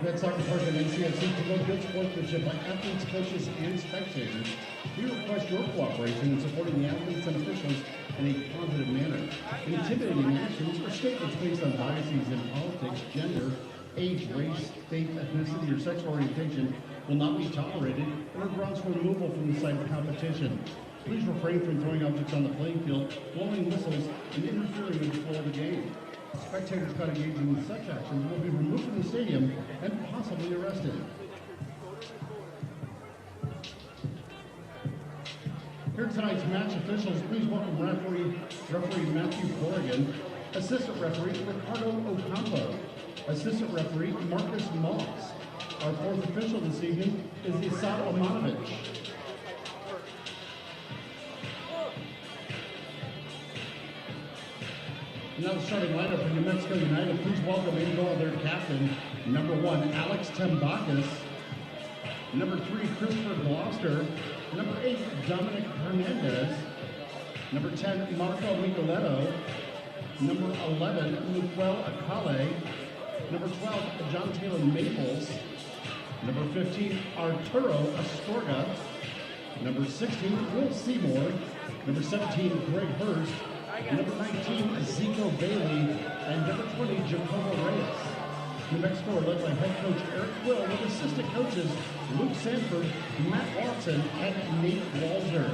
Med Soccer Park and NCFC promote good sportsmanship by athletes, coaches, and spectators. We request your cooperation in supporting the athletes and officials in a positive manner. Intimidating actions or statements based on biases in politics, gender, age, race, faith, ethnicity, or sexual orientation will not be tolerated and are grounds for removal from the site of competition. Please refrain from throwing objects on the playing field, blowing whistles, and interfering with the flow of the game. Spectators caught engaging in such actions will be removed from the stadium and possibly arrested. Here tonight's match officials, please welcome referee Matthew Corrigan, assistant referee Ricardo Ocampo, assistant referee Marcus Moss. Our fourth official this evening is Isad Omanovich. Now the starting lineup for New Mexico United. Please welcome in goal their captain, number 1, Alex Tembakis. Number 3, Christopher Gloucester. Number 8, Dominic Hernandez. Number 10, Marco Micheletto. Number 11, Miguel Acale. Number 12, John Taylor Maples. Number 15, Arturo Astorga. Number 16, Will Seymour. Number 17, Greg Hurst. Number 19, Ezekiel Bailey, and number 20, Jacobo Reyes. New Mexico are led by head coach Eric Quill with assistant coaches Luke Sanford, Matt Watson, and Nate Walzer.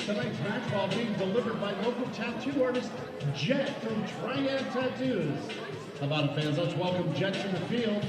Tonight's match ball being delivered by local tattoo artist Jet from Triad Tattoos. How about it, fans? Let's welcome Jet to the field.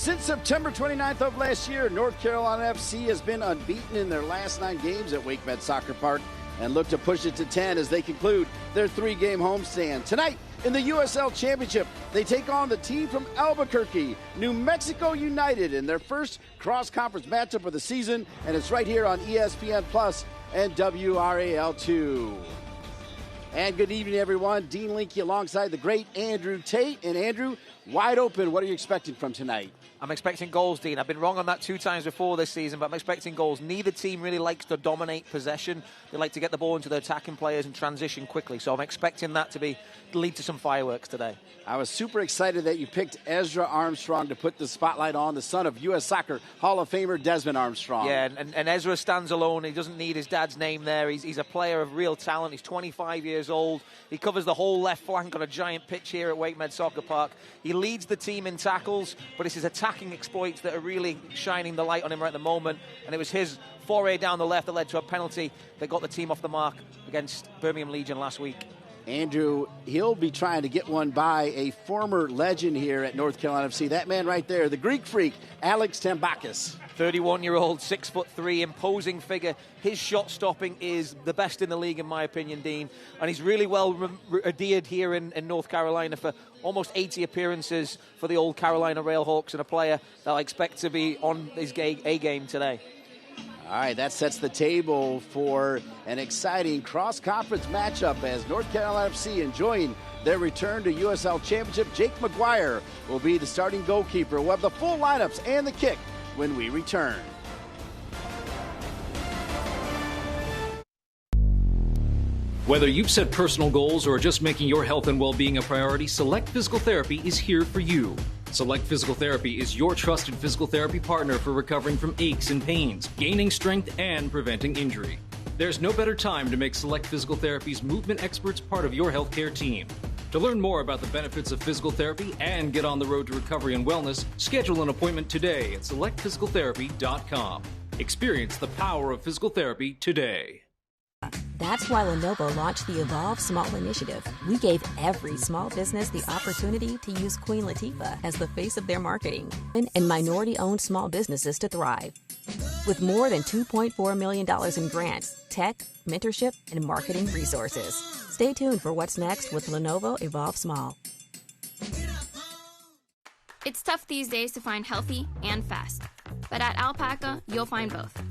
Since September 29th of last year, North Carolina FC has been unbeaten in their last 9 games at WakeMed Soccer Park and look to push it to 10 as they conclude their 3-game homestand. Tonight, In the USL Championship, they take on the team from Albuquerque, New Mexico United, in their first cross-conference matchup of the season, and it's right here on ESPN Plus and WRAL2. And good evening, everyone. Dean Linke alongside the great Andrew Tate. And Andrew, wide open, what are you expecting from tonight? I'm expecting goals, Dean. I've been wrong on that 2 times before this season, but I'm expecting goals. Neither team really likes to dominate possession. They like to get the ball into their attacking players and transition quickly. So I'm expecting that to lead to some fireworks today. I was super excited that you picked Ezra Armstrong to put the spotlight on, the son of U.S. Soccer Hall of Famer Desmond Armstrong. Yeah, and Ezra stands alone. He doesn't need his dad's name there. He's a player of real talent. He's 25 years old. He covers the whole left flank on a giant pitch here at Wake Med Soccer Park. He leads the team in tackles, but it's his attacking exploits that are really shining the light on him right at the moment. And it was his foray down the left that led to a penalty that got the team off the mark against Birmingham Legion last week. Andrew, he'll be trying to get one by a former legend here at North Carolina FC. That man right there, the Greek freak, Alex Tambakis. 31-year-old, 6'3", imposing figure. His shot stopping is the best in the league, in my opinion, Dean. And he's really well adhered here in North Carolina for almost 80 appearances for the old Carolina Railhawks, and a player that I expect to be on his A game today. All right, that sets the table for an exciting cross-conference matchup as North Carolina FC enjoying their return to USL Championship. Jake McGuire will be the starting goalkeeper. We'll have the full lineups and the kick when we return. Whether you've set personal goals or are just making your health and well-being a priority, Select Physical Therapy is here for you. Select Physical Therapy is your trusted physical therapy partner for recovering from aches and pains, gaining strength, and preventing injury. There's no better time to make Select Physical Therapy's movement experts part of your healthcare team. To learn more about the benefits of physical therapy and get on the road to recovery and wellness, schedule an appointment today at selectphysicaltherapy.com. Experience the power of physical therapy today. That's why Lenovo launched the Evolve Small Initiative. We gave every small business the opportunity to use Queen Latifah as the face of their marketing and minority-owned small businesses to thrive. With more than $2.4 million in grants, tech, mentorship, and marketing resources. Stay tuned for what's next with Lenovo Evolve Small. It's tough these days to find healthy and fast, but at Alpaca, you'll find both.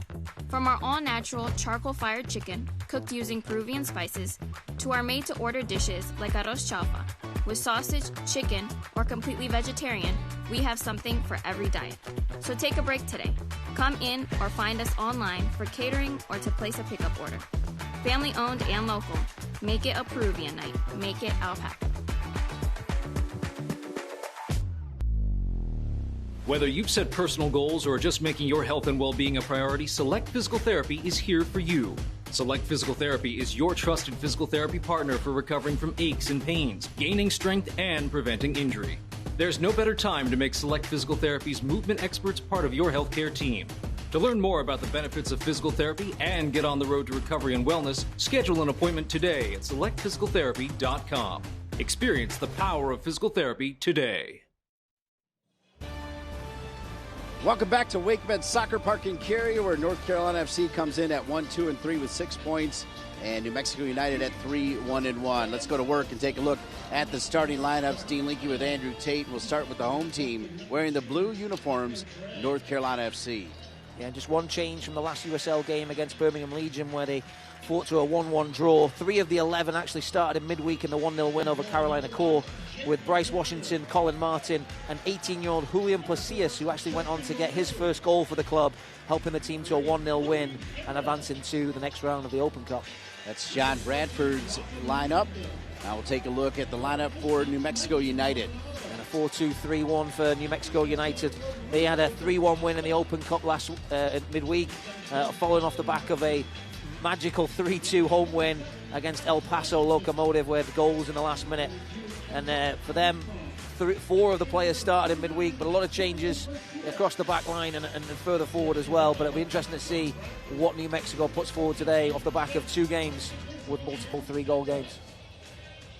From our all-natural charcoal-fired chicken, cooked using Peruvian spices, to our made-to-order dishes like arroz chaufa, with sausage, chicken, or completely vegetarian, we have something for every diet. So take a break today. Come in or find us online for catering or to place a pickup order. Family-owned and local. Make it a Peruvian night. Make it Alpaca. Whether you've set personal goals or are just making your health and well-being a priority, Select Physical Therapy is here for you. Select Physical Therapy is your trusted physical therapy partner for recovering from aches and pains, gaining strength, and preventing injury. There's no better time to make Select Physical Therapy's movement experts part of your healthcare team. To learn more about the benefits of physical therapy and get on the road to recovery and wellness, schedule an appointment today at selectphysicaltherapy.com. Experience the power of physical therapy today. Welcome back to Wake Med Soccer Park in Cary, where North Carolina FC comes in at 1-2-3 with 6 points, and New Mexico United at 3-1-1. Let's go to work and take a look at the starting lineups. Dean Linke with Andrew Tate. We'll start with the home team wearing the blue uniforms, North Carolina FC. Yeah, just one change from the last USL game against Birmingham Legion, where they fought to a 1-1 draw. 3 of the 11 actually started in midweek in the 1-0 win over Carolina Core, with Bryce Washington, Colin Martin, and 18-year-old Julian Placius, who actually went on to get his first goal for the club, helping the team to a 1-0 win and advancing to the next round of the Open Cup. That's John Bradford's lineup. Now we'll take a look at the lineup for New Mexico United. And a 4-2-3-1 for New Mexico United. They had a 3-1 win in the Open Cup last midweek, following off the back of a magical 3-2 home win against El Paso Locomotive, with goals in the last minute. And for them, 4 of the players started in midweek, but a lot of changes across the back line and further forward as well. But it'll be interesting to see what New Mexico puts forward today off the back of 2 games with multiple 3-goal games.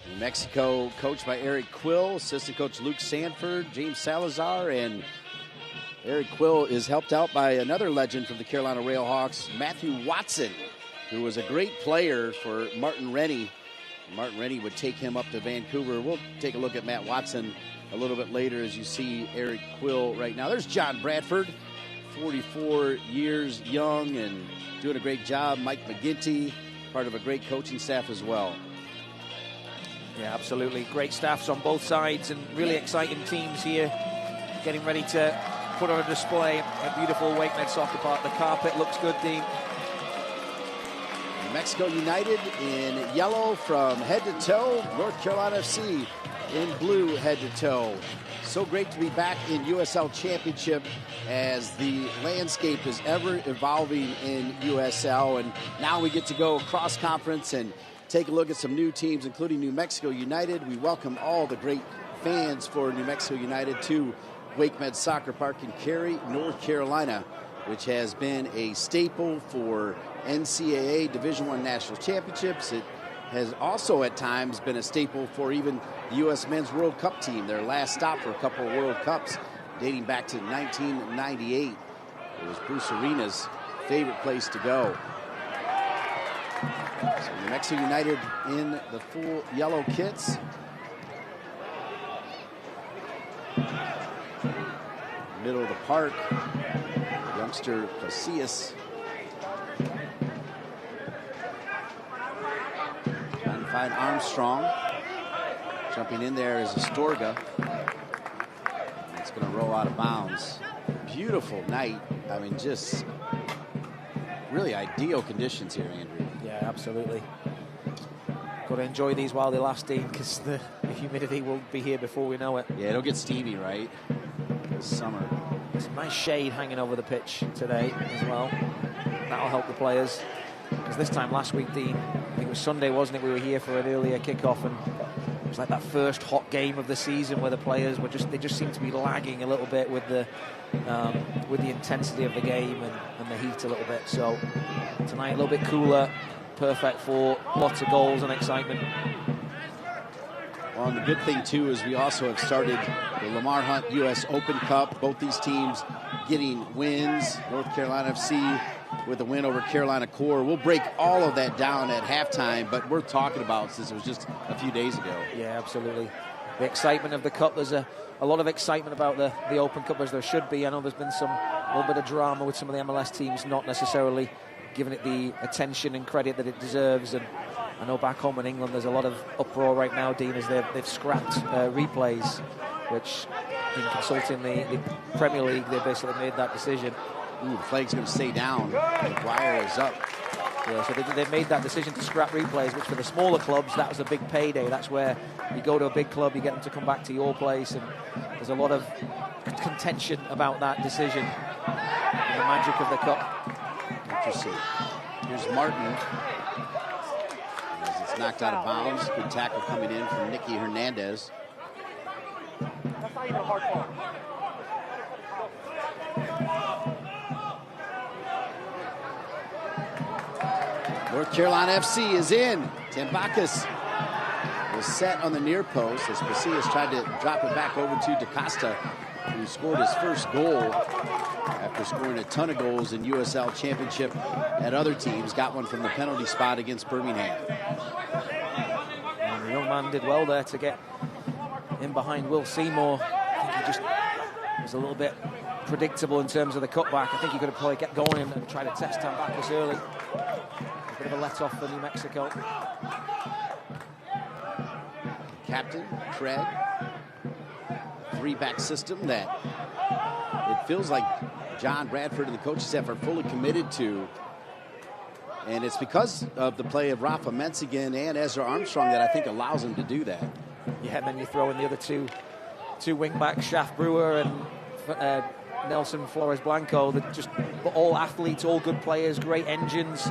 New Mexico coached by Eric Quill, assistant coach Luke Sanford, James Salazar, and Eric Quill is helped out by another legend from the Carolina Railhawks, Matthew Watson, who was a great player for Martin Rennie Martin Rennie would take him up to Vancouver. We'll take a look at Matt Watson a little bit later as you see Eric Quill right now. There's John Bradford, 44 years young and doing a great job. Mike McGinty, part of a great coaching staff as well. Yeah, absolutely. Great staffs on both sides and really exciting teams here getting ready to put on a display at beautiful WakeMed Soccer Park. The carpet looks good, Dean. New Mexico United in yellow from head to toe. North Carolina FC in blue head to toe. So great to be back in USL Championship as the landscape is ever evolving in USL. And now we get to go cross conference and take a look at some new teams, including New Mexico United. We welcome all the great fans for New Mexico United to WakeMed Soccer Park in Cary, North Carolina, which has been a staple for NCAA Division I National Championships. It has also at times been a staple for even the U.S. Men's World Cup team, their last stop for a couple of World Cups dating back to 1998. It was Bruce Arena's favorite place to go. So New Mexico United in the full yellow kits. Middle of the park, youngster Casillas trying to find Armstrong. Jumping in there is Astorga. It's going to roll out of bounds. Beautiful night. I mean, just really ideal conditions here, Andrew. Yeah, absolutely. Got to enjoy these while they last, Dean, because the humidity will be here before we know it. Yeah, it'll get steamy, right? This summer. There's a nice shade hanging over the pitch today as well. That'll help the players. Because this time last week, Dean, I think it was Sunday, wasn't it? We were here for an earlier kickoff, and it was like that first hot game of the season where the players were they just seemed to be lagging a little bit with the intensity of the game and the heat a little bit. So tonight a little bit cooler, perfect for lots of goals and excitement. Well, and the good thing, too, is we also have started the Lamar Hunt U.S. Open Cup. Both these teams getting wins. North Carolina FC with a win over Carolina Core. We'll break all of that down at halftime, but we're talking about since it was just a few days ago. Yeah, absolutely. The excitement of the Cup. There's a lot of excitement about the Open Cup, as there should be. I know there's been a little bit of drama with some of the MLS teams not necessarily giving it the attention and credit that it deserves. And I know back home in England there's a lot of uproar right now, Dean, as they've scrapped replays, which in consulting the Premier League, they basically made that decision. Ooh, the flag's going to stay down. The wire is up. Yeah, so they made that decision to scrap replays, which for the smaller clubs, that was a big payday. That's where you go to a big club, you get them to come back to your place, and there's a lot of contention about that decision. And the magic of the Cup. Interesting. Here's Martin. As it's knocked out of bounds. Good tackle coming in from Nicky Hernandez. North Carolina FC is in. Tim Bacchus was set on the near post as Casillas tried to drop it back over to DaCosta, who scored his first goal after scoring a ton of goals in USL Championship at other teams. Got one from the penalty spot against Birmingham. And the young man did well there to get in behind Will Seymour. I think he just was a little bit predictable in terms of the cutback. I think he could have probably kept going and tried to test Tim Bacchus early. A bit of a let-off for New Mexico. Captain Craig, three-back system that it feels like John Bradford and the coaching staff are fully committed to. And it's because of the play of Rafa Menzigan and Ezra Armstrong that I think allows him to do that. Yeah, and then you throw in the other two wing-backs, Shaf Brewer and Nelson Flores Blanco. They're just all athletes, all good players, great engines.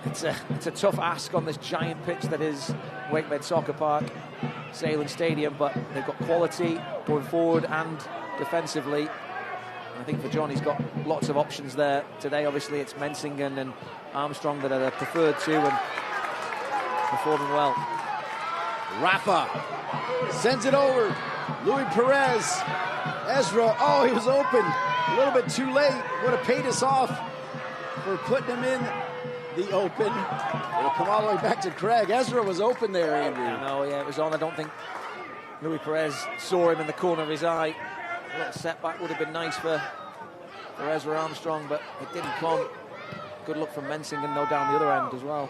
It's a tough ask on this giant pitch that is WakeMed Soccer Park, Salem Stadium, but they've got quality going forward and defensively. And I think for John, he's got lots of options there. Today, obviously, it's Menzigan and Armstrong that are the preferred two and performing well. Rafa sends it over. Louis Perez. Ezra, oh, he was open. A little bit too late. Would have paid us off for putting him in the open. It'll come all the way back to Craig. Ezra was open there, Andrew. No, yeah, it was on. I don't think Louis Perez saw him in the corner of his eye. A little setback would have been nice for Ezra Armstrong, but it didn't come. Good luck from Mensingen, though, down the other end as well.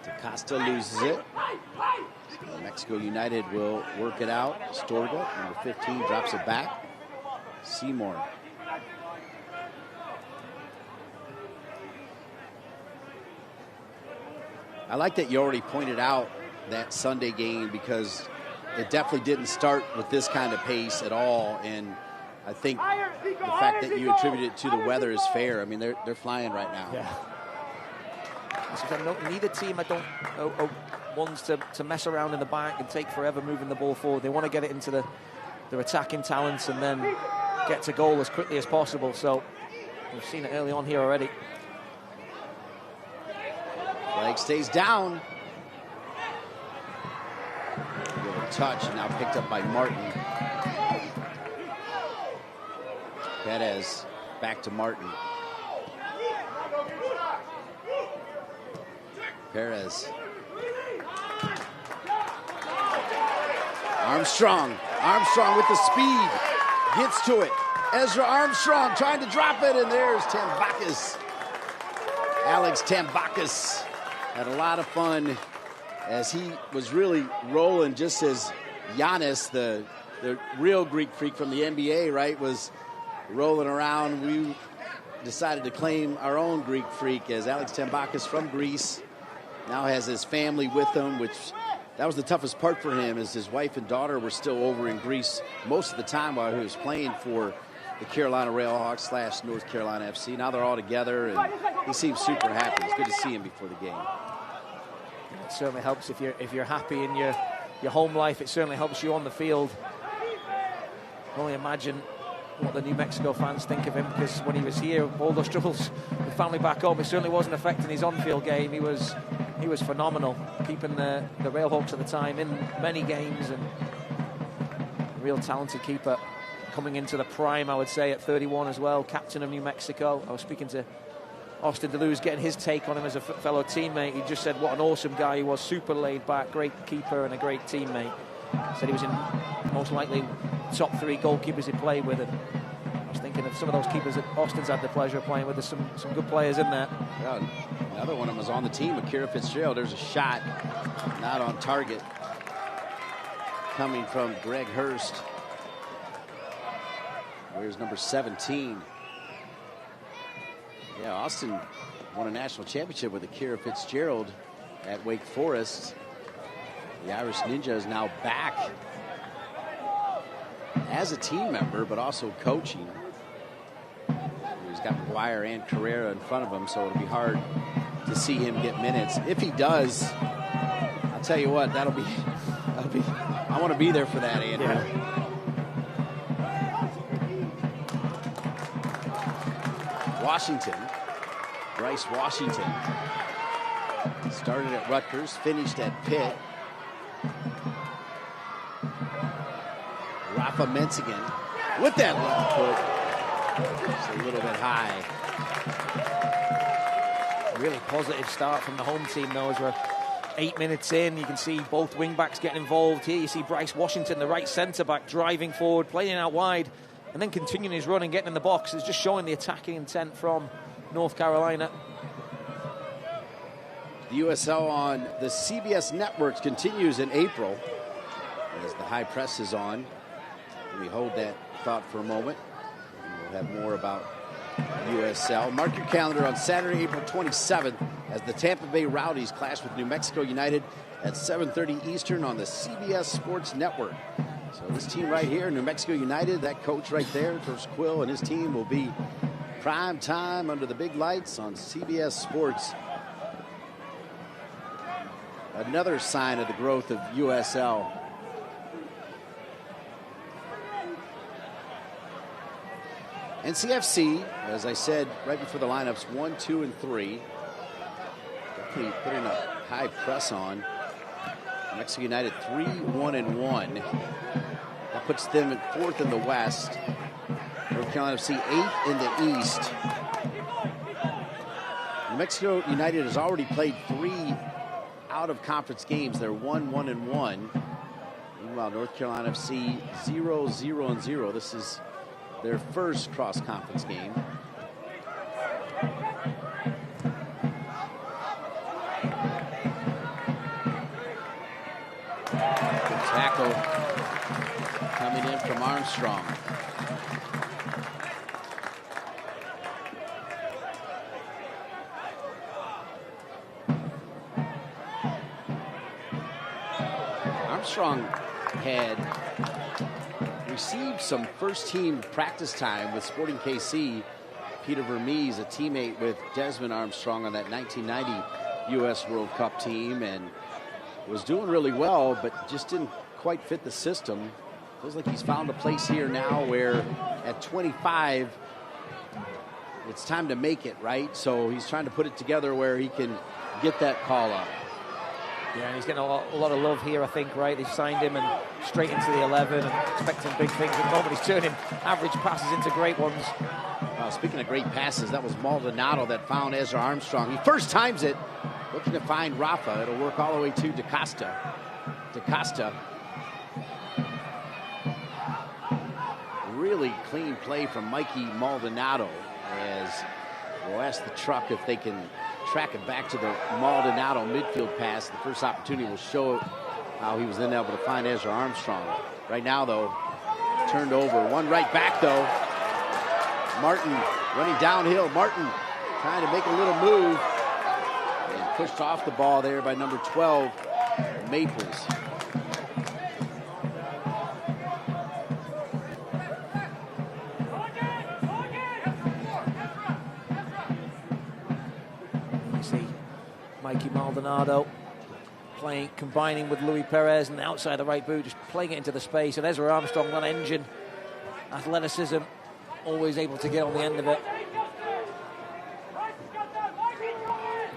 DaCosta loses it. New Mexico United will work it out. Storga, number 15, drops it back. Seymour. I like that you already pointed out that Sunday game, because it definitely didn't start with this kind of pace at all. And I think the fact that you attribute it to the weather is fair. I mean, they're flying right now. Yeah. Neither team, I don't wants to mess around in the back and take forever moving the ball forward. They want to get it into their attacking talents and then get to goal as quickly as possible. So we've seen it early on here already. Flag stays down. Good touch, now picked up by Martin. Perez back to Martin. Perez. Armstrong with the speed. Gets to it. Ezra Armstrong trying to drop it, and there's Tambakis. Alex Tambakis had a lot of fun as he was really rolling, just as Giannis, the real Greek freak from the NBA, right, was rolling around. We decided to claim our own Greek freak, as Alex Tambakis from Greece now has his family with him, which that was the toughest part for him, as his wife and daughter were still over in Greece most of the time while he was playing for the Carolina Railhawks / North Carolina FC. Now they're all together, and he seems super happy. It's good to see him before the game. It certainly helps if you're happy in your home life. It certainly helps you on the field. I can only imagine what the New Mexico fans think of him, because when he was here, all those troubles with family back home, it certainly wasn't affecting his on-field game. He was phenomenal, keeping the Railhawks at the time in many games, and a real talented keeper coming into the prime, I would say, at 31 as well, captain of New Mexico. I was speaking to Austin DeLuz, getting his take on him as a fellow teammate. He just said what an awesome guy he was, super laid back, great keeper and a great teammate. Said he was in most likely top 3 goalkeepers he played with, and I was thinking of some of those keepers that Austin's had the pleasure of playing with. There's some good players in there. Yeah, another one of them was on the team, Akira Fitzgerald. There's a shot not on target coming from Greg Hurst. Where's number 17? Yeah, Austin won a national championship with Akira Fitzgerald at Wake Forest. The Irish Ninja is now back as a team member, but also coaching. He's got McGuire and Carrera in front of him, so it'll be hard to see him get minutes. If he does, I'll tell you what, that'll be I want to be there for that, Andrew. Yeah. Washington, Bryce Washington, started at Rutgers, finished at Pitt. Rafa Menzigen with that left foot, just a little bit high. Really positive start from the home team, though, as we're 8 minutes in. You can see both wing-backs getting involved here. You see Bryce Washington, the right centre-back, driving forward, playing out wide, and then continuing his run and getting in the box. It's just showing the attacking intent from North Carolina. The USL on the CBS networks continues in April as the high press is on. Let me hold that thought for a moment. We'll have more about USL. Mark your calendar on Saturday, April 27th, as the Tampa Bay Rowdies clash with New Mexico United at 7:30 Eastern on the CBS Sports Network. So this team right here, New Mexico United, that coach right there, Coach Quill, and his team will be prime time under the big lights on CBS Sports. Another sign of the growth of USL. NCFC, as I said right before the lineups, 1, 2, and 3. Definitely putting a high press on. New Mexico United 3, 1, and 1. That puts them at 4th in the West. North Carolina FC 8th in the East. New Mexico United has already played 3 out-of-conference games. They're 1-1-1. Meanwhile, North Carolina FC 0-0-0. This is their first cross-conference game. Good tackle coming in from Armstrong. Armstrong had received some first-team practice time with Sporting KC. Peter Vermees, a teammate with Desmond Armstrong on that 1990 U.S. World Cup team, and was doing really well, but just didn't quite fit the system. Feels like he's found a place here now where at 25, it's time to make it, right? So he's trying to put it together where he can get that call up. Yeah, and he's getting a lot of love here, I think, right? They've signed him and straight into the 11 and expecting big things. At the moment, he's turning average passes into great ones. Speaking of great passes, that was Maldonado that found Ezra Armstrong. He first times it, looking to find Rafa. It'll work all the way to DaCosta. DaCosta. Really clean play from Mikey Maldonado, as we'll ask the truck if they can track it back to the Maldonado midfield pass. The first opportunity will show how he was then able to find Ezra Armstrong. Right now, though, turned over. One right back, though. Martin running downhill. Martin trying to make a little move. And pushed off the ball there by number 12, Maples. You see Mikey Maldonado combining with Luis Perez on the outside of the right boot, just playing it into the space. And Ezra Armstrong, that engine, athleticism, always able to get on the end of it.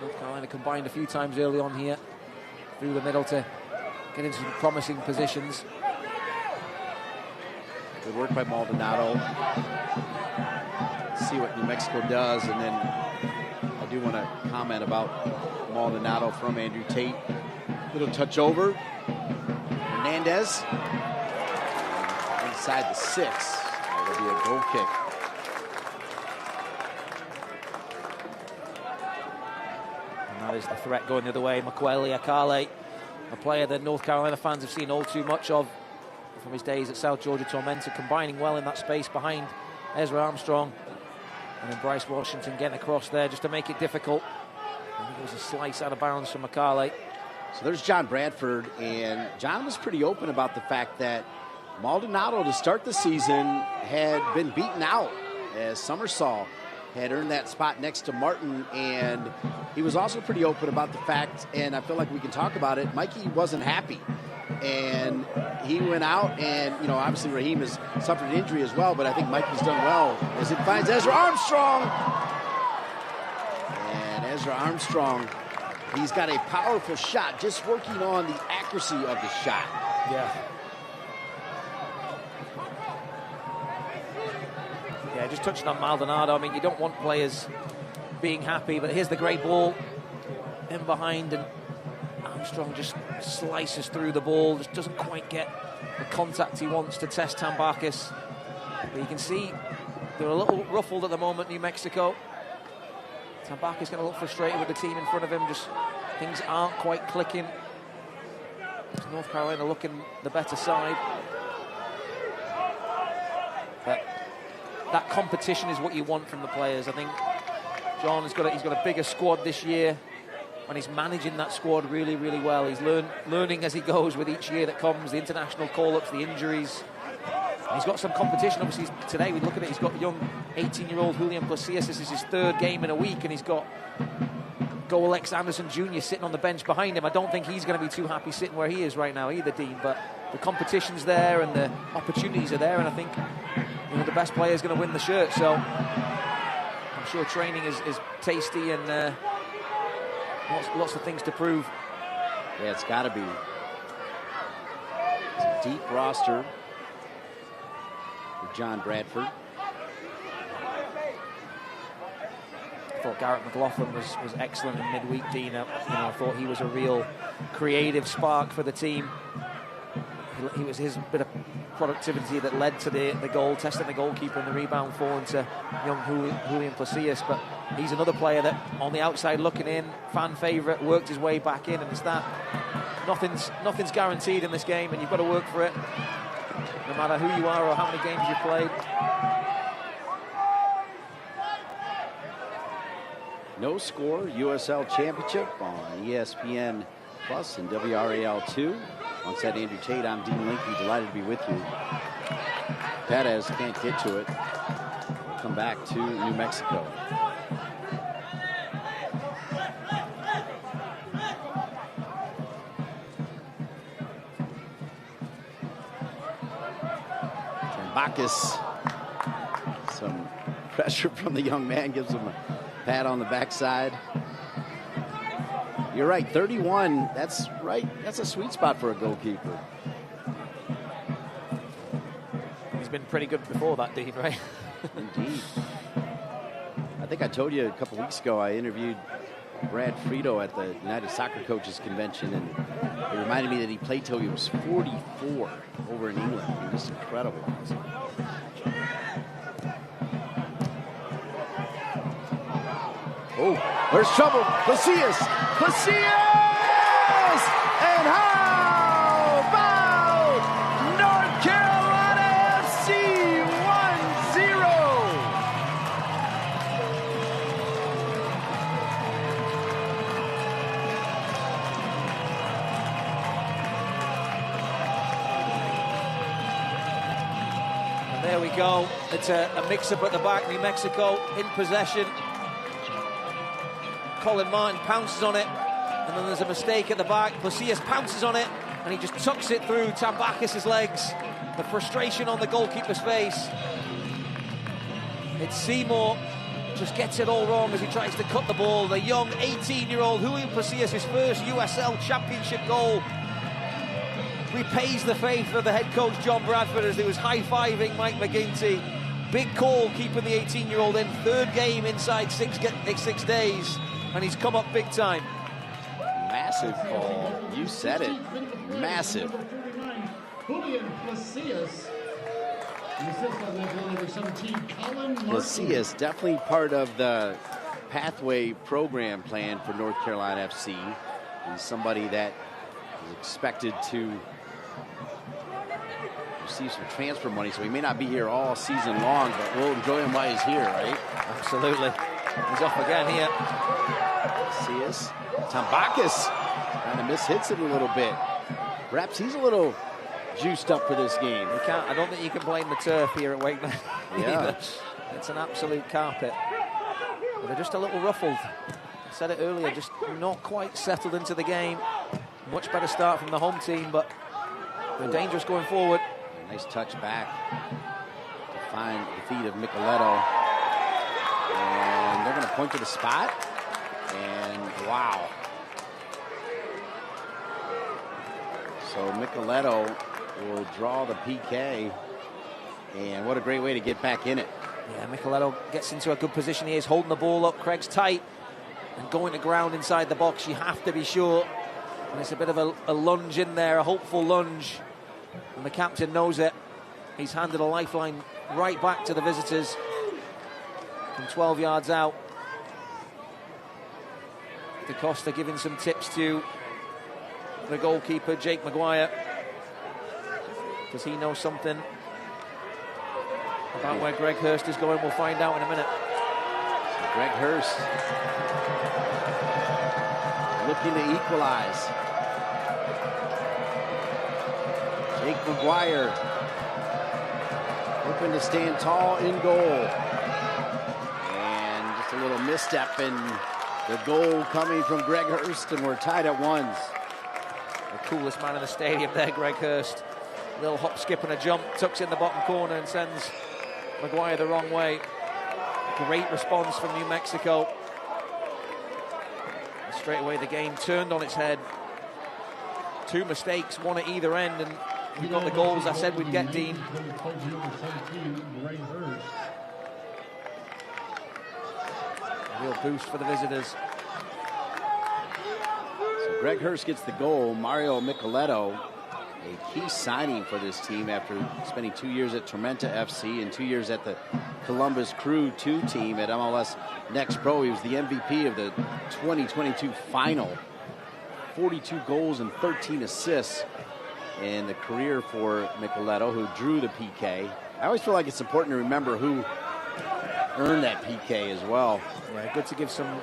North Carolina combined a few times early on here through the middle to get into some promising positions. Good work by Maldonado. Let's see what New Mexico does, and then I do want to comment about Maldonado from Andrew Tate. Little touch over. Hernandez inside the 6. That'll be a goal kick. And that is the threat going the other way. Makweli Akale, a player that North Carolina fans have seen all too much of from his days at South Georgia Tormentor, combining well in that space behind Ezra Armstrong. And then Bryce Washington getting across there just to make it difficult. I think it was a slice out of bounds from Akale. So there's John Bradford, and John was pretty open about the fact that Maldonado, to start the season, had been beaten out, as Summersall had earned that spot next to Martin. And he was also pretty open about the fact, and I feel like we can talk about it, Mikey wasn't happy. And he went out, and, you know, obviously Raheem has suffered an injury as well, but I think Mikey's done well as he finds Ezra Armstrong. And Ezra Armstrong, he's got a powerful shot, just working on the accuracy of the shot. Yeah. Yeah, just touching on Maldonado. I mean, you don't want players being happy, but here's the great ball in behind, and Armstrong just slices through the ball, just doesn't quite get the contact he wants to test Tambakis. But you can see they're a little ruffled at the moment, New Mexico. Tambakis getting a little frustrated with the team in front of him, just things aren't quite clicking. North Carolina looking the better side. But that competition is what you want from the players. I think John has got a bigger squad this year, and he's managing that squad really, really well. He's learning as he goes with each year that comes, the international call-ups, the injuries. And he's got some competition. Obviously, today we look at it, he's got young 18-year-old Julian Placias. This is his 3rd game in a week, and he's got Alex Anderson Jr. sitting on the bench behind him. I don't think he's going to be too happy sitting where he is right now either, Dean, but the competition's there and the opportunities are there, and I think, you know, the best player is going to win the shirt. So I'm sure training is tasty and lots of things to prove. Yeah, it's got to be. It's a deep roster for John Bradford. thought Garrett McLaughlin was excellent in midweek, Dean. I thought he was a real creative spark for the team. He was his bit of productivity that led to the goal, testing the goalkeeper and the rebound falling to young Julian Placius. But he's another player that, on the outside looking in, fan favourite, worked his way back in, and it's that nothing's guaranteed in this game, and you've got to work for it, no matter who you are or how many games you've played. No Score USL Championship on ESPN Plus and WRAL2. Alongside Andrew Tate, I'm Dean Linke. Delighted to be with you. Perez can't get to it. We'll come back to New Mexico. Bacchus, some pressure from the young man, gives him a pat on the backside. You're right, 31, that's right. That's a sweet spot for a goalkeeper. He's been pretty good before that, Dean, right? Indeed. I think I told you a couple weeks ago I interviewed Brad Frito at the United Soccer Coaches Convention, and it reminded me that he played till he was 44 over in England. I mean, just incredible. Oh, there's trouble. Placius! And how about North Carolina FC 1-0? And there we go. It's a mix-up at the back. New Mexico in possession. Colin Martin pounces on it, and then there's a mistake at the back. Placius pounces on it, and he just tucks it through Tambakis' legs. The frustration on the goalkeeper's face. It's Seymour, just gets it all wrong as he tries to cut the ball. The young 18-year-old Julian Placius, his first USL Championship goal, repays the faith of the head coach John Bradford as he was high-fiving Mike McGinty. Big call keeping the 18-year-old in. Third game inside 6 days. And he's come up big time. Massive call. You said it. Massive. Placius, definitely part of the pathway program plan for North Carolina FC. He's somebody that is expected to receive some transfer money, so he may not be here all season long, but we'll enjoy him while he's here, right? Absolutely. He's off again here. Placius. Tambakis kind of mishits it a little bit. Perhaps he's a little juiced up for this game. I don't think you can blame the turf here at Wakeman. Yeah. It's an absolute carpet. But they're just a little ruffled. I said it earlier, just not quite settled into the game. Much better start from the home team, but they're dangerous going forward. Nice touch back to find the feet of Micheletto. And they're going to point to the spot. And wow. So Micheletto will draw the PK. And what a great way to get back in it. Yeah, Micheletto gets into a good position. He is holding the ball up. Craig's tight and going to ground inside the box. You have to be sure. And it's a bit of a lunge in there, a hopeful lunge. And the captain knows it. He's handed a lifeline right back to the visitors from 12 yards out. DaCosta giving some tips to the goalkeeper, Jake Maguire. Does he know something about where Greg Hurst is going? We'll find out in a minute. So Greg Hurst looking to equalize. Jake Maguire hoping to stand tall in goal. And just a little misstep, and the goal coming from Greg Hurst, and we're tied at 1. The coolest man in the stadium there, Greg Hurst. Little hop, skip and a jump, tucks in the bottom corner and sends Maguire the wrong way. Great response from New Mexico. And straight away the game turned on its head. 2 mistakes, one at either end, and we got the goals I said we'd get, Dean. A real boost for the visitors. So Greg Hurst gets the goal. Mario Micheletto, a key signing for this team after spending 2 years at Tormenta FC and 2 years at the Columbus Crew 2 team at MLS Next Pro. He was the MVP of the 2022 final. 42 goals and 13 assists in the career for Micheletto, who drew the PK. I always feel like it's important to remember who earned that PK as well. Yeah, good to give some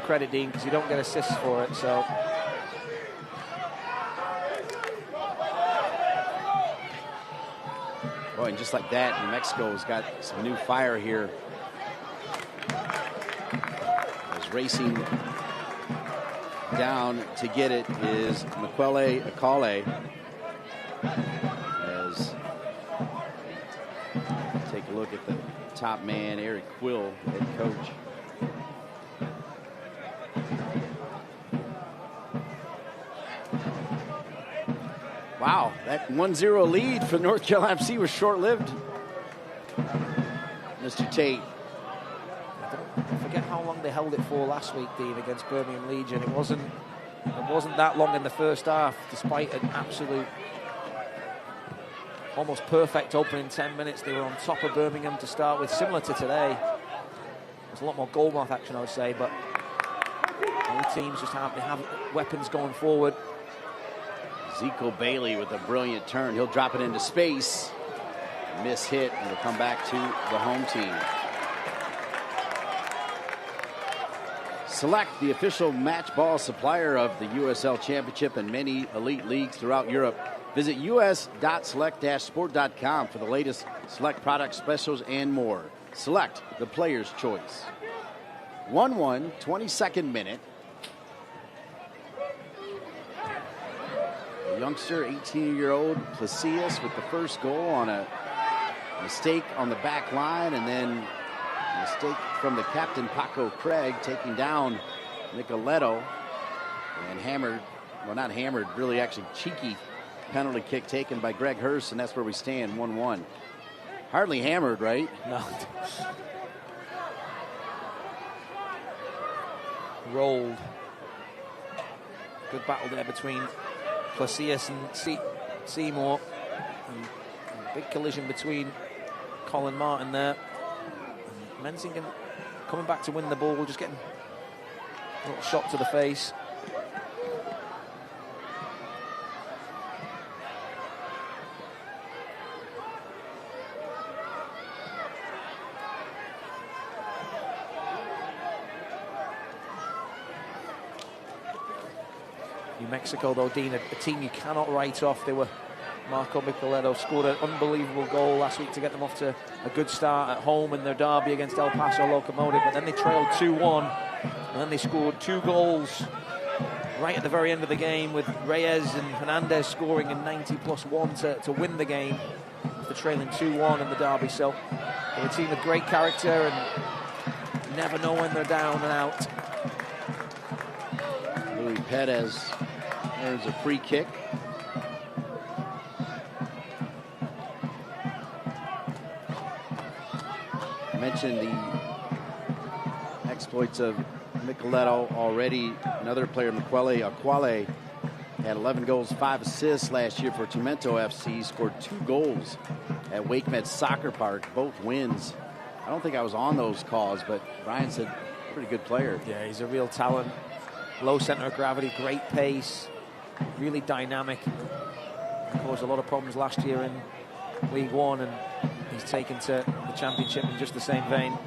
credit, Dean, because you don't get assists for it. So. Boy, and just like that, New Mexico's got some new fire here. As racing down to get it is Makwele Akale. As take a look at the top man, Eric Quill, head coach. Wow, that 1-0 lead for North Carolina FC was short-lived. Mr. Tate. I forget how long they held it for last week, Dean, against Birmingham Legion. It wasn't that long in the first half, despite an absolute, almost perfect opening 10 minutes. They were on top of Birmingham to start with, similar to today. There's a lot more goal-mouth action, I would say, but both teams just have weapons going forward. Zico Bailey with a brilliant turn. He'll drop it into space. Miss hit, and it'll come back to the home team. Select, the official match ball supplier of the USL Championship and many elite leagues throughout Europe. Visit us.select-sport.com for the latest Select product specials and more. Select, the player's choice. 1-1, 22nd minute. Youngster, 18-year-old Placius with the first goal on a mistake on the back line, and then a mistake from the captain, Paco Craig, taking down Micheletto, and hammered, well, not hammered, really actually cheeky penalty kick taken by Greg Hurst, and that's where we stand, 1-1. Hardly hammered, right? No. Rolled. Good battle there between Placius and Seymour. And big collision between Colin Martin there. And Menzingen coming back to win the ball, just getting a little shot to the face. New Mexico, though, Dean, a team you cannot write off. They were Marco Micheletto scored an unbelievable goal last week to get them off to a good start at home in their derby against El Paso Locomotive, but then they trailed 2-1, and then they scored 2 goals right at the very end of the game, with Reyes and Hernandez scoring in 90+1 to win the game after trailing 2-1 in the derby. So they're a team with great character and never know when they're down and out. Louis Perez earns a free kick. I mentioned the exploits of Micheletto already. Another player, Makwele Akale, had 11 goals, 5 assists last year for Tormenta FC. Scored 2 goals at WakeMed Soccer Park, both wins. I don't think I was on those calls, but Brian said pretty good player. Yeah, he's a real talent. Low center of gravity, great pace, really dynamic. Caused a lot of problems last year in League One, and he's taken to the Championship in just the same vein.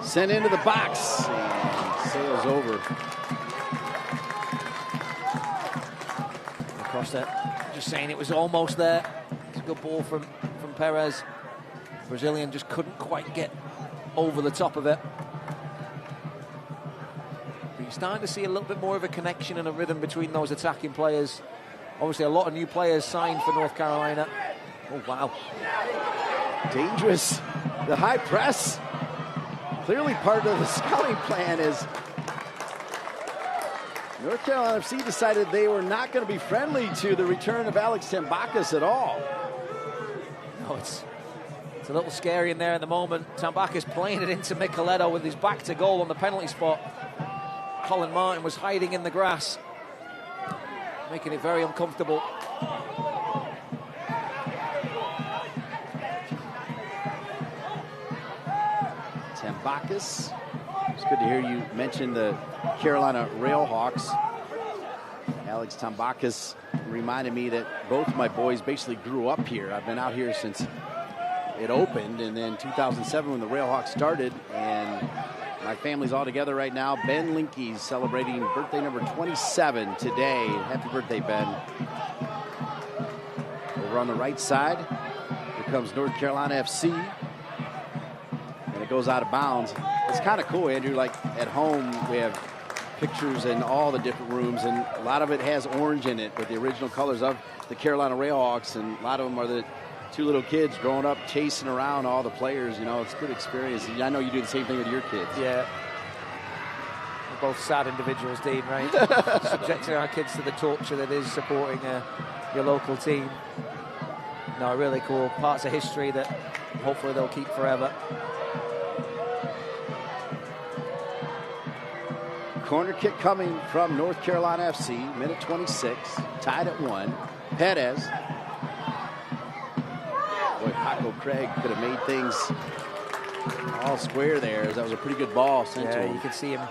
Sent into the box and sails over. Across that, just saying it was almost there. It's a good ball from Perez. Brazilian just couldn't quite get over the top of it. Starting to see a little bit more of a connection and a rhythm between those attacking players. Obviously, a lot of new players signed for North Carolina. Oh, wow. Dangerous. The high press. Clearly part of the scouting plan is North Carolina FC decided they were not going to be friendly to the return of Alex Tambakis at all. No, it's It's a little scary in there at the moment. Tambakis playing it into Micheletto with his back to goal on the penalty spot. Colin Martin was hiding in the grass, making it very uncomfortable. Tambakis. It's good to hear you mention the Carolina Railhawks. Alex Tambakis reminded me that both my boys basically grew up here. I've been out here since it opened, and then 2007 when the Railhawks started, and my family's all together right now. Ben Linke's celebrating birthday number 27 today. Happy birthday, Ben. Over on the right side, here comes North Carolina FC. And it goes out of bounds. It's kind of cool, Andrew. Like at home, we have pictures in all the different rooms, and a lot of it has orange in it with the original colors of the Carolina Railhawks, and a lot of them are the two little kids growing up chasing around all the players. You know, it's a good experience. I know you do the same thing with your kids. Yeah. We're both sad individuals, Dean, right? Subjecting our kids to the torture that is supporting your local team. No, really cool. Parts of history that hopefully they'll keep forever. Corner kick coming from North Carolina FC, minute 26, tied at 1. Perez. Boy, Paco Craig could have made things all square there. That was a pretty good ball sent to him. You could see him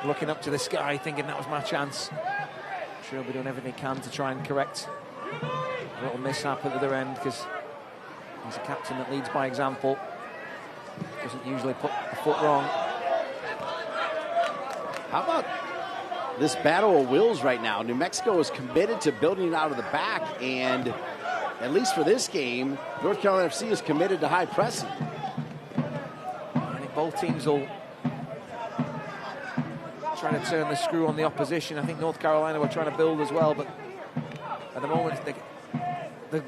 looking up to the sky thinking that was my chance. I'm sure he'll be doing everything he can to try and correct a little mishap at the other end, because he's a captain that leads by example. Doesn't usually put a foot wrong. How about this battle of wills right now? New Mexico is committed to building it out of the back, and at least for this game, North Carolina FC is committed to high pressing. I think both teams will try to turn the screw on the opposition. I think North Carolina were trying to build as well, but at the moment,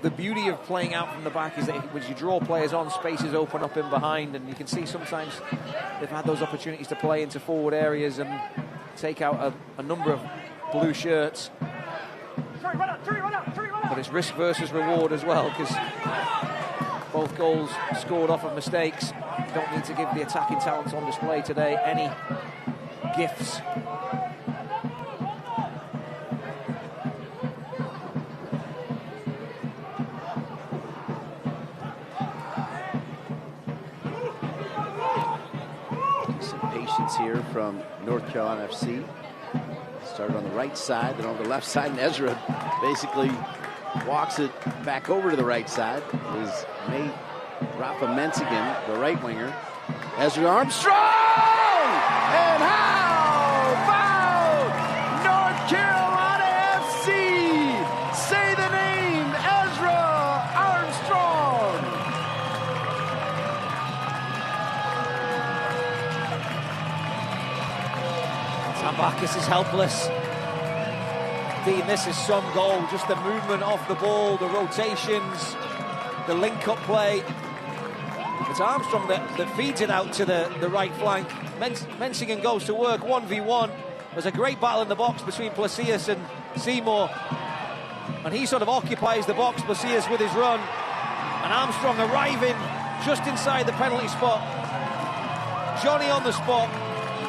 the beauty of playing out from the back is that when you draw players on, spaces open up in behind, and you can see sometimes they've had those opportunities to play into forward areas and take out a number of blue shirts. But it's risk versus reward as well, because both goals scored off of mistakes. Don't need to give the attacking talents on display today any gifts. Here from North Carolina FC. Started on the right side, then on the left side, and Ezra basically walks it back over to the right side. His mate, Rafa Menzigen, the right winger. Ezra Armstrong! And how about North Carolina FC? Say the name, Ezra Armstrong! Tambakis is helpless. Dean, this is some goal. Just the movement off the ball, the rotations, the link-up play. It's Armstrong that feeds it out to the right flank. Menzigen goes to work 1v1. There's a great battle in the box between Placius and Seymour. And he sort of occupies the box, Placius with his run. And Armstrong arriving just inside the penalty spot. Johnny on the spot.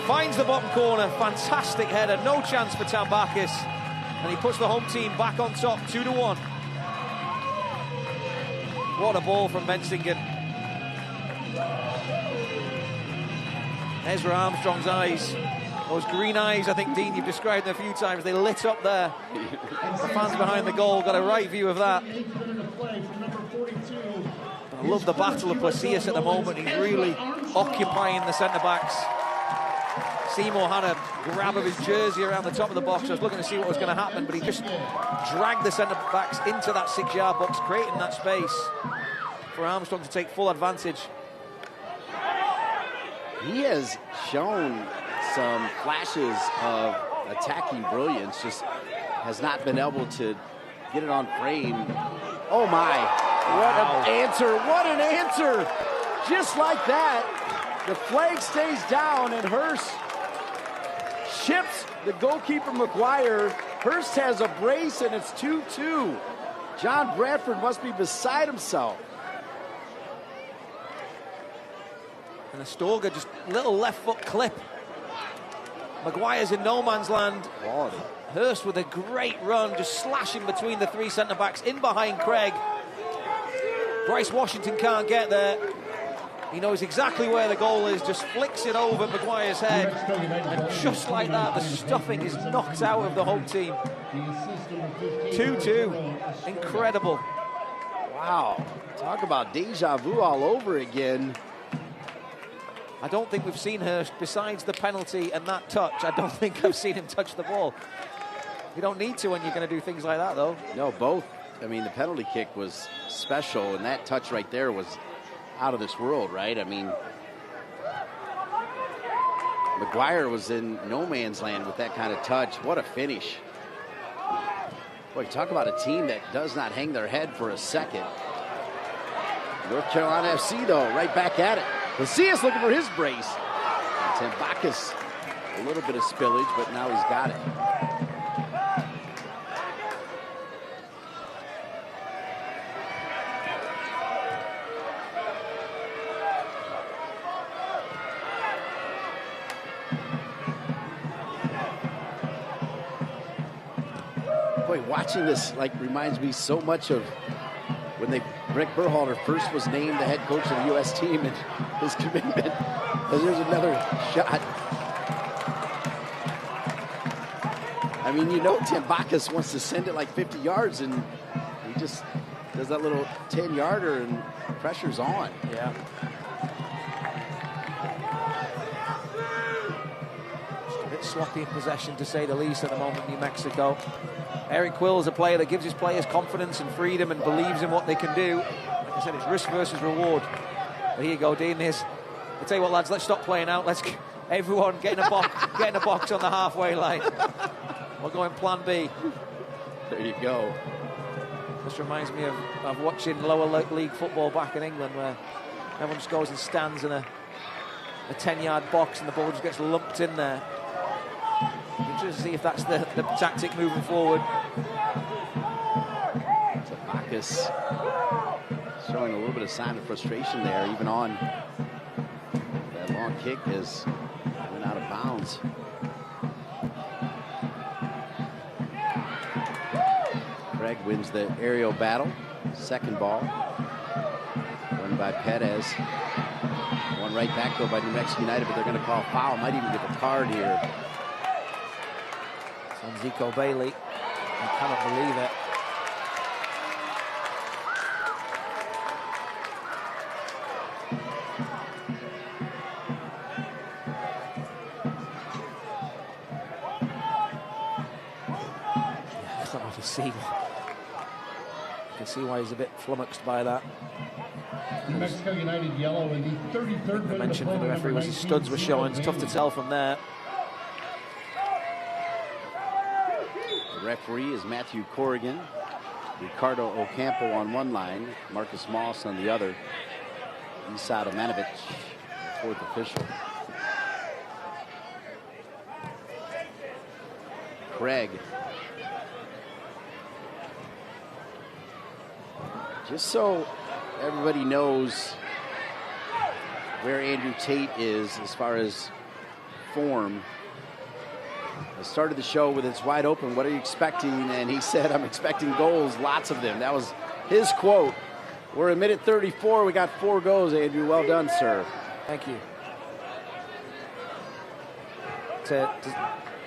Finds the bottom corner, fantastic header, no chance for Tambakis, and he puts the home team back on top, 2-1. What a ball from Menzigen. Ezra Armstrong's eyes, those green eyes, I think, Dean, you've described them a few times, they lit up there. The fans behind the goal got a right view of that. But I love the battle of Placius at the moment, he's really occupying the centre-backs. Seymour had a grab of his jersey around the top of the box. I was looking to see what was going to happen, but he just dragged the centre-backs into that 6-yard box, creating that space for Armstrong to take full advantage. He has shown some flashes of attacking brilliance, just has not been able to get it on frame. Oh my, what an answer, what an answer! Just like that, the flag stays down and Hurst chips the goalkeeper McGuire. Hurst has a brace and it's 2-2. John Bradford must be beside himself. And Astorga just little left foot clip. Maguire's in no man's land. Quality. Hurst with a great run, just slashing between the three centre-backs, in behind Craig. Bryce Washington can't get there. He knows exactly where the goal is, just flicks it over Maguire's head. And just like that, the stuffing is knocked out of the home team. 2-2. Incredible. Wow. Talk about deja vu all over again. I don't think we've seen Hurst, besides the penalty and that touch, I don't think I've seen him touch the ball. You don't need to when you're going to do things like that, though. No, both. I mean, the penalty kick was special, and that touch right there was out of this world, right? I mean, Maguire was in no man's land with that kind of touch. What a finish. Boy, talk about a team that does not hang their head for a second. North Carolina FC, though, right back at it. Macias looking for his brace. Tambakis, a little bit of spillage, but now he's got it. Boy, watching this reminds me so much of when Rick Berhalter first was named the head coach of the U.S. team and his commitment. And there's another shot. I mean, you know, Tambakis wants to send it like 50 yards, and he just does that little 10-yarder, and pressure's on. Yeah. Just a bit sloppy in possession, to say the least, at the moment, New Mexico. Eric Quill is a player that gives his players confidence and freedom and believes in what they can do. Like I said, it's risk versus reward. But here you go, Dean. I'll tell you what, lads, let's stop playing out. Let's everyone get in a box on the halfway line. We're going plan B. There you go. This reminds me of watching lower league football back in England, where everyone just goes and stands in a 10-yard box and the ball just gets lumped in there. Interested to see if that's the tactic moving forward. Bacchus showing a little bit of sign of frustration there, even on that long kick as went out of bounds. Craig wins the aerial battle. Second ball. Won by Perez. One right back though by New Mexico United, but they're going to call foul. Might even give a card here. Zico Bailey, I cannot believe it. I can't see. You can see why he's a bit flummoxed by that. New Mexico United yellow in the 33rd minute. The mention from the referee was his studs were showing. It's tough to tell from there. Referee is Matthew Corrigan, Ricardo Ocampo on one line, Marcus Moss on the other, Isa Domanovic, fourth official. Craig. Just so everybody knows where Andrew Tate is as far as form, I started the show with "It's wide open. What are you expecting?" And he said, "I'm expecting goals, lots of them." That was his quote. We're in minute 34. We got 4 goals, Andrew. Well done, sir. Thank you.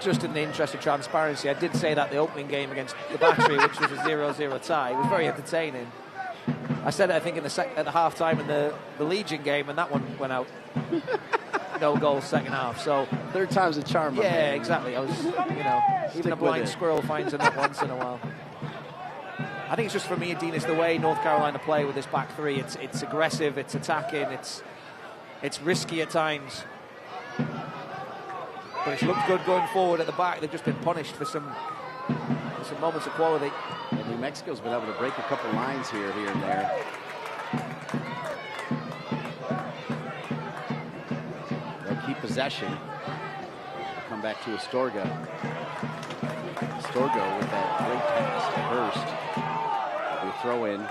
Just in the interest of transparency, I did say that the opening game against the Battery, which was a 0-0 tie, was very entertaining. I said it, I think, at the half-time in the Legion game, and that one went out. No goals second half, so third time's a charm. Yeah, man. Exactly. I was, even a blind squirrel finds a nut once in a while. I think it's just, for me, Dean, it's the way North Carolina play with this back three. It's aggressive, it's attacking, it's risky at times, but it's looked good going forward at the back. They've just been punished for some moments of quality. And New Mexico's been able to break a couple lines here and there. Keep possession. Come back to Astorga. Astorga with that great pass to Hurst. We throw in.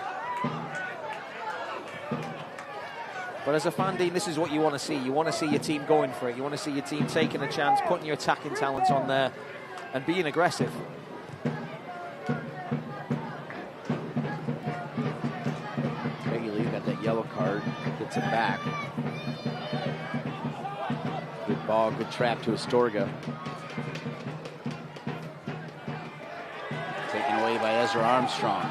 But as a fan, Dean, this is what you want to see. You want to see your team going for it. You want to see your team taking a chance, putting your attacking talents on there, and being aggressive. Regularly got that yellow card, gets it back. Good ball, good trap to Astorga. Taken away by Ezra Armstrong.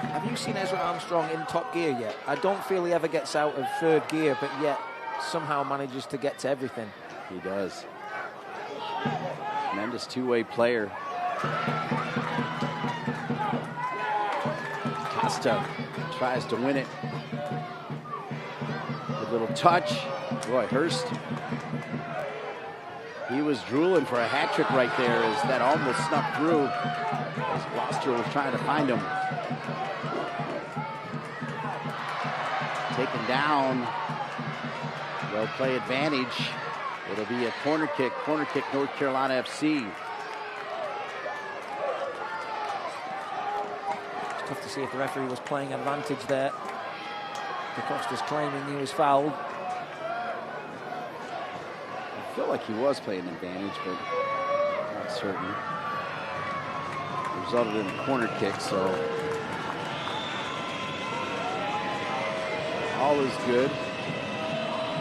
Have you seen Ezra Armstrong in top gear yet? I don't feel he ever gets out of third gear, but yet somehow manages to get to everything. He does. Tremendous two-way player. Costa tries to win it. Good little touch. Boy, Hurst. He was drooling for a hat trick right there as that almost snuck through as Gloucester was trying to find him. Taken down. Well play advantage. It'll be a corner kick. Corner kick, North Carolina FC. It's tough to see if the referee was playing advantage there. DeCosta's claiming he was fouled. I feel like he was playing advantage, but not certain. It resulted in a corner kick, so all is good.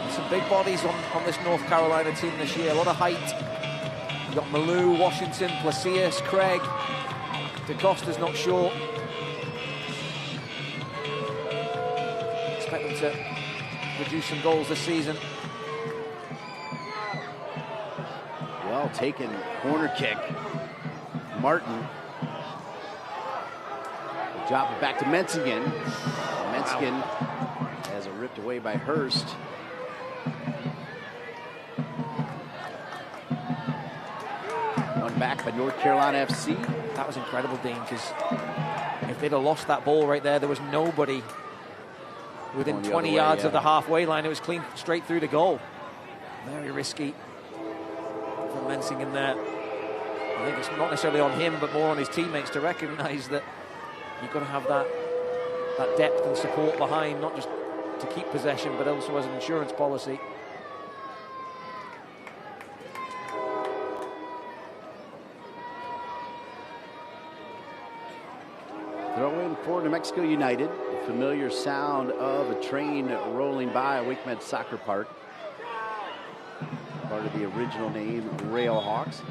Some big bodies on this North Carolina team this year. A lot of height. You've got Malou, Washington, Placius, Craig. DeCosta's not short. Expect them to produce some goals this season. Well taken corner kick. Martin. They drop it back to Menzigen. Menzigen has it ripped away by Hurst. One back by North Carolina FC. That was incredible, Dean, because if they'd have lost that ball right there, there was nobody within 20 yards of the halfway line. It was clean straight through the goal. Very risky from Menzigen there. I think it's not necessarily on him, but more on his teammates to recognise that you've got to have that depth and support behind, not just to keep possession, but also as an insurance policy. Throw in for New Mexico United. The familiar sound of a train rolling by Wake Med Soccer Park. Part of the original name, Railhawks.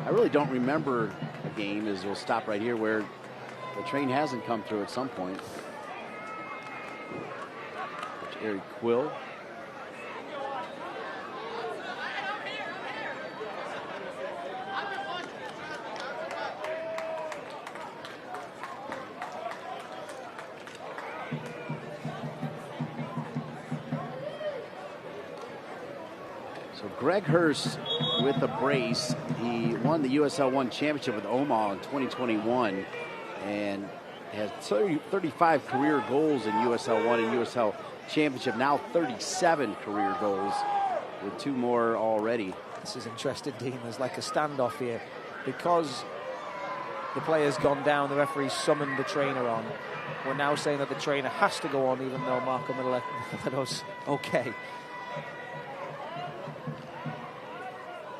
I really don't remember a game, as we'll stop right here, where the train hasn't come through at some point. There's Eric Quill. So Greg Hurst with a brace. He won the USL One Championship with Omaha in 2021 and has 35 career goals in USL One and USL Championship. Now 37 career goals with 2 more already. This is interesting, Dean. There's like a standoff here. Because the player's gone down, the referee summoned the trainer on. We're now saying that the trainer has to go on, even though Marco Middleto's okay.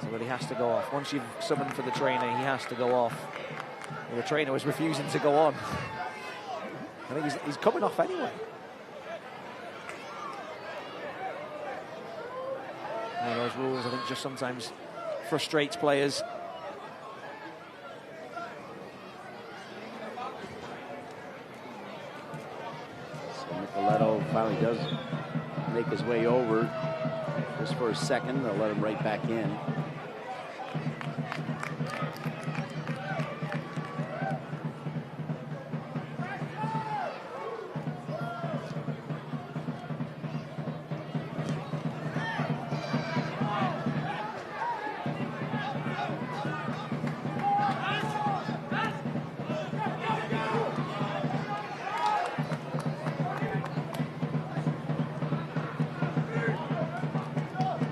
So but he has to go off. Once you've summoned for the trainer, he has to go off. And the trainer was refusing to go on. I think he's coming off anyway. One of those rules, I think, just sometimes frustrates players. So Nicoletto finally does make his way over. Just for a second, they'll let him right back in.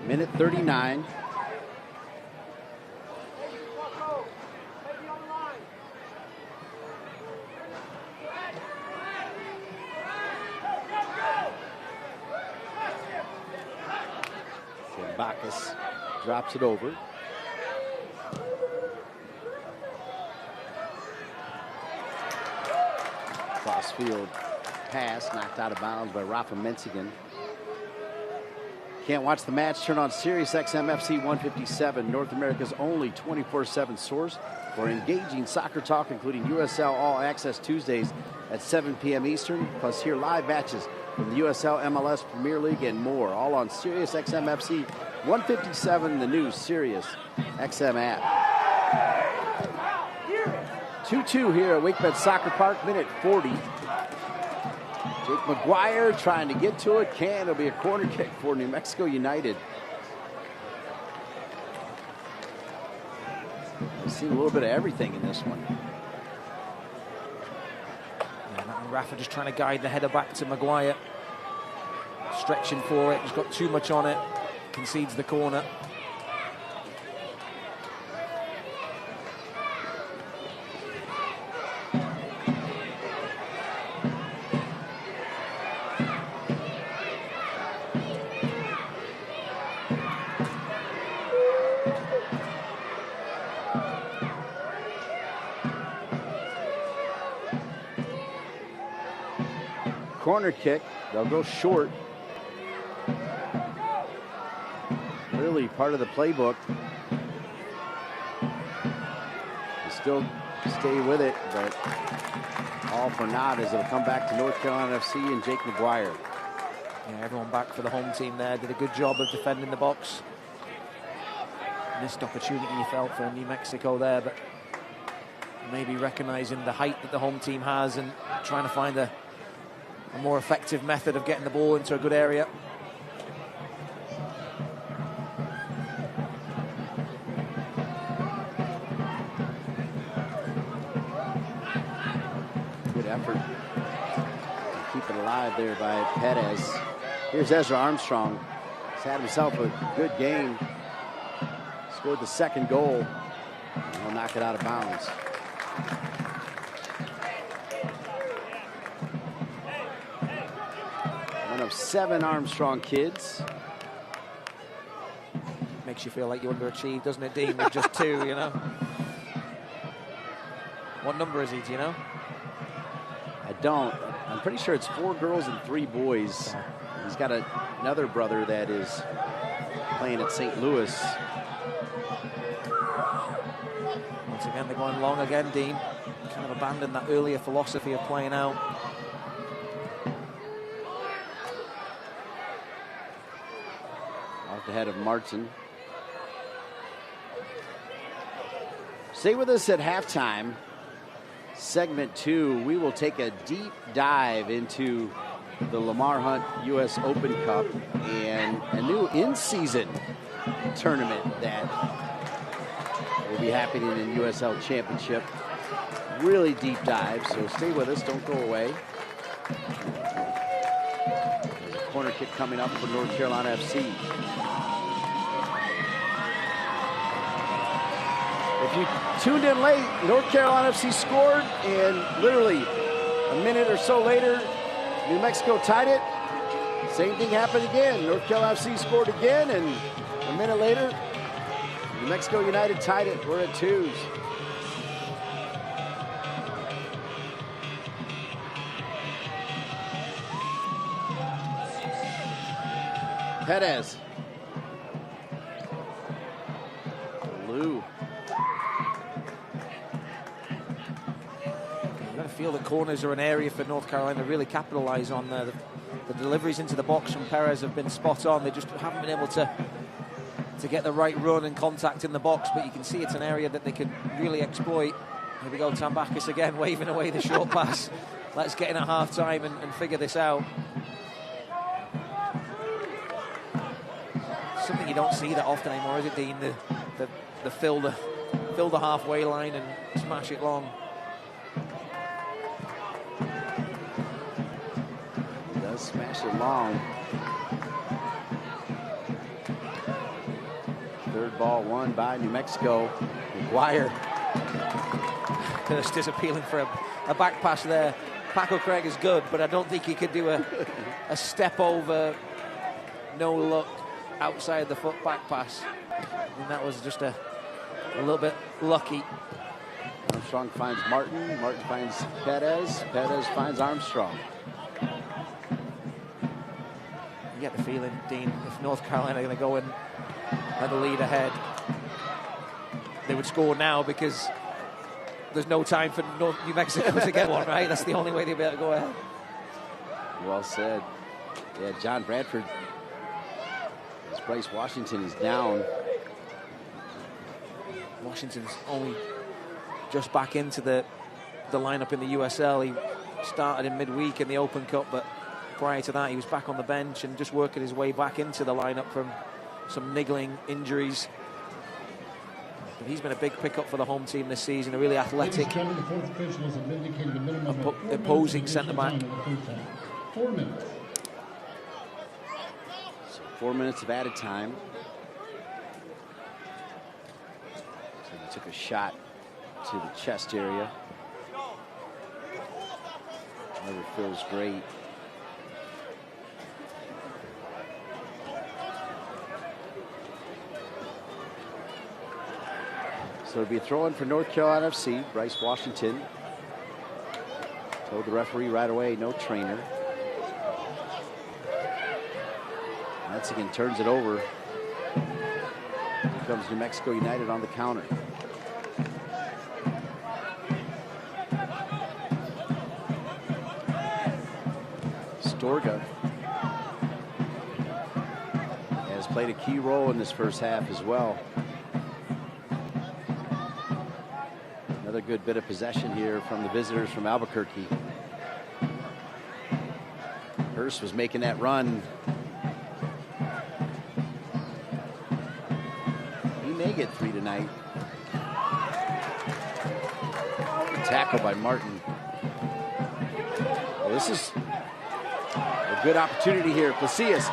Minute 39. Bacchus drops it over. Crossfield pass knocked out of bounds by Rafa Menzigan. Can't watch the match? Turn on Sirius XM FC 157, North America's only 24/7 source for engaging soccer talk, including USL All Access Tuesdays at 7 p.m. Eastern, plus hear live matches from the USL, MLS, Premier League, and more, all on Sirius XM FC 157, the new Sirius XM app. 2-2 here at WakeMed Soccer Park, minute 40. Jake McGuire trying to get to it. It'll be a corner kick for New Mexico United. We've seen a little bit of everything in this one. Yeah, Rafa just trying to guide the header back to McGuire. Stretching for it. He's got too much on it. Concedes the corner. Corner kick, they'll go short. Really part of the playbook. They still stay with it, but all for naught as it'll come back to North Carolina FC and Jake McGuire. Yeah, everyone back for the home team there. Did a good job of defending the box. Missed opportunity you felt for New Mexico there, but maybe recognizing the height that the home team has and trying to find a more effective method of getting the ball into a good area. Good effort to keep it alive there by Perez. Here's Ezra Armstrong. He's had himself a good game. Scored the second goal. He'll knock it out of bounds. One of 7 Armstrong kids. Makes you feel like you underachieved, doesn't it, Dean, with just 2, you know? What number is he, do you know? I don't. I'm pretty sure it's 4 girls and 3 boys. He's got another brother that is playing at St. Louis. Once again, they're going long again, Dean. Kind of abandoned that earlier philosophy of playing out. Off the head of Martin. Stay with us at halftime. Segment 2, we will take a deep dive into the Lamar Hunt U.S. Open Cup and a new in-season tournament that will be happening in USL Championship. Really deep dive, so stay with us, don't go away. There's a corner kick coming up for North Carolina FC. If you tuned in late, North Carolina FC scored, and literally a minute or so later, New Mexico tied it. Same thing happened again. North Carolina FC scored again, and a minute later, New Mexico United tied it. We're at 2s. Perez. Lou. I feel the corners are an area for North Carolina to really capitalize on. The deliveries into the box from Perez have been spot on. They just haven't been able to get the right run and contact in the box, but you can see it's an area that they could really exploit. Here we go, Tambakis again, waving away the short pass. Let's get in at half-time and figure this out. Something you don't see that often anymore, is it, Dean? The fill the halfway line and smash it long. Smash it long. Third ball won by New Mexico. McGuire. Just appealing for a back pass there. Paco Craig is good, but I don't think he could do a step over, no look outside the foot back pass. And that was just a little bit lucky. Armstrong finds Martin. Martin finds Perez. Perez finds Armstrong. You get the feeling, Dean, if North Carolina are going to go and let the lead ahead, they would score now because there's no time for New Mexico to get one, right? That's the only way they'll be able to go ahead. Well said. Yeah, John Bradford. As Bryce Washington is down. Washington's only just back into the lineup in the USL. He started in midweek in the Open Cup, but prior to that, he was back on the bench and just working his way back into the lineup from some niggling injuries. But he's been a big pickup for the home team this season, a really athletic, opposing centre-back. 4 minutes. So 4 minutes of added time. So he took a shot to the chest area. Never feels great. So it'll be a throw-in for North Carolina FC. Bryce Washington told the referee right away, no trainer. Mexican turns it over. Here comes New Mexico United on the counter. Storga has played a key role in this first half as well. Another good bit of possession here from the visitors from Albuquerque. Hurst was making that run. He may get 3 tonight. Good tackle by Martin. Well, this is a good opportunity here. Placius.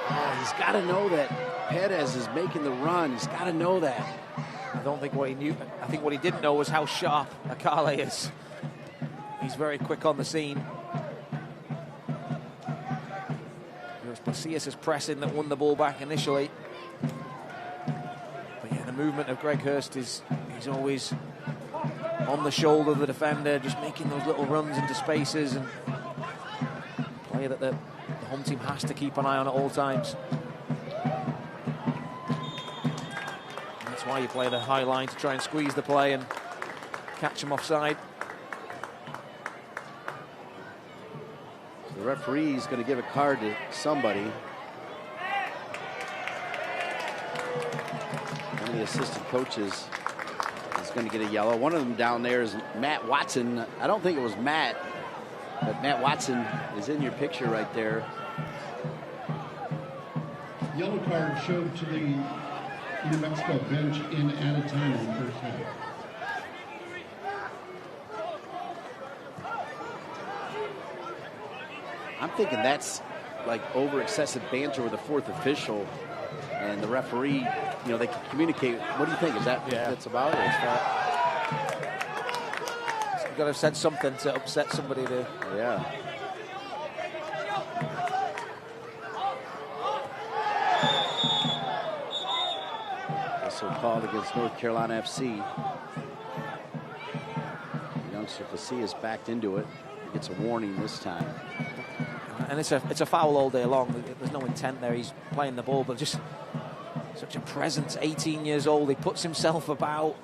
Oh, he's got to know that Perez is making the run. He's got to know that. I don't think what he knew. I think what he didn't know was how sharp Akale is. He's very quick on the scene. It was Placius' pressing that won the ball back initially. But yeah, the movement of Greg Hurst he's always on the shoulder of the defender, just making those little runs into spaces, and a player that the home team has to keep an eye on at all times. That's why you play the high line, to try and squeeze the play and catch him offside. The referee's going to give a card to somebody. One of the assistant coaches is going to get a yellow. One of them down there is Matt Watson. I don't think it was Matt, but Matt Watson is in your picture right there. Yellow card showed to the New Mexico bench in added time in the first half. I'm thinking that's like over excessive banter with the fourth official and the referee. You know, they can communicate. What do you think? Is that what that's about? Or is that... You've got to have said something to upset somebody there. Yeah. So called against North Carolina FC. Youngster Placius backed into it. He gets a warning this time. And it's a foul all day long. There's no intent there. He's playing the ball, but just such a presence. 18 years old. He puts himself about,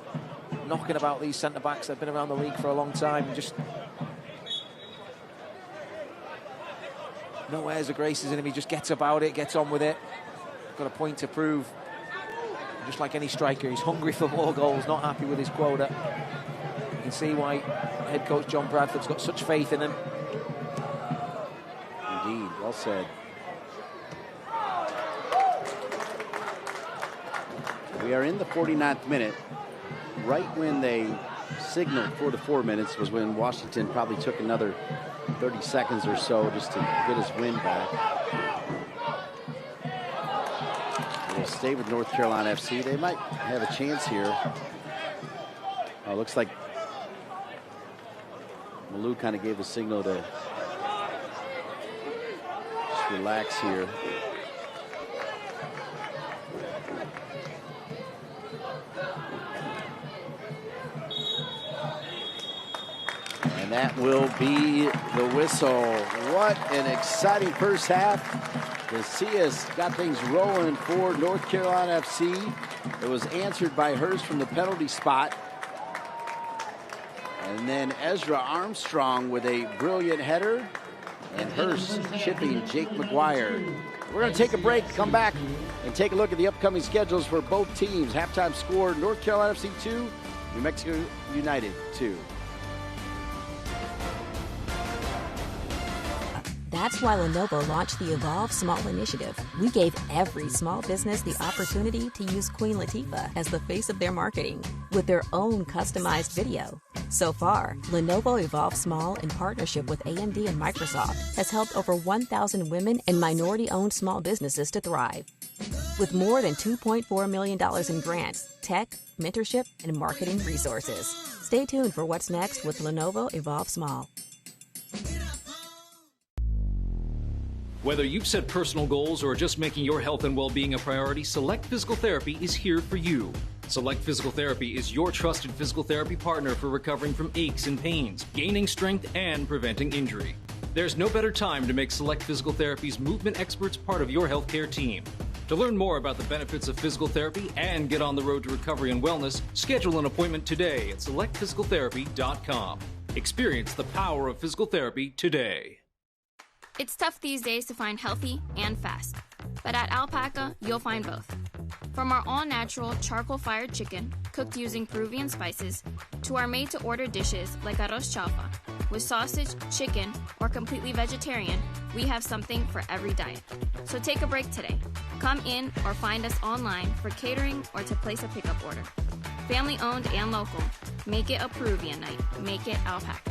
knocking about these centre-backs that have been around the league for a long time. Just no airs or graces in him. He just gets about it, gets on with it. Got a point to prove. Just like any striker, he's hungry for more goals, not happy with his quota. You can see why head coach John Bradford's got such faith in him. Indeed, well said. We are in the 49th minute. Right when they signaled for the 4 minutes was when Washington probably took another 30 seconds or so just to get his wind back. We'll stay with North Carolina FC. They might have a chance here. Looks like Malou kind of gave the signal to just relax here. And that will be the whistle. What an exciting first half to see us got things rolling for North Carolina FC. It was answered by Hurst from the penalty spot. And then Ezra Armstrong with a brilliant header. And Hurst chipping Jake McGuire. We're going to take a break, come back, and take a look at the upcoming schedules for both teams. Halftime score, North Carolina FC 2, New Mexico United 2. That's why Lenovo launched the Evolve Small Initiative. We gave every small business the opportunity to use Queen Latifah as the face of their marketing with their own customized video. So far, Lenovo Evolve Small, in partnership with AMD and Microsoft, has helped over 1,000 women and minority-owned small businesses to thrive. With more than $2.4 million in grants, tech, mentorship, and marketing resources. Stay tuned for what's next with Lenovo Evolve Small. Whether you've set personal goals or are just making your health and well-being a priority, Select Physical Therapy is here for you. Select Physical Therapy is your trusted physical therapy partner for recovering from aches and pains, gaining strength, and preventing injury. There's no better time to make Select Physical Therapy's movement experts part of your healthcare team. To learn more about the benefits of physical therapy and get on the road to recovery and wellness, schedule an appointment today at selectphysicaltherapy.com. Experience the power of physical therapy today. It's tough these days to find healthy and fast, but at Alpaca, you'll find both. From our all-natural charcoal-fired chicken, cooked using Peruvian spices, to our made-to-order dishes like arroz chaufa. With sausage, chicken, or completely vegetarian, we have something for every diet. So take a break today. Come in or find us online for catering or to place a pickup order. Family-owned and local. Make it a Peruvian night. Make it Alpaca.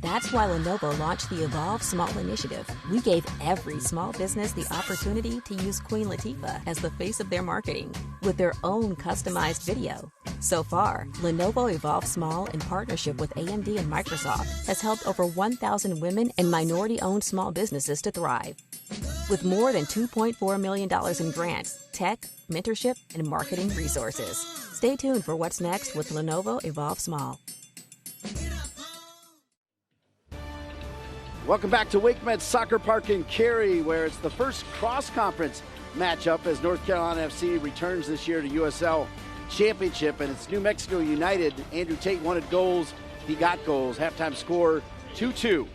That's why Lenovo launched the Evolve Small Initiative. We gave every small business the opportunity to use Queen Latifah as the face of their marketing with their own customized video. So far, Lenovo Evolve Small, in partnership with AMD and Microsoft, has helped over 1,000 women and minority-owned small businesses to thrive. With more than $2.4 million in grants, tech, mentorship, and marketing resources. Stay tuned for what's next with Lenovo Evolve Small. Welcome back to WakeMed Soccer Park in Cary, where it's the first cross-conference matchup as North Carolina FC returns this year to USL Championship, and it's New Mexico United. Andrew Tate wanted goals. He got goals. Halftime score 2-2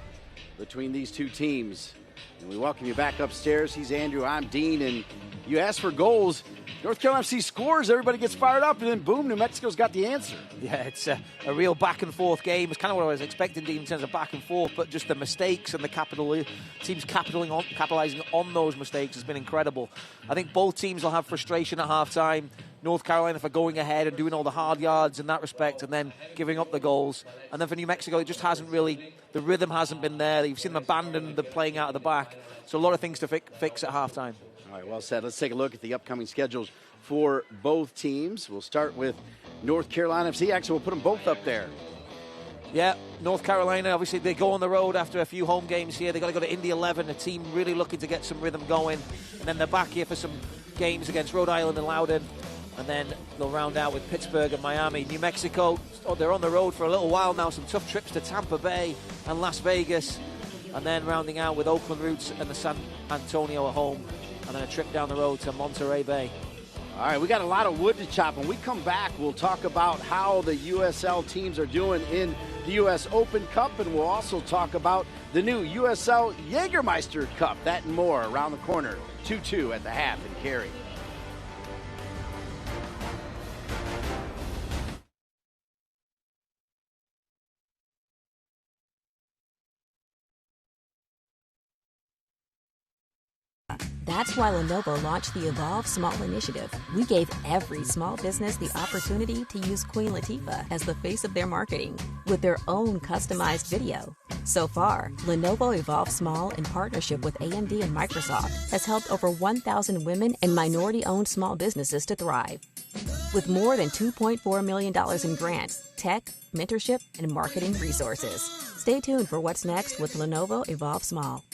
between these two teams. And we welcome you back upstairs. He's Andrew, I'm Dean, and you asked for goals. North Carolina FC scores, everybody gets fired up, and then boom, New Mexico's got the answer. Yeah, it's a real back-and-forth game. It's kind of what I was expecting, Dean, in terms of back-and-forth, but just the mistakes and the teams capitalizing on those mistakes has been incredible. I think both teams will have frustration at half-time. North Carolina for going ahead and doing all the hard yards in that respect and then giving up the goals. And then for New Mexico, it just hasn't really, the rhythm hasn't been there. You've seen them abandon the playing out of the back. So a lot of things to fix at halftime. All right, well said. Let's take a look at the upcoming schedules for both teams. We'll start with North Carolina FC. Actually, we'll put them both up there. Yeah, North Carolina, obviously, they go on the road after a few home games here. They've got to go to Indy 11, a team really looking to get some rhythm going. And then they're back here for some games against Rhode Island and Loudoun. And then they'll round out with Pittsburgh and Miami. New Mexico, they're on the road for a little while now. Some tough trips to Tampa Bay and Las Vegas. And then rounding out with Oakland Roots and the San Antonio at home. And then a trip down the road to Monterey Bay. All right, we got a lot of wood to chop. When we come back, we'll talk about how the USL teams are doing in the U.S. Open Cup, and we'll also talk about the new USL Jägermeister Cup. That and more around the corner. 2-2 at the half in Cary. That's why Lenovo launched the Evolve Small Initiative. We gave every small business the opportunity to use Queen Latifah as the face of their marketing with their own customized video. So far, Lenovo Evolve Small, in partnership with AMD and Microsoft, has helped over 1,000 women and minority-owned small businesses to thrive. With more than $2.4 million in grants, tech, mentorship, and marketing resources. Stay tuned for what's next with Lenovo Evolve Small.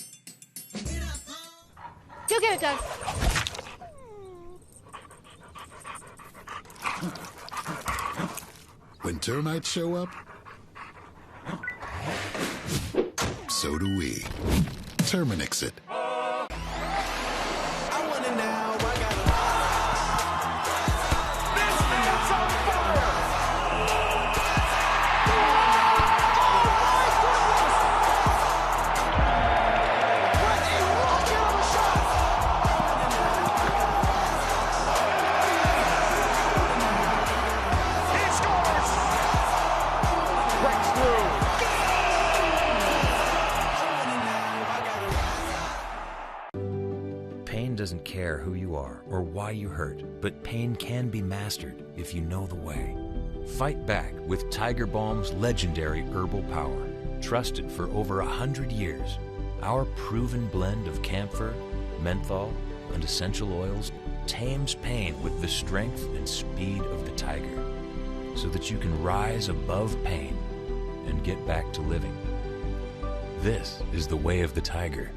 Go get it, Doug. When termites show up, so do we. Terminix it. Pain doesn't care who you are or why you hurt, but pain can be mastered if you know the way. Fight back with Tiger Balm's legendary herbal power. Trusted for over 100 years, our proven blend of camphor, menthol, and essential oils tames pain with the strength and speed of the tiger, so that you can rise above pain and get back to living. This is the way of the tiger.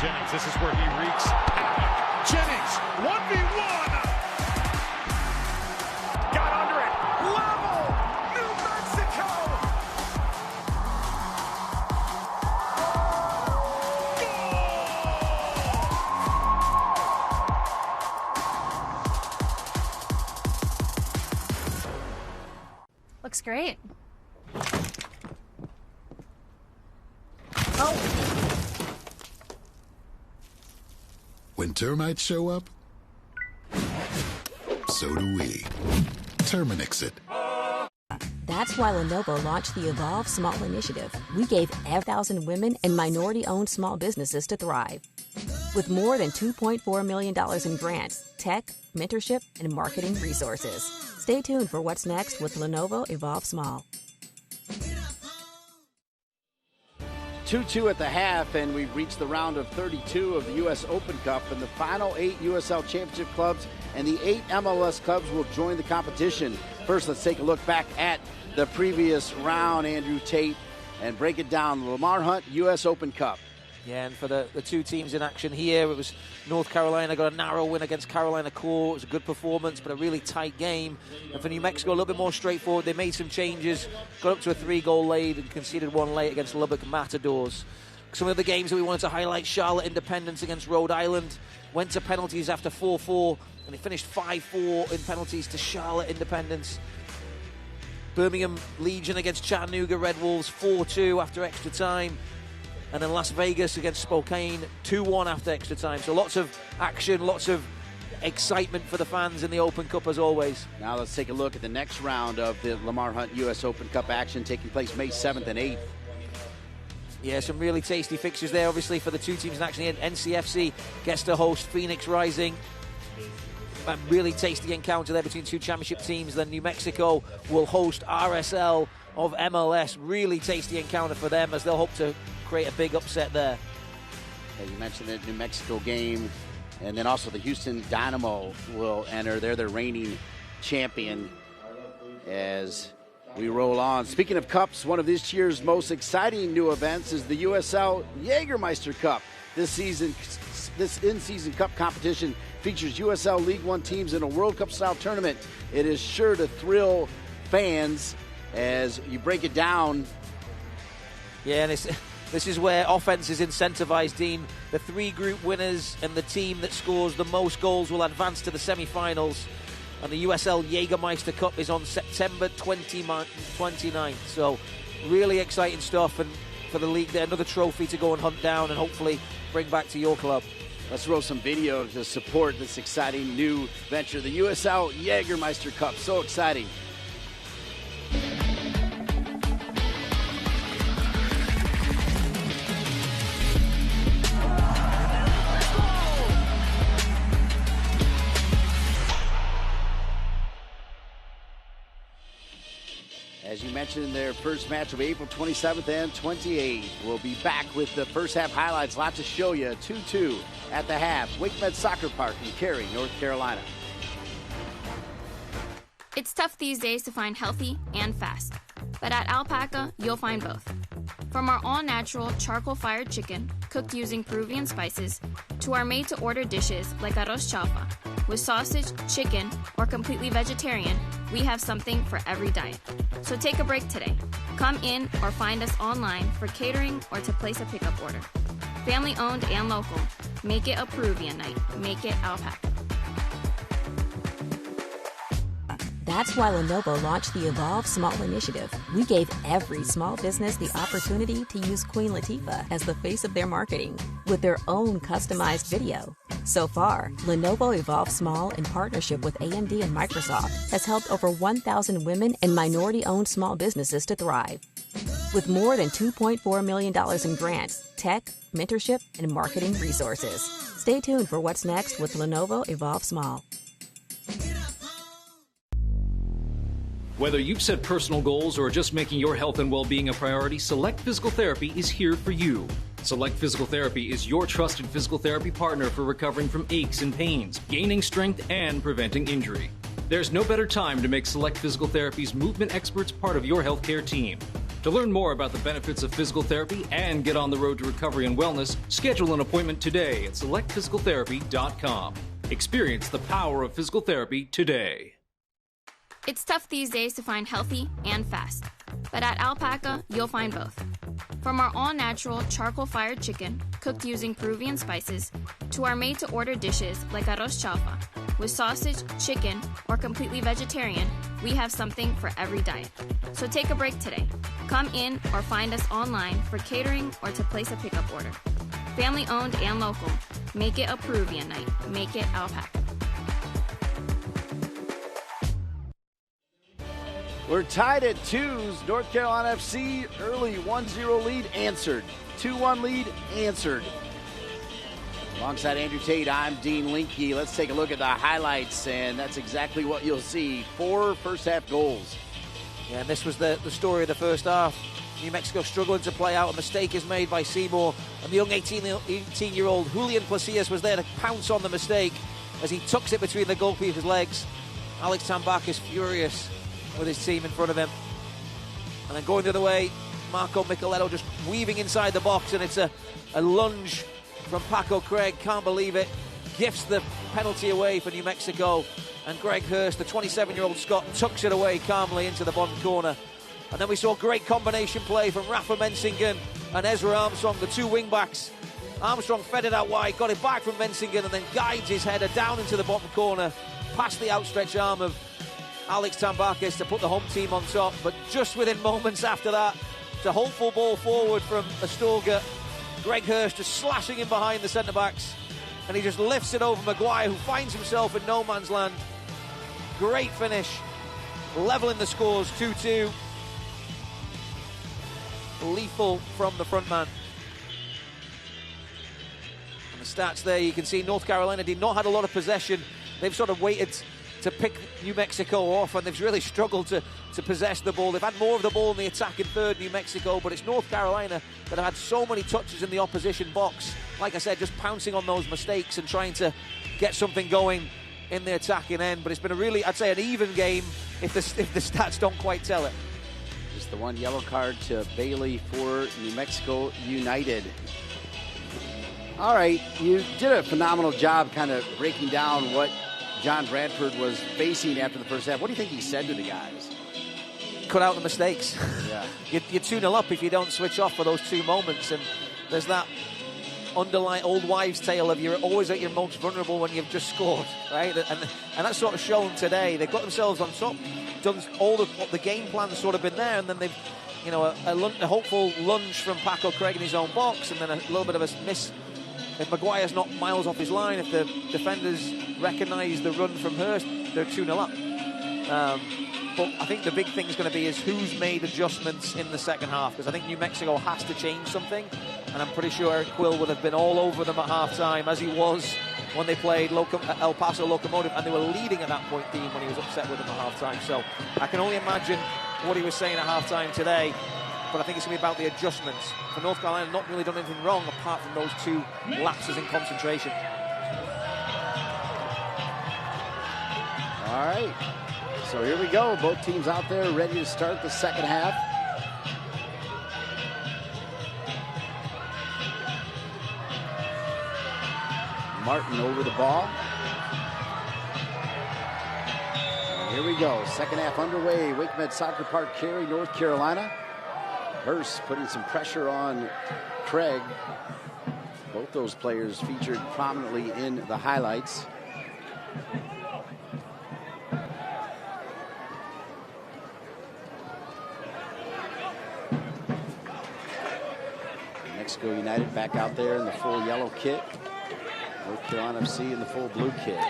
Jennings, this is where he wreaks havoc. Jennings, 1v1. Got under it. Level. New Mexico. Goal. Looks great. When termites show up, so do we. Terminix it. That's why Lenovo launched the Evolve Small Initiative. We gave 1,000 women and minority-owned small businesses to thrive. With more than $2.4 million in grants, tech, mentorship, and marketing resources. Stay tuned for what's next with Lenovo Evolve Small. 2-2 at the half, and we've reached the round of 32 of the U.S. Open Cup, and the final 8 USL Championship clubs and the 8 MLS clubs will join the competition. First, let's take a look back at the previous round, Andrew Tate, and break it down. Lamar Hunt, U.S. Open Cup. Yeah, and for the two teams in action here, it was North Carolina got a narrow win against Carolina Core. It was a good performance, but a really tight game. And for New Mexico, a little bit more straightforward. They made some changes, got up to a 3-goal lead and conceded one late against Lubbock Matadors. Some of the games that we wanted to highlight: Charlotte Independence against Rhode Island. Went to penalties after 4-4, and they finished 5-4 in penalties to Charlotte Independence. Birmingham Legion against Chattanooga Red Wolves, 4-2 after extra time. And then Las Vegas against Spokane, 2-1 after extra time. So lots of action, lots of excitement for the fans in the Open Cup as always. Now let's take a look at the next round of the Lamar Hunt U.S. Open Cup action, taking place May 7th and 8th. Yeah, some really tasty fixtures there, obviously, for the two teams in action. NCFC gets to host Phoenix Rising. A really tasty encounter there between two championship teams. Then New Mexico will host RSL of MLS. Really tasty encounter for them, as they'll hope to create a big upset there. Yeah, you mentioned the New Mexico game, and then also the Houston Dynamo will enter. They're the reigning champion as we roll on. Speaking of cups, one of this year's most exciting new events is the USL Jägermeister Cup. This in-season cup competition features USL League One teams in a World Cup-style tournament. It is sure to thrill fans as you break it down. Yeah, and this is where offense is incentivized, Dean. The 3 group winners and the team that scores the most goals will advance to the semi-finals. And the USL Jägermeister Cup is on September 29th. So really exciting stuff. And for the league there, another trophy to go and hunt down and hopefully bring back to your club. Let's roll some video to support this exciting new venture, the USL Jägermeister Cup. So exciting. As you mentioned in their first match of April 27th and 28th, we'll be back with the first half highlights. Lots to show you. 2-2 at the half. WakeMed Soccer Park in Cary, North Carolina. It's tough these days to find healthy and fast, but at Alpaca, you'll find both. From our all-natural charcoal-fired chicken, cooked using Peruvian spices, to our made-to-order dishes like arroz chaufa. With sausage, chicken, or completely vegetarian, we have something for every diet. So take a break today. Come in or find us online for catering or to place a pickup order. Family owned and local. Make it a Peruvian night. Make it Alpaca. That's why Lenovo launched the Evolve Small Initiative. We gave every small business the opportunity to use Queen Latifah as the face of their marketing with their own customized video. So far, Lenovo Evolve Small, in partnership with AMD and Microsoft, has helped over 1,000 women and minority-owned small businesses to thrive. With more than $2.4 million in grants, tech, mentorship, and marketing resources. Stay tuned for what's next with Lenovo Evolve Small. Whether you've set personal goals or are just making your health and well-being a priority, Select Physical Therapy is here for you. Select Physical Therapy is your trusted physical therapy partner for recovering from aches and pains, gaining strength, and preventing injury. There's no better time to make Select Physical Therapy's movement experts part of your healthcare team. To learn more about the benefits of physical therapy and get on the road to recovery and wellness, schedule an appointment today at selectphysicaltherapy.com. Experience the power of physical therapy today. It's tough these days to find healthy and fast, but at Alpaca, you'll find both. From our all-natural charcoal-fired chicken, cooked using Peruvian spices, to our made-to-order dishes like arroz chaufa. With sausage, chicken, or completely vegetarian, we have something for every diet. So take a break today. Come in or find us online for catering or to place a pickup order. Family owned and local. Make it a Peruvian night. Make it Alpaca. We're tied at 2s. North Carolina FC, early 1-0 lead, answered. 2-1 lead, answered. Alongside Andrew Tate, I'm Dean Linke. Let's take a look at the highlights, and that's exactly what you'll see. 4 first-half goals. Yeah, and this was the story of the first half. New Mexico struggling to play out. A mistake is made by Seymour, and the young 18-year-old Julian Placias was there to pounce on the mistake as he tucks it between the goalkeeper's legs. Alex Tambach is furious with his team in front of him. And then going the other way, Marco Micheletto just weaving inside the box, and it's a lunge from Paco Craig. Can't believe it. Gifts the penalty away for New Mexico. And Greg Hurst, the 27-year-old Scot, tucks it away calmly into the bottom corner. And then we saw great combination play from Rafa Mensingen and Ezra Armstrong, the two wing-backs. Armstrong fed it out wide, got it back from Mensingen, and then guides his header down into the bottom corner, past the outstretched arm of Alex Tambakis to put the home team on top. But just within moments after that, it's a hopeful ball forward from Astorga. Greg Hurst just slashing in behind the centre-backs, and he just lifts it over Maguire, who finds himself in no man's land. Great finish, levelling the scores, 2-2. Lethal from the front man. And the stats there, you can see North Carolina did not have a lot of possession. They've sort of waited to pick New Mexico off, and they've really struggled to possess the ball. They've had more of the ball in the attack in third, New Mexico, but it's North Carolina that have had so many touches in the opposition box. Like I said, just pouncing on those mistakes and trying to get something going in the attacking end. But it's been a really, I'd say, an even game if the stats don't quite tell it. Just the one yellow card to Bailey for New Mexico United. All right, you did a phenomenal job kind of breaking down what John Bradford was facing after the first half. What do you think he said to the guys? Cut out the mistakes. Yeah. You're 2-0 up if you don't switch off for those 2 moments. And there's that underlying old wives' tale of you're always at your most vulnerable when you've just scored, right? And that's sort of shown today. They've got themselves on top, done all the game plan's sort of been there, and then they've, a hopeful lunge from Paco Craig in his own box, and then a little bit of a miss. If Maguire's not miles off his line, if the defenders recognise the run from Hurst, they're 2-0 up. But I think the big thing is going to be is who's made adjustments in the second half, because I think New Mexico has to change something, and I'm pretty sure Eric Quill would have been all over them at half-time, as he was when they played El Paso Locomotive, and they were leading at that point, Dean, when he was upset with them at half-time. So I can only imagine what he was saying at half-time today. But I think it's going to be about the adjustments. For North Carolina, not really done anything wrong apart from those 2 lapses in concentration. All right, so here we go. Both teams out there ready to start the second half. Martin over the ball. And here we go. Second half underway. Wake Med Soccer Park, Cary, North Carolina. Hurst putting some pressure on Craig. Both those players featured prominently in the highlights. Mexico United back out there in the full yellow kit. North Carolina FC in the full blue kit.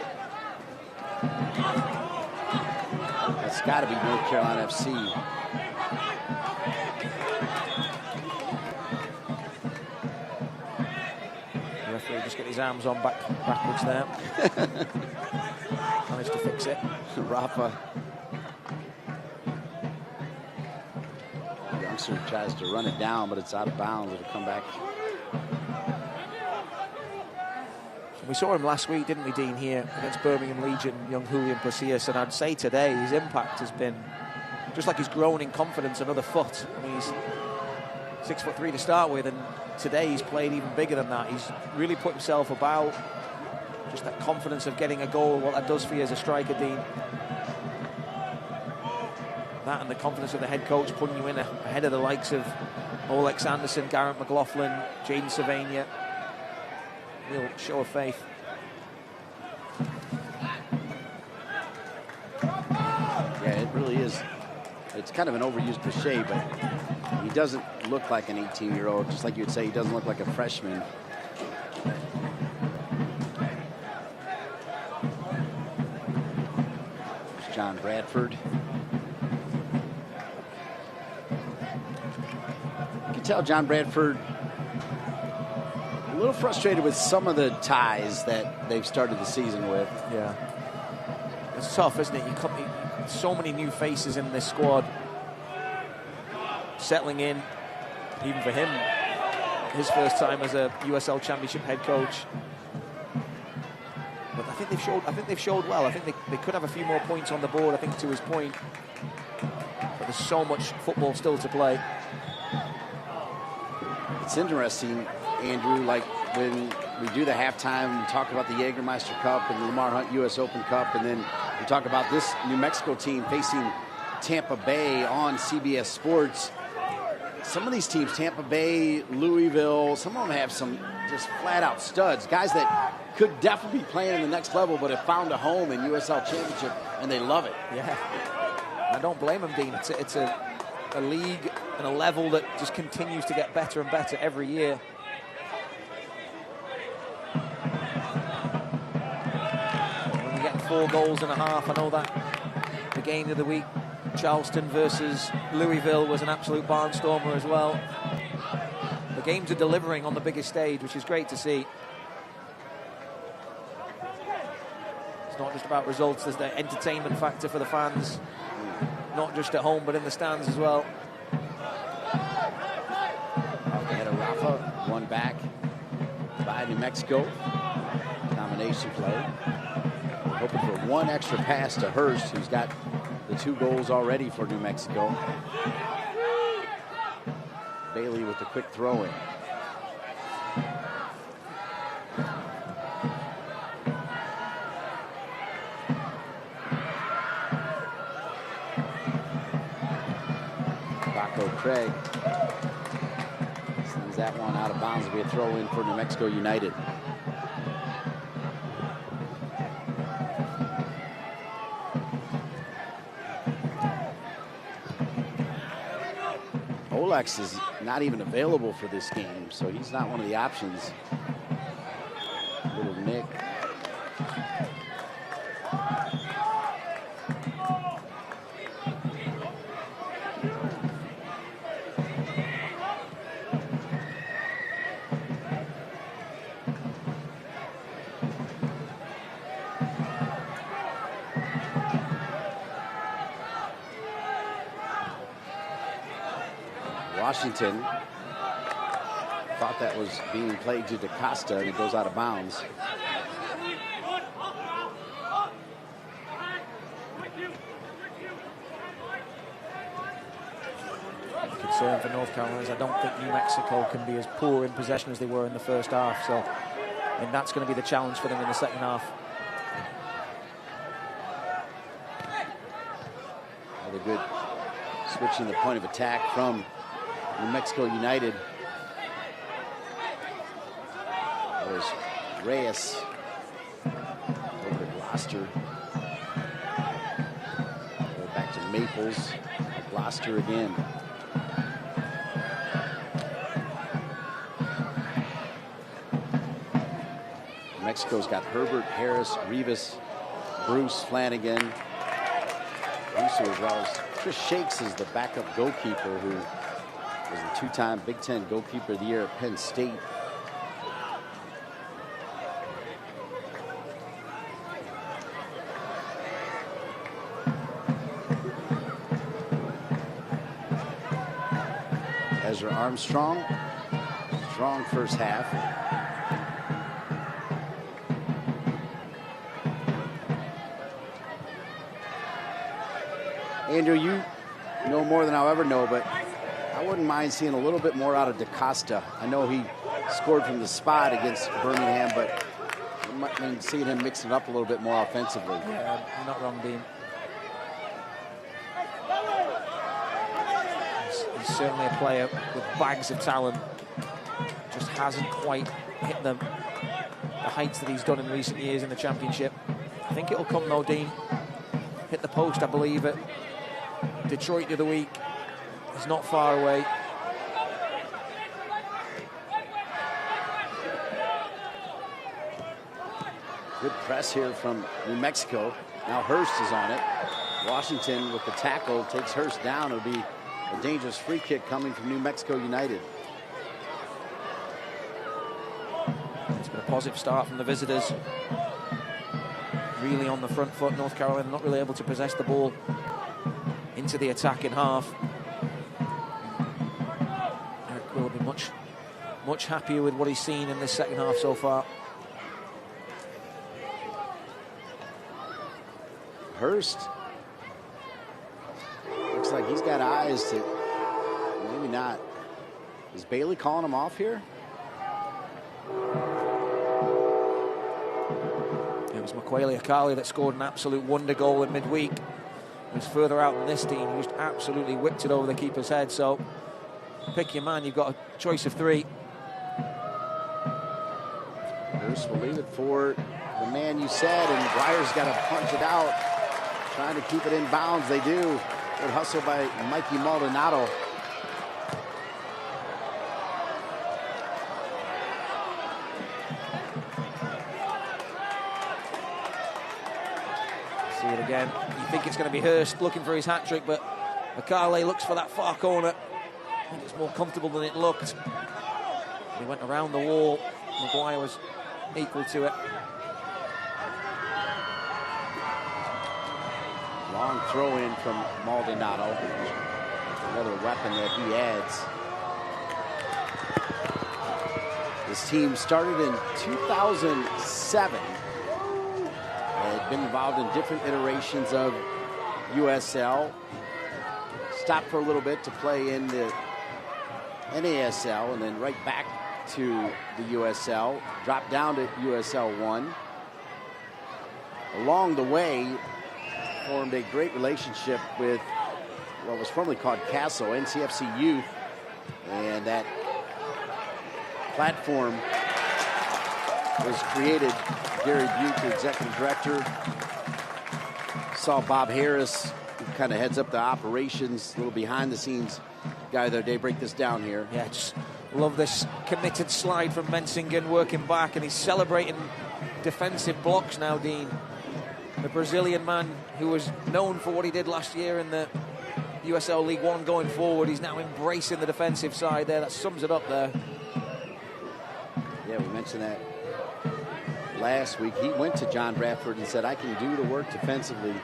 That's got to be North Carolina FC. The referee just get his arms on backwards there. Managed to fix it. Rafa. Youngster tries to run it down, but it's out of bounds. It'll come back. We saw him last week, didn't we, Dean, here against Birmingham Legion, young Julian Placius, and I'd say today his impact has been just like he's grown in confidence another foot. I mean, he's 6'3" to start with, and today he's played even bigger than that. He's really put himself about. Just that confidence of getting a goal, what that does for you as a striker, Dean. That and the confidence of the head coach putting you in ahead of the likes of Olex Anderson, Garrett McLaughlin, Jaden Savania. Real show of faith. Yeah, it really is. It's kind of an overused cliche, but he doesn't look like an 18-year-old. Just like you'd say, he doesn't look like a freshman. There's John Bradford. You can tell John Bradford a little frustrated with some of the ties that they've started the season with. Yeah. It's tough, isn't it? So many new faces in this squad. Settling in, even for him, his first time as a USL Championship head coach. But I think they've showed well. I think they could have a few more points on the board, I think, to his point. But there's so much football still to play. It's interesting, Andrew, like when we do the halftime, we talk about the Jägermeister Cup and the Lamar Hunt U.S. Open Cup, and then we talk about this New Mexico team facing Tampa Bay on CBS Sports. Some of these teams, Tampa Bay, Louisville, some of them have some just flat-out studs, guys that could definitely be playing in the next level, but have found a home in USL Championship, and they love it. Yeah, I don't blame them, Dean. It's a league and a level that just continues to get better and better every year. When you're getting 4 goals and a half, I know that the game of the week, Charleston versus Louisville, was an absolute barnstormer as well. The games are delivering on the biggest stage, which is great to see. It's not just about results, there's the entertainment factor for the fans, not just at home but in the stands as well. Ahead of Rafa, one back by New Mexico. Combination play. We're hoping for one extra pass to Hurst, who's got the 2 goals already for New Mexico. Bailey with the quick throw in. Craig sends that one out of bounds. It'll be a throw in for New Mexico United. Olex is not even available for this game, so he's not one of the options. Little Nick. Washington thought that was being played to DaCosta, and it goes out of bounds. Concern for North Carolina is I don't think New Mexico can be as poor in possession as they were in the first half. So And that's going to be the challenge for them in the second half. Another good switching the point of attack from New Mexico United. There's Reyes over to Gloucester. Go back to Maples. Gloucester again. Mexico's got Herbert, Harris, Rivas, Bruce, Flanagan. Bruce, as well as Chris Shakes is the backup goalkeeper who was a two-time Big Ten Goalkeeper of the Year at Penn State. Ezra Armstrong, strong first half. Andrew, you know more than I'll ever know, but I wouldn't mind seeing a little bit more out of DaCosta. I know he scored from the spot against Birmingham, but I might mean seeing him mix it up a little bit more offensively. Yeah, you're not wrong, Dean. He's certainly a player with bags of talent. Just hasn't quite hit the heights that he's done in recent years in the Championship. I think it'll come though, Dean. Hit the post, I believe, at Detroit the other week. He's not far away. Good press here from New Mexico. Now Hurst is on it. Washington with the tackle takes Hurst down. It'll be a dangerous free kick coming from New Mexico United. It's been a positive start from the visitors. Really on the front foot. North Carolina not really able to possess the ball into the attacking half. Eric will be much happier with what he's seen in this second half so far. Hurst looks like he's got eyes to maybe not. Is Bailey calling him off here? It was Makwele Akali that scored an absolute wonder goal in midweek. He was further out than this team. He just absolutely whipped it over the keeper's head. So pick your man. You've got a choice of three. Hurst will leave it for the man you said, and McGuire's got to punch it out. Trying to keep it in bounds. They do. Good hustle by Mikey Maldonado. See it again. You think it's going to be Hurst looking for his hat-trick, but Akale looks for that far corner. I think it's more comfortable than it looked. He went around the wall. Maguire was equal to it. Long throw in from Maldonado. Another weapon that he adds. This team started in 2007. Had been involved in different iterations of USL. Stopped for a little bit to play in the NASL and then right back to the USL. Dropped down to USL 1. Along the way, formed a great relationship with what was formerly called Castle, NCFC Youth, and that platform was created. Gary Butte, the executive director, saw Bob Harris, who kind of heads up the operations, a little behind the scenes guy the other day. Break this down here. Yeah, just love this committed slide from Mensingen working back, and he's celebrating defensive blocks now, Dean. The Brazilian man who was known for what he did last year in the USL League One going forward, he's now embracing the defensive side there. That sums it up there. Yeah, we mentioned that last week. He went to John Bradford and said, I can do the work defensively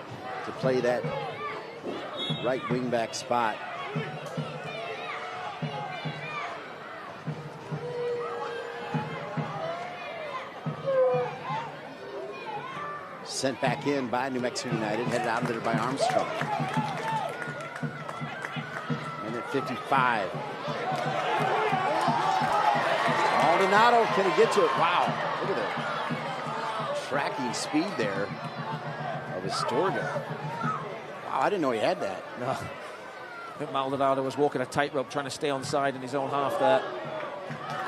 to play that right wing back spot. Sent back in by New Mexico United, headed out of there by Armstrong. Minute 55. Maldonado, can he get to it? Wow, look at that. tracking speed there of Astorga. Wow, I didn't know he had that. No. I think Maldonado was walking a tightrope trying to stay on side in his own half there.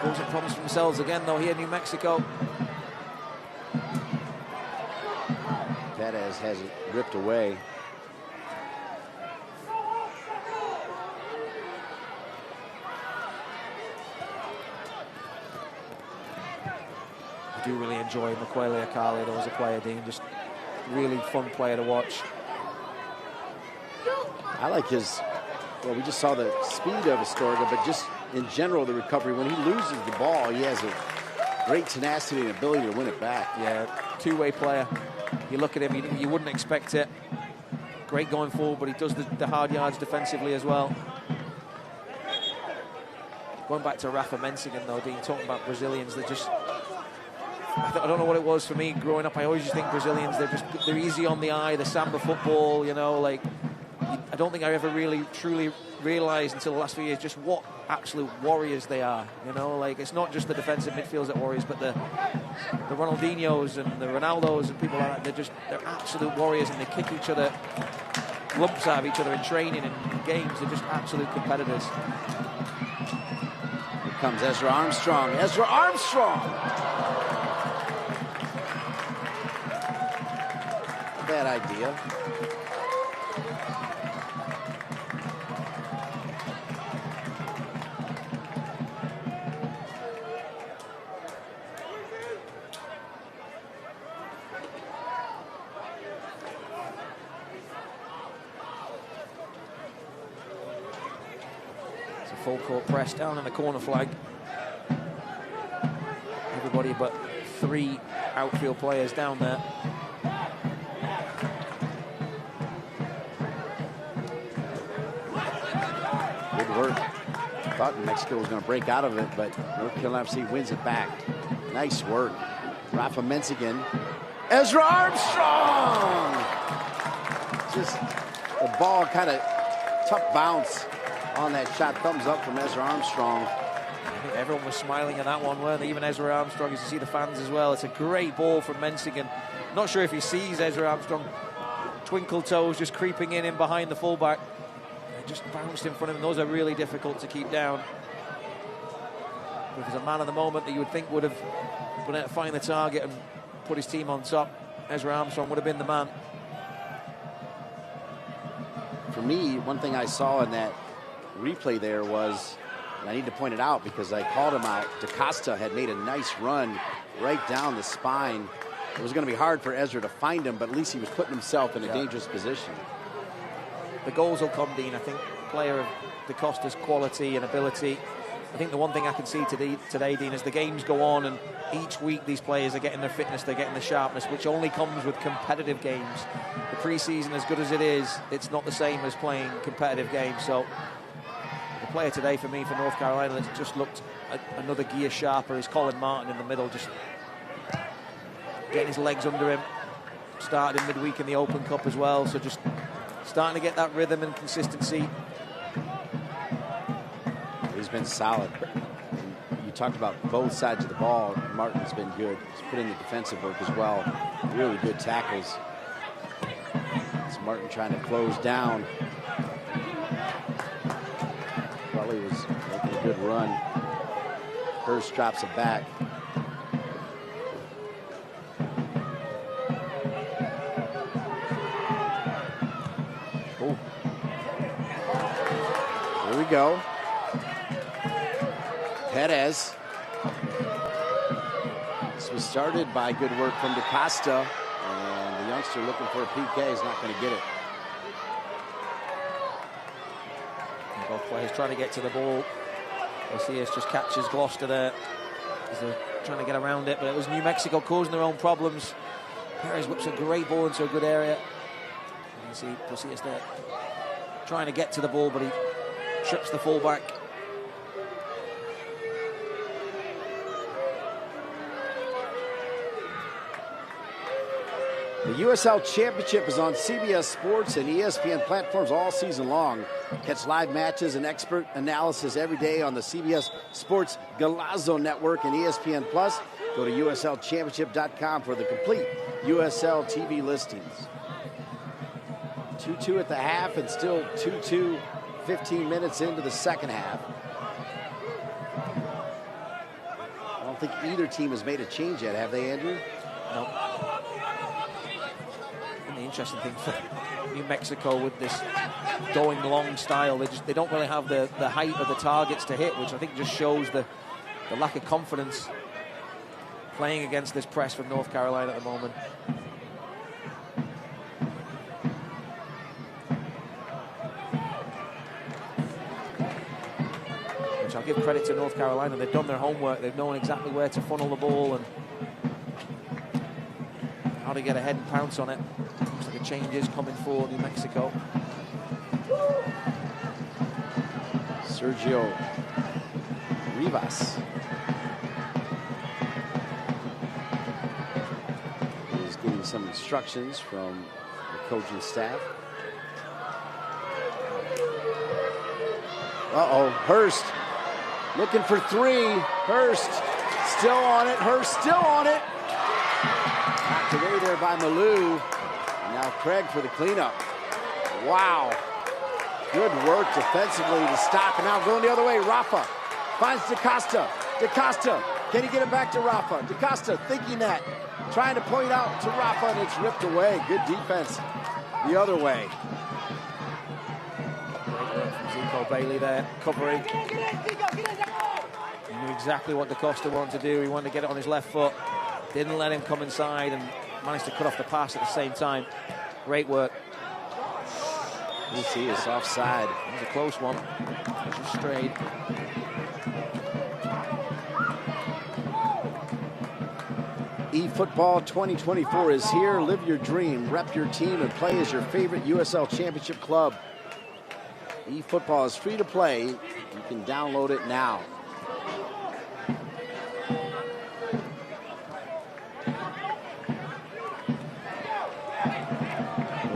Causing problems for themselves again, though, here in New Mexico. Perez has it ripped away. I do really enjoy Miquele Akali, though, as a player, Dean. Just really fun player to watch. I like his, well, we just saw the speed of Astorga, but just in general, the recovery. When he loses the ball, he has a great tenacity and ability to win it back. Yeah, two-way player. You look at him, you wouldn't expect it. Great going forward, but he does the hard yards defensively as well. Going back to Rafa Mensigan, though, Dean, talking about Brazilians, they're just... I don't know what it was for me growing up. I always just think Brazilians, they're easy on the eye, the samba football, you know, like... I don't think I ever really truly realised until the last few years just what absolute warriors they are. You know, like it's not just the defensive midfielders that warriors, but the Ronaldinhos and the Ronaldos and people like that. They're absolute warriors, and they kick each other, lumps out of each other in training and games. They're just absolute competitors. Here comes Ezra Armstrong. Ezra Armstrong. Bad idea. Full court press down in the corner flag. Everybody but 3 outfield players down there. Good work. I thought Mexico was going to break out of it, but North Carolina FC wins it back. Nice work. Rafa Mensigan. Ezra Armstrong! Just the ball kind of tough bounce on that shot. Thumbs up from Ezra Armstrong. I think everyone was smiling at that one, weren't they? Even Ezra Armstrong, as you see the fans as well. It's a great ball from Mensigan. Not sure if he sees Ezra Armstrong. Twinkle toes just creeping in behind the fullback. It just bounced in front of him. Those are really difficult to keep down. If there's a man at the moment that you would think would have been able to find the target and put his team on top, Ezra Armstrong would have been the man. For me, one thing I saw in that replay there was, and I need to point it out because I called him out, DaCosta had made a nice run right down the spine. It was going to be hard for Ezra to find him, but at least he was putting himself in a dangerous position. The goals will come, Dean. I think player of DaCosta's quality and ability. I think the one thing I can see today, Dean, as the games go on and each week these players are getting their fitness, they're getting the sharpness, which only comes with competitive games. The pre-season, as good as it is, it's not the same as playing competitive games. So the player today for me, for North Carolina, that's just looked another gear sharper is Colin Martin in the middle, just getting his legs under him. Started in midweek in the Open Cup as well, so just starting to get that rhythm and consistency. He's been solid. You talked about both sides of the ball. Martin's been good. He's put in the defensive work as well. Really good tackles. It's Martin trying to close down. Probably was making a good run. Hurst drops it back. Oh. Here we go. Perez. This was started by good work from DaCosta, and the youngster looking for a PK is not going to get it. And both players trying to get to the ball. Macias just catches Gloucester there as they're trying to get around it, but it was New Mexico causing their own problems. Perez whips a great ball into a good area. And you see Macias there trying to get to the ball, but he trips the fullback. The USL Championship is on CBS Sports and ESPN platforms all season long. Catch live matches and expert analysis every day on the CBS Sports Golazo Network and ESPN Plus. Go to USLChampionship.com for the complete USL TV listings. 2-2 at the half and still 2-2 15 minutes into the second half. I don't think either team has made a change yet, have they, Andrew? No. And the interesting thing for New Mexico with this going long style, they don't really have the height of the targets to hit, which I think just shows the lack of confidence playing against this press from North Carolina at the moment. Which I'll give credit to North Carolina. They've done their homework. They've known exactly where to funnel the ball and how to get ahead and pounce on it. Looks like a change is coming for New Mexico. Sergio Rivas is getting some instructions from the coaching staff. Uh-oh, Hurst looking for three. Hurst still on it. Hurst still on it. Knocked away there by Malou. And now Craig for the cleanup. Wow. Good work defensively to stop. And now going the other way, Rafa finds DaCosta. DaCosta, can he get it back to Rafa? DaCosta thinking that, trying to point out to Rafa, and it's ripped away. Good defense the other way. Zico Bailey there, covering. He knew exactly what DaCosta wanted to do. He wanted to get it on his left foot. Didn't let him come inside and managed to cut off the pass at the same time. Great work. You see it's offside. It was a close one. It just strayed. eFootball 2024 is here. Live your dream, rep your team, and play as your favorite USL Championship club. eFootball is free to play. You can download it now.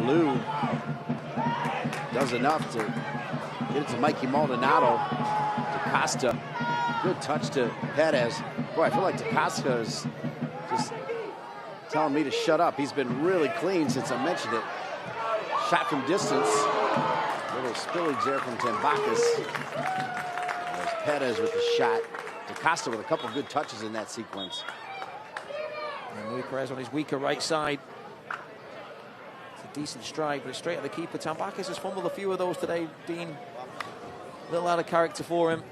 Lou does enough to get it to Mikey Maldonado. DaCosta, good touch to Perez. Boy, I feel like DaCosta is just telling me to shut up. He's been really clean since I mentioned it. Shot from distance. A little spillage there from Tambakis. There's Perez with the shot. DaCosta with a couple of good touches in that sequence. And Luis Perez on his weaker right side. Decent strike, but it's straight at the keeper. Tambakis has fumbled a few of those today, Dean. A little out of character for him.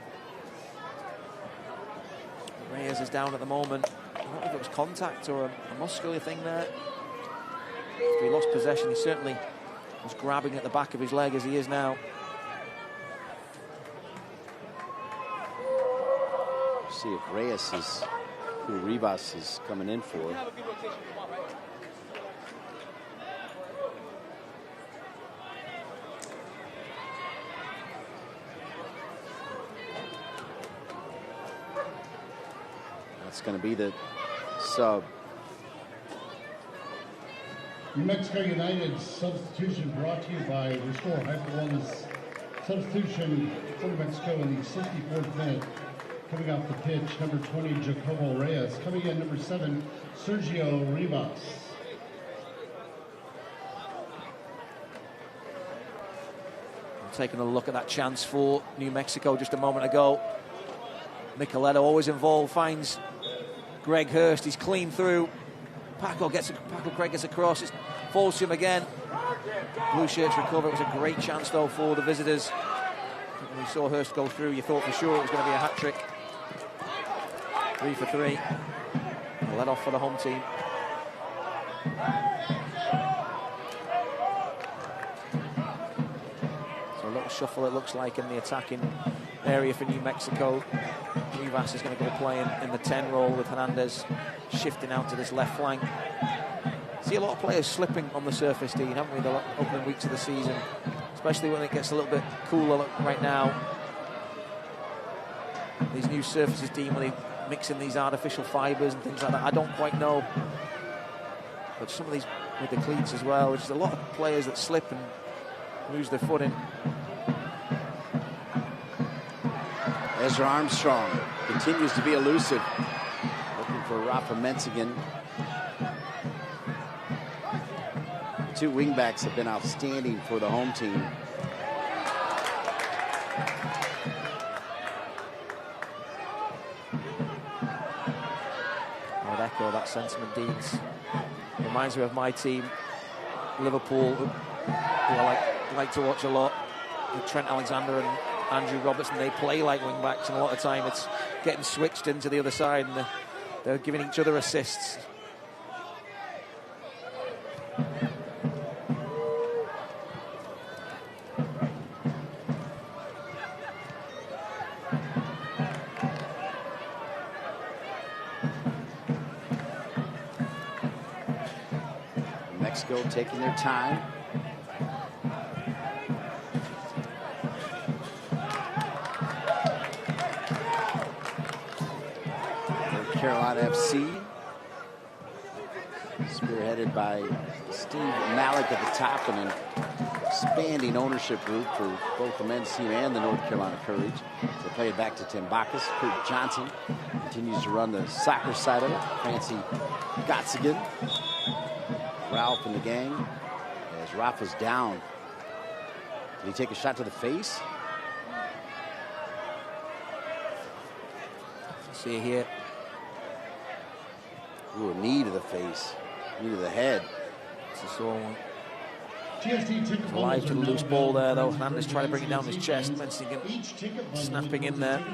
Reyes is down at the moment. I don't know if it was contact or a muscular thing there. After he lost possession, he certainly was grabbing at the back of his leg as he is now. See if Reyes is who Rivas is coming in for. It's going to be the sub. New Mexico United substitution brought to you by Restore Hyper Wellness. Substitution for New Mexico in the 64th minute. Coming off the pitch, number 20, Jacobo Reyes. Coming in, number 7, Sergio Rivas. Taking a look at that chance for New Mexico just a moment ago. Micheletto always involved, finds Greg Hurst. He's clean through. Paco Craig gets across. It falls to him again. Blue shirts recover. It was a great chance though for the visitors. When you saw Hurst go through, you thought for sure it was going to be a hat trick. 3 for 3. Let off for the home team. So a little shuffle it looks like in the attacking area for New Mexico. Rivas is going to go playing in the 10 role with Hernandez shifting out to this left flank. See a lot of players slipping on the surface, Dean, haven't we, the opening weeks of the season, especially when it gets a little bit cooler right now. These new surfaces, Dean, when they mix in these artificial fibres and things like that, I don't quite know. But some of these with the cleats as well, which is a lot of players that slip and lose their footing. Ezra Armstrong continues to be elusive. Looking for Rafa Menzigen. The two wingbacks have been outstanding for the home team. I would echo that sentiment, Deans. Reminds me of my team, Liverpool, who I like to watch a lot. With Trent Alexander and Andrew Robertson, they play like wing-backs, and a lot of time it's getting switched into the other side, and they're giving each other assists. Mexico taking their time. Carolina FC, spearheaded by Steve Malik at the top, and an expanding ownership group for both the men's team and the North Carolina Courage. They play it back to Tim Bacchus. Kurt Johnson continues to run the soccer side of it. Francie Gotzigan, Ralph and the gang. As Rafa's down. Did he take a shot to the face? See it here. Ooh, a knee to the face, knee to the head. It's a sore one. Alive to the loose ball there, though. Hernandez trying to bring it down his chest. Menzigen snapping in there.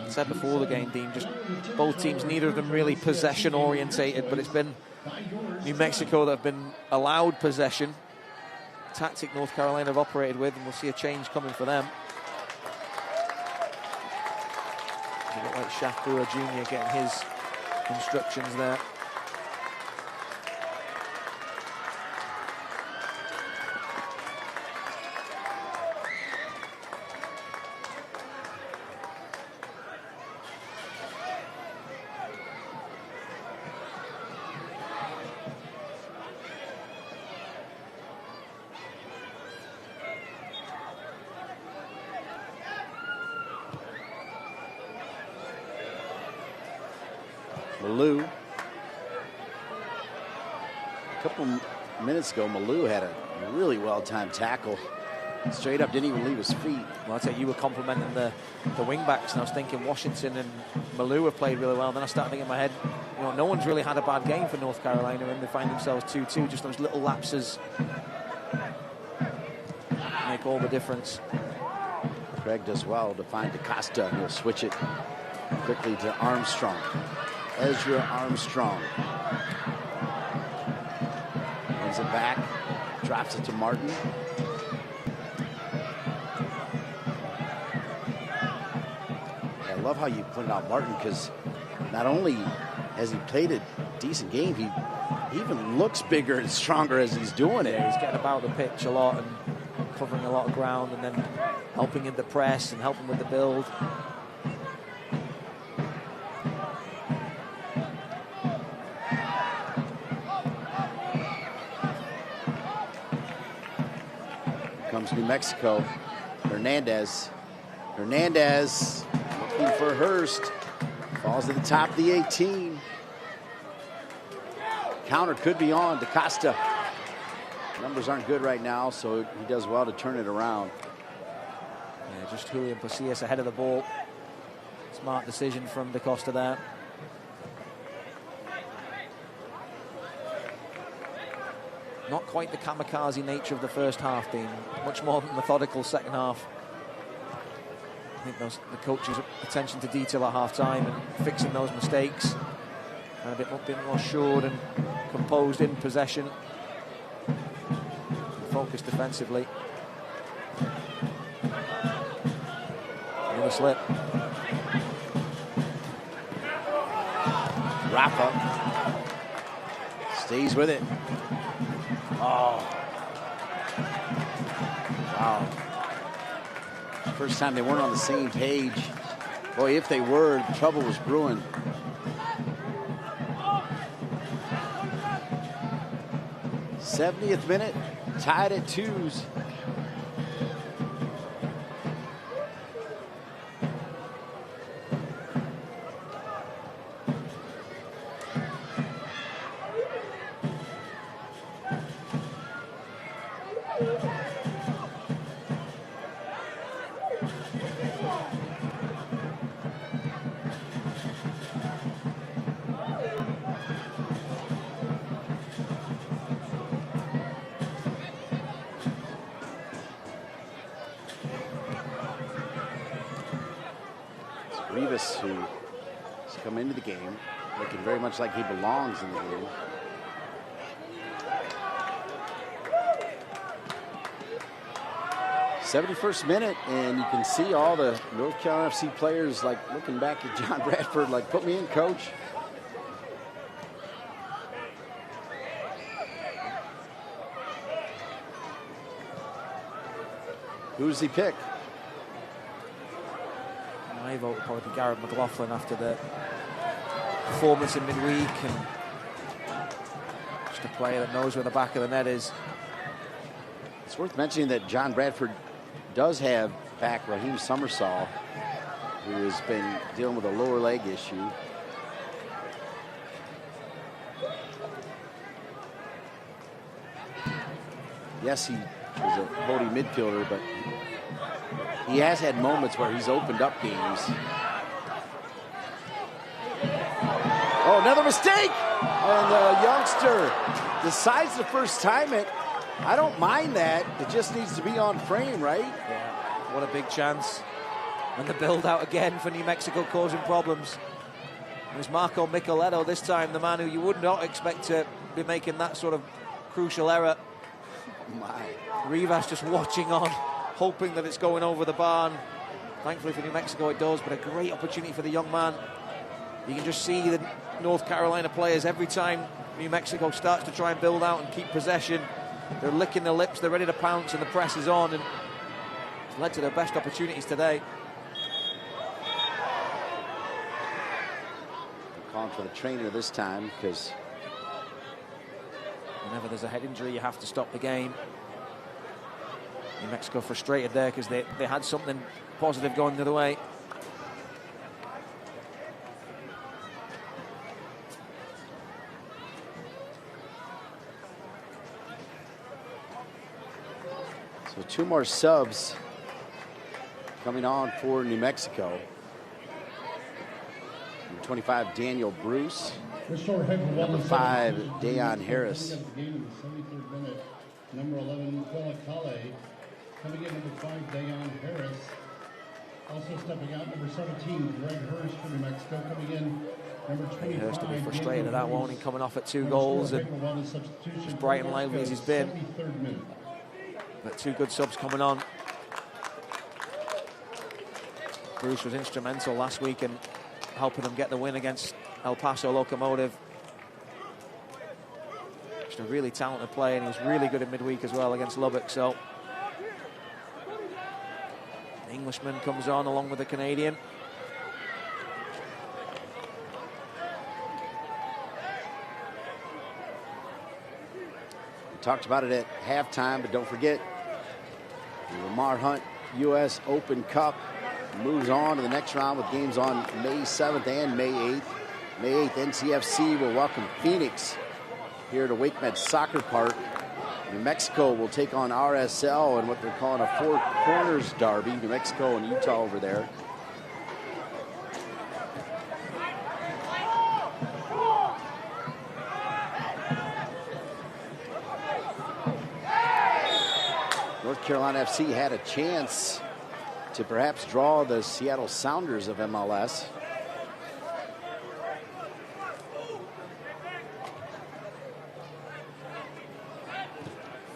I said before the game, Dean, just both teams, neither of them really possession orientated, but it's been New Mexico that have been allowed possession. Tactic North Carolina have operated with, and we'll see a change coming for them. It looked like Shaq Brewer Jr. getting his instructions there. Malou. A couple minutes ago, Malou had a really well-timed tackle. Straight up, didn't even leave his feet. Well, I tell you, you were complimenting the wing-backs, and I was thinking Washington and Malou have played really well. And then I started thinking in my head, you know, no one's really had a bad game for North Carolina, and they find themselves 2-2. Just those little lapses make all the difference. Craig does well to find DaCosta. He'll switch it quickly to Armstrong. Ezra Armstrong. Brings it back, drops it to Martin. I love how you pointed out Martin, because not only has he played a decent game, he even looks bigger and stronger as he's doing it. Yeah, he's getting about the pitch a lot and covering a lot of ground, and then helping in the press and helping with the build. New Mexico. Hernandez looking for Hurst. Falls to the top of the 18. Counter could be on. DaCosta. Numbers aren't good right now, so he does well to turn it around. Yeah, just Julian Pasillas ahead of the ball. Smart decision from DaCosta there. Not quite the kamikaze nature of the first half, Dean. Much more methodical second half. I think the coach's attention to detail at half-time and fixing those mistakes. And a bit more assured and composed in possession. Focused defensively. Another slip. Rafa stays with it. Oh. Wow. First time they weren't on the same page. Boy, if they were, trouble was brewing. '70th minute, tied at 2s. Davis, who has come into the game looking very much like he belongs in the game. '71st minute, and you can see all the North Carolina FC players like looking back at John Bradford like, put me in, coach. Who does he pick? My vote would probably be Garrett McLaughlin after the performance in midweek, and just a player that knows where the back of the net is. It's worth mentioning that John Bradford does have back Raheem Summersall, who has been dealing with a lower leg issue. Yes, he is a holding midfielder, but he has had moments where he's opened up games. Oh, another mistake! And the youngster decides to first time it. I don't mind that. It just needs to be on frame, right? Yeah, what a big chance. And the build out again for New Mexico causing problems. It was Marco Micheletto this time, the man who you would not expect to be making that sort of crucial error. My. Rivas just watching on, hoping that it's going over the barn. Thankfully for New Mexico it does, but a great opportunity for the young man. You can just see the North Carolina players every time New Mexico starts to try and build out and keep possession. They're licking their lips, they're ready to pounce, and the press is on, and it's led to their best opportunities today. They're calling for the trainer this time, because whenever there's a head injury, you have to stop the game. New Mexico frustrated there because they had something positive going the other way. So 2 more subs coming on for New Mexico. Number 25, Daniel Bruce. Number 5, Dayon Harris. Number 11, Philip Kale. Coming in, number 5, Dayon Harris. Also stepping out, number 17, Greg Hurst for New Mexico. Coming in, number 25. Hurst will be frustrated at that one, and coming off at 2 goals, and as bright and lively as he's been. But 2 good subs coming on. Bruce was instrumental last week in helping them get the win against El Paso Locomotive. Just a really talented player, and he was really good in midweek as well against Lubbock. So the Englishman comes on along with the Canadian. We talked about it at halftime, but don't forget, the Lamar Hunt U.S. Open Cup moves on to the next round with games on May 7th and May 8th. May 8th, NCFC will welcome Phoenix here to WakeMed Soccer Park. New Mexico will take on RSL in what they're calling a 4 corners derby. New Mexico and Utah over there. North Carolina FC had a chance to perhaps draw the Seattle Sounders of MLS.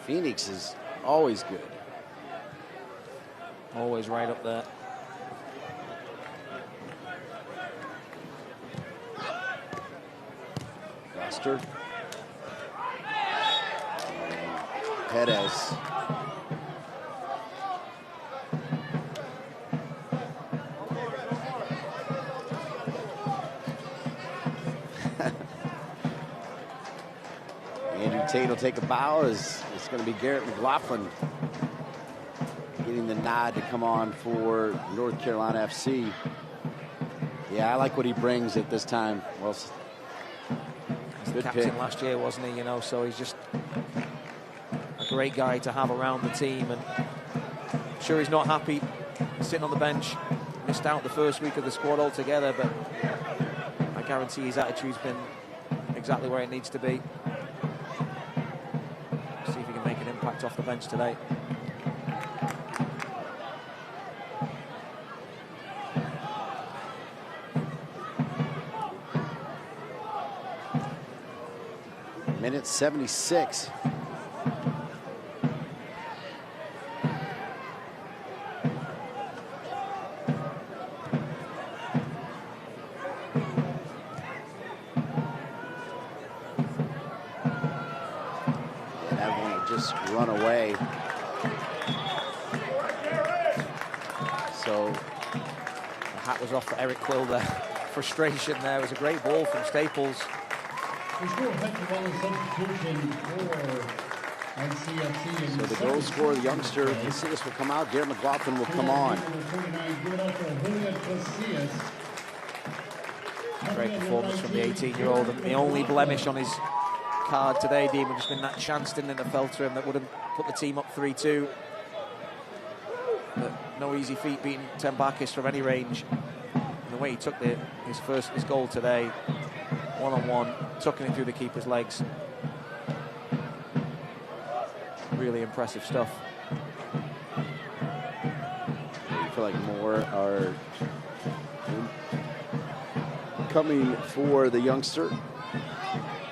Phoenix is always good. Always right up there. Guster. Perez. Andrew Tate will take a bow. It's going to be Garrett McLaughlin getting the nod to come on for North Carolina FC. Yeah, I like what he brings at this time. Well, he's the captain last year, wasn't he? You know, so he's just a great guy to have around the team. And I'm sure he's not happy sitting on the bench. Missed out the first week of the squad altogether, but I guarantee his attitude's been exactly where it needs to be. See if he can make an impact off the bench today. Minute 76. And that one will just run away. So the hat was off for Eric Quill there. Frustration there. It was a great ball from Staples. So the goal scorer, the youngster, Casillas will come out. Garrett McLaughlin will come on. Great performance from the 18-year-old. And the only blemish on his card today, Dean, would have just been that chance, didn't it, that fell to him that would have put the team up 3-2. But no easy feat beating Tembakis from any range. And the way he took his goal today, one-on-one, tucking it through the keeper's legs. Really impressive stuff. I feel like more are coming for the youngster.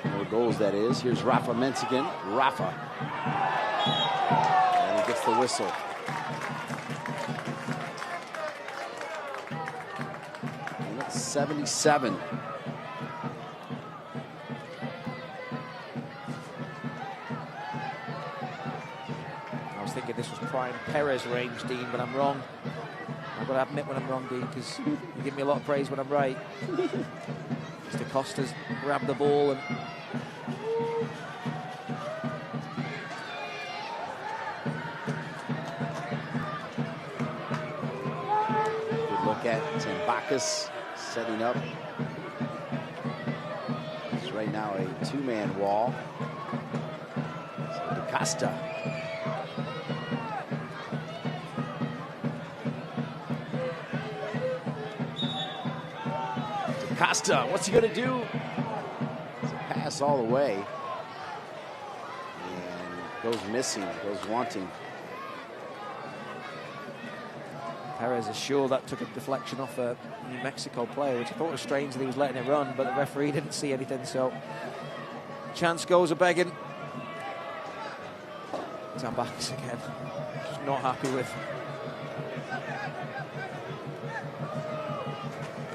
More goals, that is. Here's Rafa Menzigan. Rafa. And he gets the whistle. And it's 77. This was prime Perez range, Dean, but I'm wrong. I've got to admit when I'm wrong, Dean, because you give me a lot of praise when I'm right. Mr. Costa's grabbed the ball and good look at Tembakis setting up. It's right now a two-man wall. So DaCosta. Costa, what's he going to do? It's a pass all the way. And goes missing, goes wanting. Perez is sure that took a deflection off a New Mexico player, which I thought was strange that he was letting it run, but the referee didn't see anything, so chance goes a begging. Tembakis again, just not happy with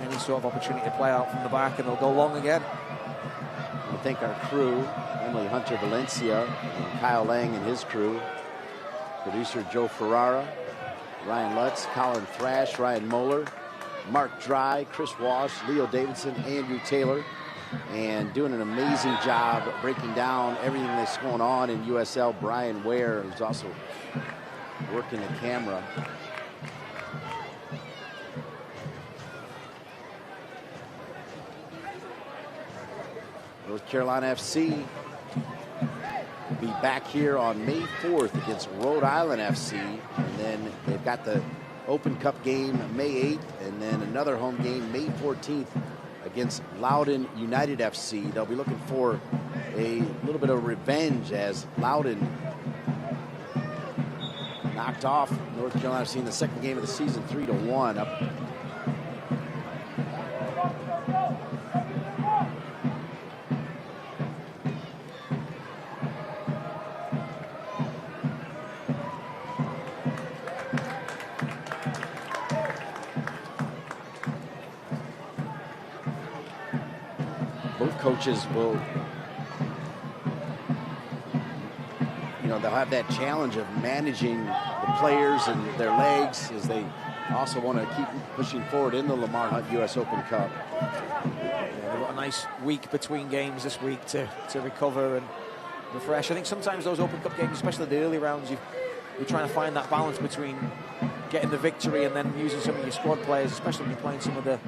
any sort of opportunity to play out from the back, and they'll go long again. I thank our crew, Emily Hunter Valencia, and Kyle Lang and his crew, producer Joe Ferrara, Ryan Lutz, Colin Thrash, Ryan Moeller, Mark Dry, Chris Walsh, Leo Davidson, Andrew Taylor, and doing an amazing job breaking down everything that's going on in USL. Brian Ware, who's also working the camera. North Carolina FC will be back here on May 4th against Rhode Island FC. And then they've got the Open Cup game May 8th, and then another home game May 14th against Loudoun United FC. They'll be looking for a little bit of revenge as Loudoun knocked off North Carolina FC in the second game of the season 3-1 up. Coaches will, they'll have that challenge of managing the players and their legs as they also want to keep pushing forward in the Lamar Hunt U.S. Open Cup. Yeah, they've got a nice week between games this week to recover and refresh. I think sometimes those Open Cup games, especially the early rounds, you're trying to find that balance between getting the victory and then using some of your squad players, especially when you're playing some of the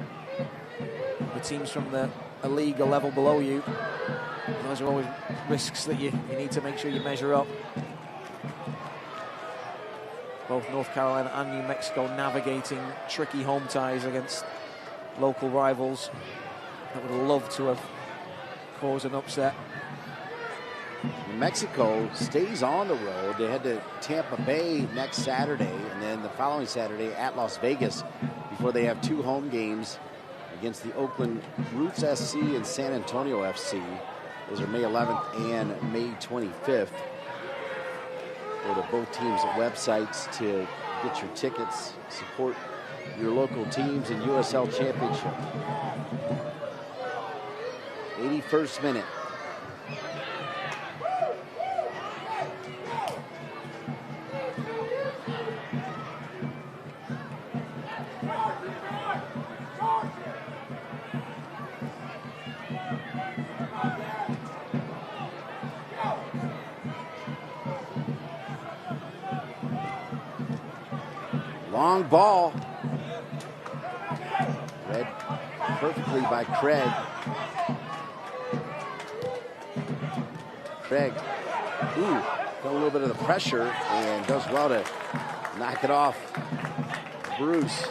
teams from a league a level below you. And those are always risks that you need to make sure you measure up. Both North Carolina and New Mexico navigating tricky home ties against local rivals that would love to have caused an upset. New Mexico stays on the road. They head to Tampa Bay next Saturday, and then the following Saturday at Las Vegas before they have two home games against the Oakland Roots SC and San Antonio FC. Those are May 11th and May 25th. Go to both teams' websites to get your tickets, support your local teams in USL Championship. 81st minute. Long ball. Read perfectly by Craig. Craig, felt a little bit of the pressure and does well to knock it off Bruce.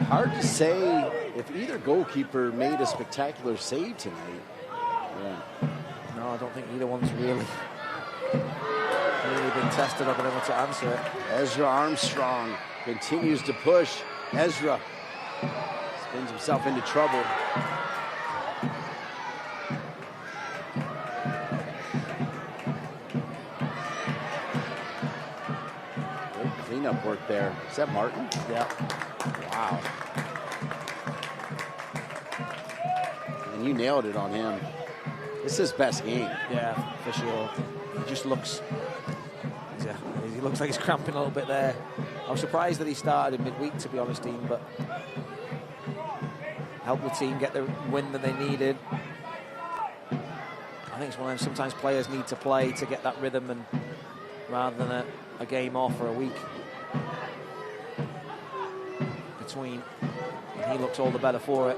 Hard to say if either goalkeeper made a spectacular save tonight. Yeah. No, I don't think either one's really been tested or been able to answer it. Ezra Armstrong continues to push. Ezra spins himself into trouble. Good cleanup work there. Is that Martin? Yeah. Wow. And you nailed it on him. This is his best game. Yeah, for sure. He just looks... he looks like he's cramping a little bit there. I was surprised that he started in midweek, to be honest, Dean, but helped the team get the win that they needed. I think it's one of them, sometimes players need to play to get that rhythm, and rather than a game off or a week between. And he looks all the better for it.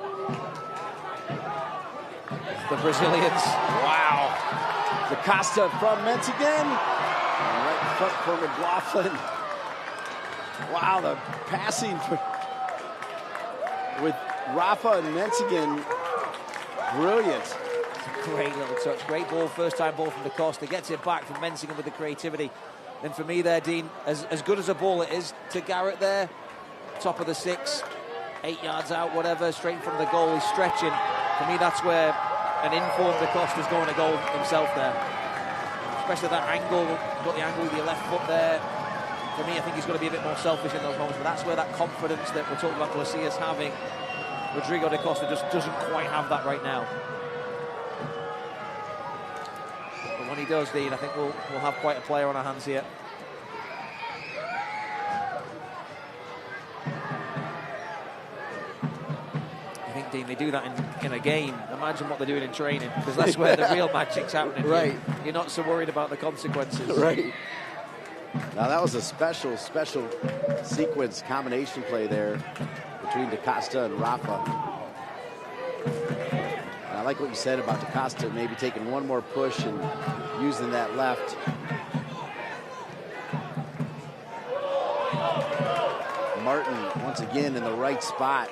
The Brazilians. Wow. DaCosta from Menzigen. Right front for McLaughlin. Wow, the passing with Rafa and Menzigen. Brilliant. Great little touch. Great ball. First time ball from DaCosta. Gets it back from Menzigen with the creativity. Then for me there, Dean, as good as a ball it is to Garrett there, top of the 6, 8 yards out, whatever, straight in front of the goal. He's stretching. For me, that's where an informed DaCosta's going to goal himself there. Especially that angle, got the angle with your left foot there. For me, I think he's got to be a bit more selfish in those moments, but that's where that confidence that we're talking about Glacia's having, Rodrigo DaCosta just doesn't quite have that right now. But when he does, Dean, I think we'll have quite a player on our hands here. I think, Dean, they do that in a game. Imagine what they're doing in training, because that's where the real magic's happening. Right. You're not so worried about the consequences. Right. Now that was a special sequence combination play there between DaCosta and Rafa. And I like what you said about DaCosta maybe taking one more push and using that left. Martin once again in the right spot.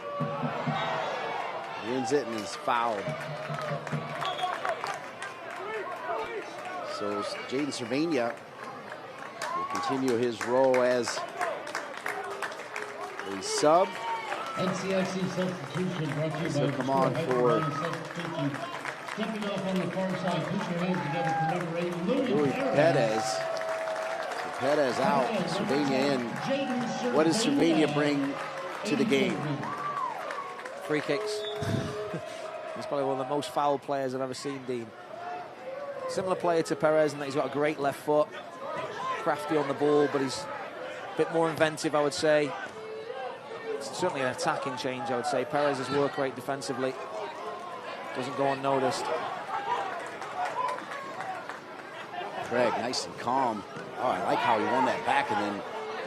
Wins it and is fouled. So Jaden Cervania will continue his role as a sub. NCFC substitution brought to you by come on for stepping off on the far side. Put your hands together for number 8, Louis Perez. So Perez out, Cervania in. What does Cervania bring to the game? Free kicks. He's probably one of the most foul players I've ever seen, Dean. Similar player to Perez in that he's got a great left foot. Crafty on the ball, but he's a bit more inventive, I would say. It's certainly an attacking change, I would say. Perez's work rate defensively doesn't go unnoticed. Craig, nice and calm. Oh, I like how he won that back and then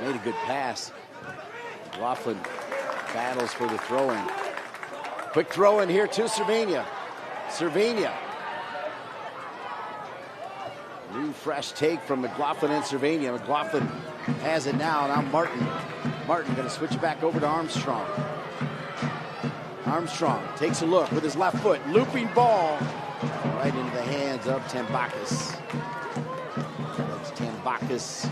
made a good pass. Laughlin battles for the throw-in. Quick throw-in here to Cervania. Cervania. New New fresh take from McLaughlin and Cervania. McLaughlin has it now. Now Martin. Martin going to switch it back over to Armstrong. Armstrong takes a look with his left foot. Looping ball right into the hands of Tambakis. That's Tambakis.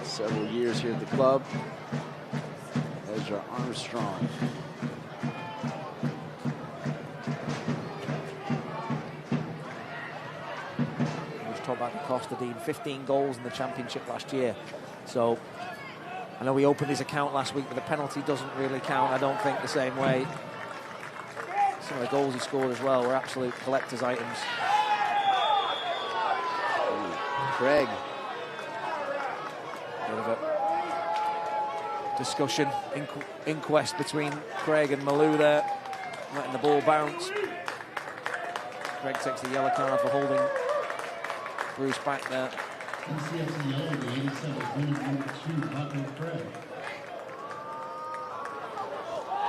Several years here at the club. Ezra Armstrong. Costa Dean, 15 goals in the championship last year. So I know he opened his account last week, but the penalty doesn't really count, I don't think, the same way. Some of the goals he scored as well were absolute collector's items. Craig. Bit of a discussion, inquest between Craig and Malou there, letting the ball bounce. Craig takes the yellow card for holding Bruce back there.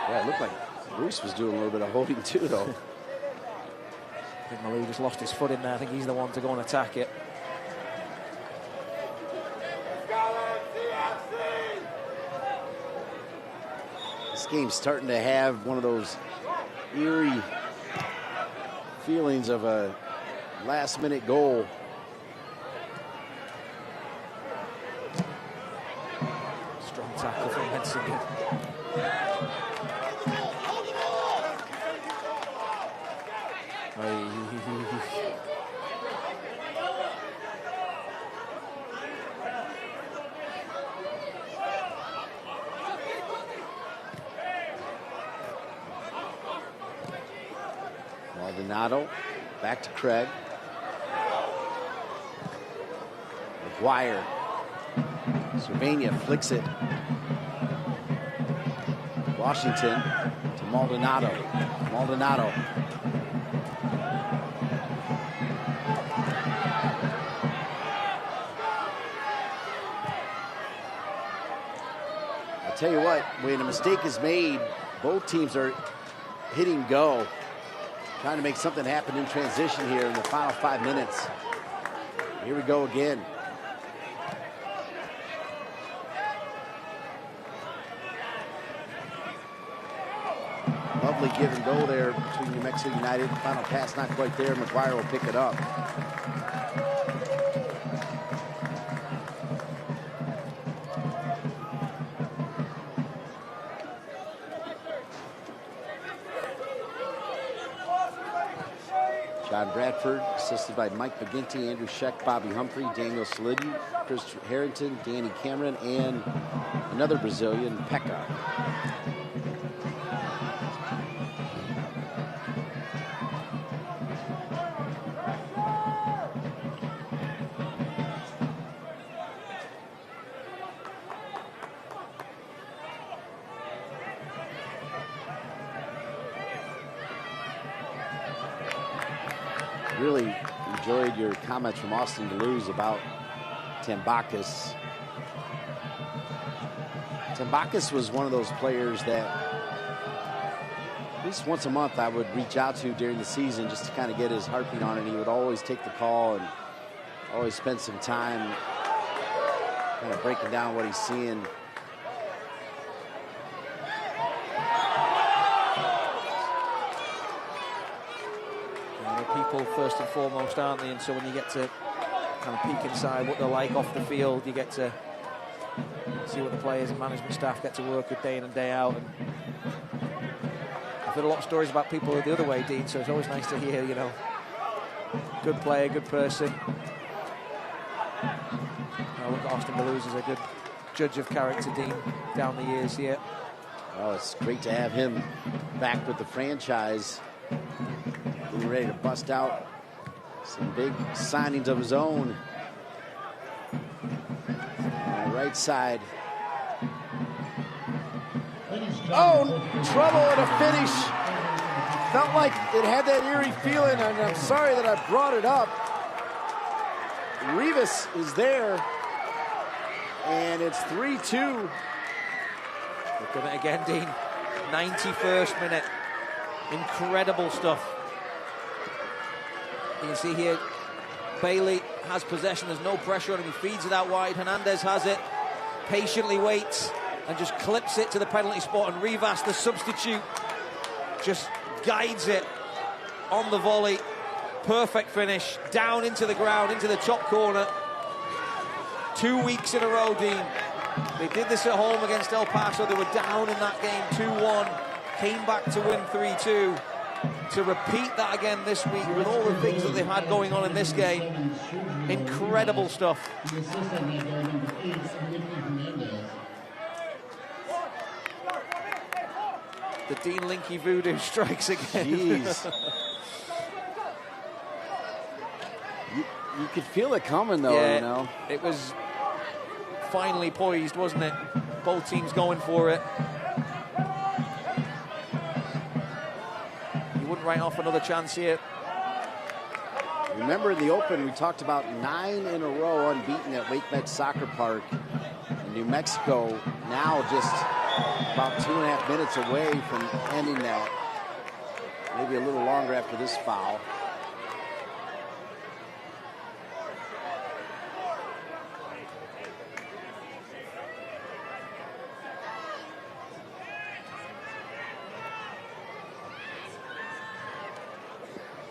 Yeah, it looked like Bruce was doing a little bit of holding too, though. I think Malou just lost his foot in there. I think he's the one to go and attack it. This game's starting to have one of those eerie feelings of a last-minute goal. Strong tackle from Hensington. Maldonado back to Craig. McGuire. Cervania flicks it. Washington to Maldonado. Maldonado. I'll tell you what, when a mistake is made, both teams are hitting go, trying to make something happen in transition here in the final 5 minutes. Here we go again. Lovely give and go there between New Mexico United. Final pass not quite there. McGuire will pick it up. John Bradford, assisted by Mike McGinty, Andrew Scheck, Bobby Humphrey, Daniel Solidi, Chris Harrington, Danny Cameron, and another Brazilian, Pekka. Really enjoyed your comments from Austin Deleuze about Tambakis. Tambakis was one of those players that at least once a month I would reach out to during the season just to kind of get his heartbeat on it. He would always take the call and always spend some time kind of breaking down what he's seeing. People first and foremost, aren't they? And so when you get to kind of peek inside what they're like off the field, you get to see what the players and management staff get to work with day in and day out. And I've heard a lot of stories about people the other way, Dean, so it's always nice to hear, you know, good player, good person. I look at Austin Deleuze as a good judge of character, Dean, down the years here. Oh, it's great to have him back with the franchise. Getting ready to bust out some big signings of his own. On the right side. Oh, trouble and a finish. Felt like it had that eerie feeling, and I'm sorry that I brought it up. Rivas is there, and it's 3-2. Look at it again, Dean. 91st minute. Incredible stuff. You can see here, Bailey has possession. There's no pressure on him. He feeds it out wide. Hernandez has it. Patiently waits and just clips it to the penalty spot. And Rivas, the substitute, just guides it on the volley. Perfect finish. Down into the ground, into the top corner. 2 weeks in a row, Dean. They did this at home against El Paso. They were down in that game 2-1. Came back to win 3-2. To repeat that again this week with all the things that they've had going on in this game. Incredible stuff. The Dean Linky voodoo strikes again. Jeez. you could feel it coming, though, yeah, you know. It was finally poised, wasn't it? Both teams going for it. You wouldn't write off another chance here. Remember in the Open, we talked about 9 in a row unbeaten at WakeMed Soccer Park in New Mexico. Now just about 2.5 minutes away from ending that. Maybe a little longer after this foul.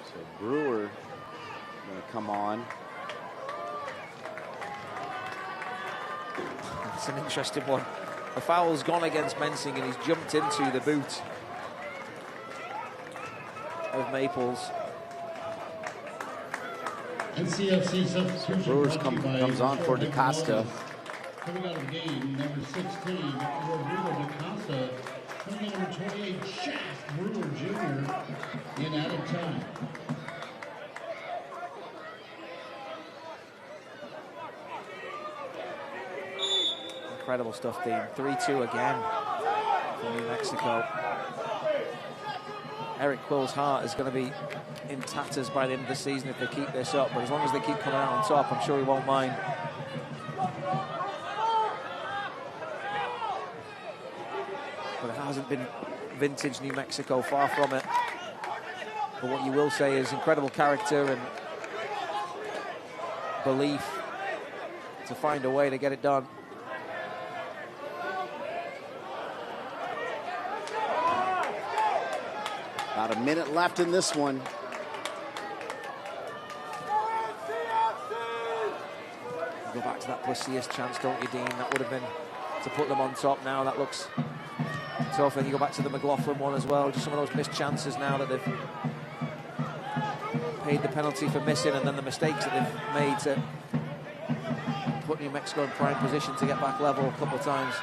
So Brewer going to come on. It's an interesting one. The foul's gone against Mensing and he's jumped into the boot of Maples. NCFC substitution. Brewers comes on for DaCosta. Coming out of the game, number 16, Rodrigo DaCosta. Coming in number 28, Shaft Brewer Jr. in added time. Incredible stuff, Dean. 3-2 again for New Mexico. Eric Quill's heart is going to be in tatters by the end of the season if they keep this up, but as long as they keep coming out on top, I'm sure he won't mind. But it hasn't been vintage New Mexico, far from it. But what you will say is incredible character and belief to find a way to get it done. About a minute left in this one. Go back to that Placius chance, don't you, Dean? That would have been to put them on top now. That looks tough. And you go back to the McLaughlin one as well. Just some of those missed chances now that they've paid the penalty for missing, and then the mistakes that they've made to put New Mexico in prime position to get back level a couple of times.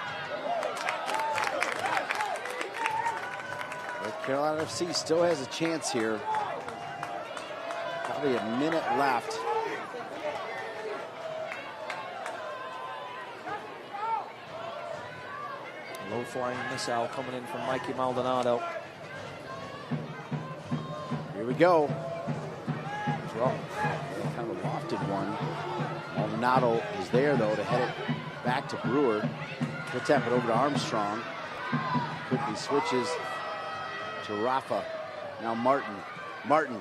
Carolina FC still has a chance here. Probably a minute left. Low-flying missile coming in from Mikey Maldonado. Here we go. Well, kind of a lofted one. Maldonado is there, though, to head it back to Brewer. He'll tap it over to Armstrong. Quickly switches to Rafa. Now Martin. Martin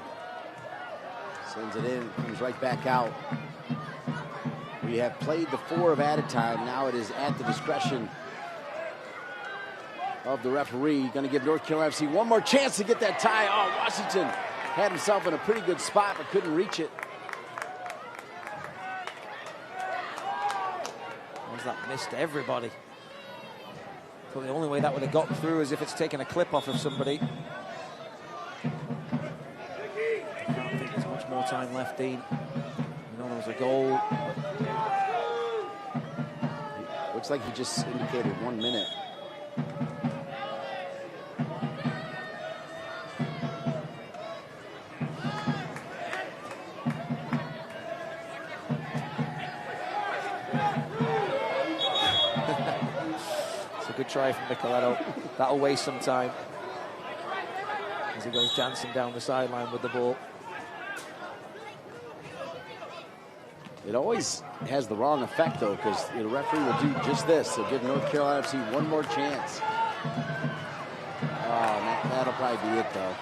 sends it in, comes right back out. We have played the 4 of added time. Now it is at the discretion of the referee. Going to give North Carolina FC one more chance to get that tie. Oh, Washington had himself in a pretty good spot, but couldn't reach it. Was that missed everybody? So the only way that would have gotten through is if it's taken a clip off of somebody. I don't think there's much more time left, Dean. You know, there was a goal. Looks like he just indicated 1 minute. Good try from Nicoletto. That'll waste some time as he goes dancing down the sideline with the ball. It always has the wrong effect, though, because the referee will do just this. He'll give North Carolina FC one more chance. Oh, that'll probably be it, though.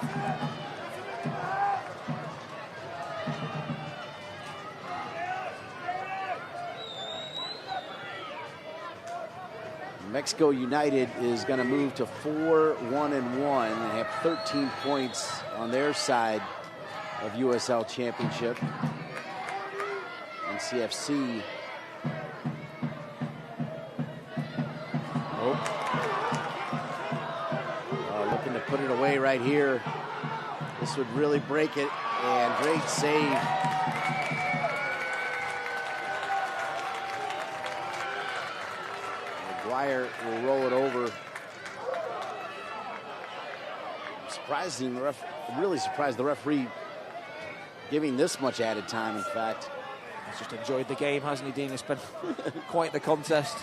Mexico United is going to move to 4-1-1 and have 13 points on their side of USL Championship. And CFC. Looking to put it away right here. This would really break it, and great save. Maguire will roll it over. Surprising, really surprised the referee giving this much added time, in fact. He's just enjoyed the game, hasn't he, Dean? It's been quite the contest.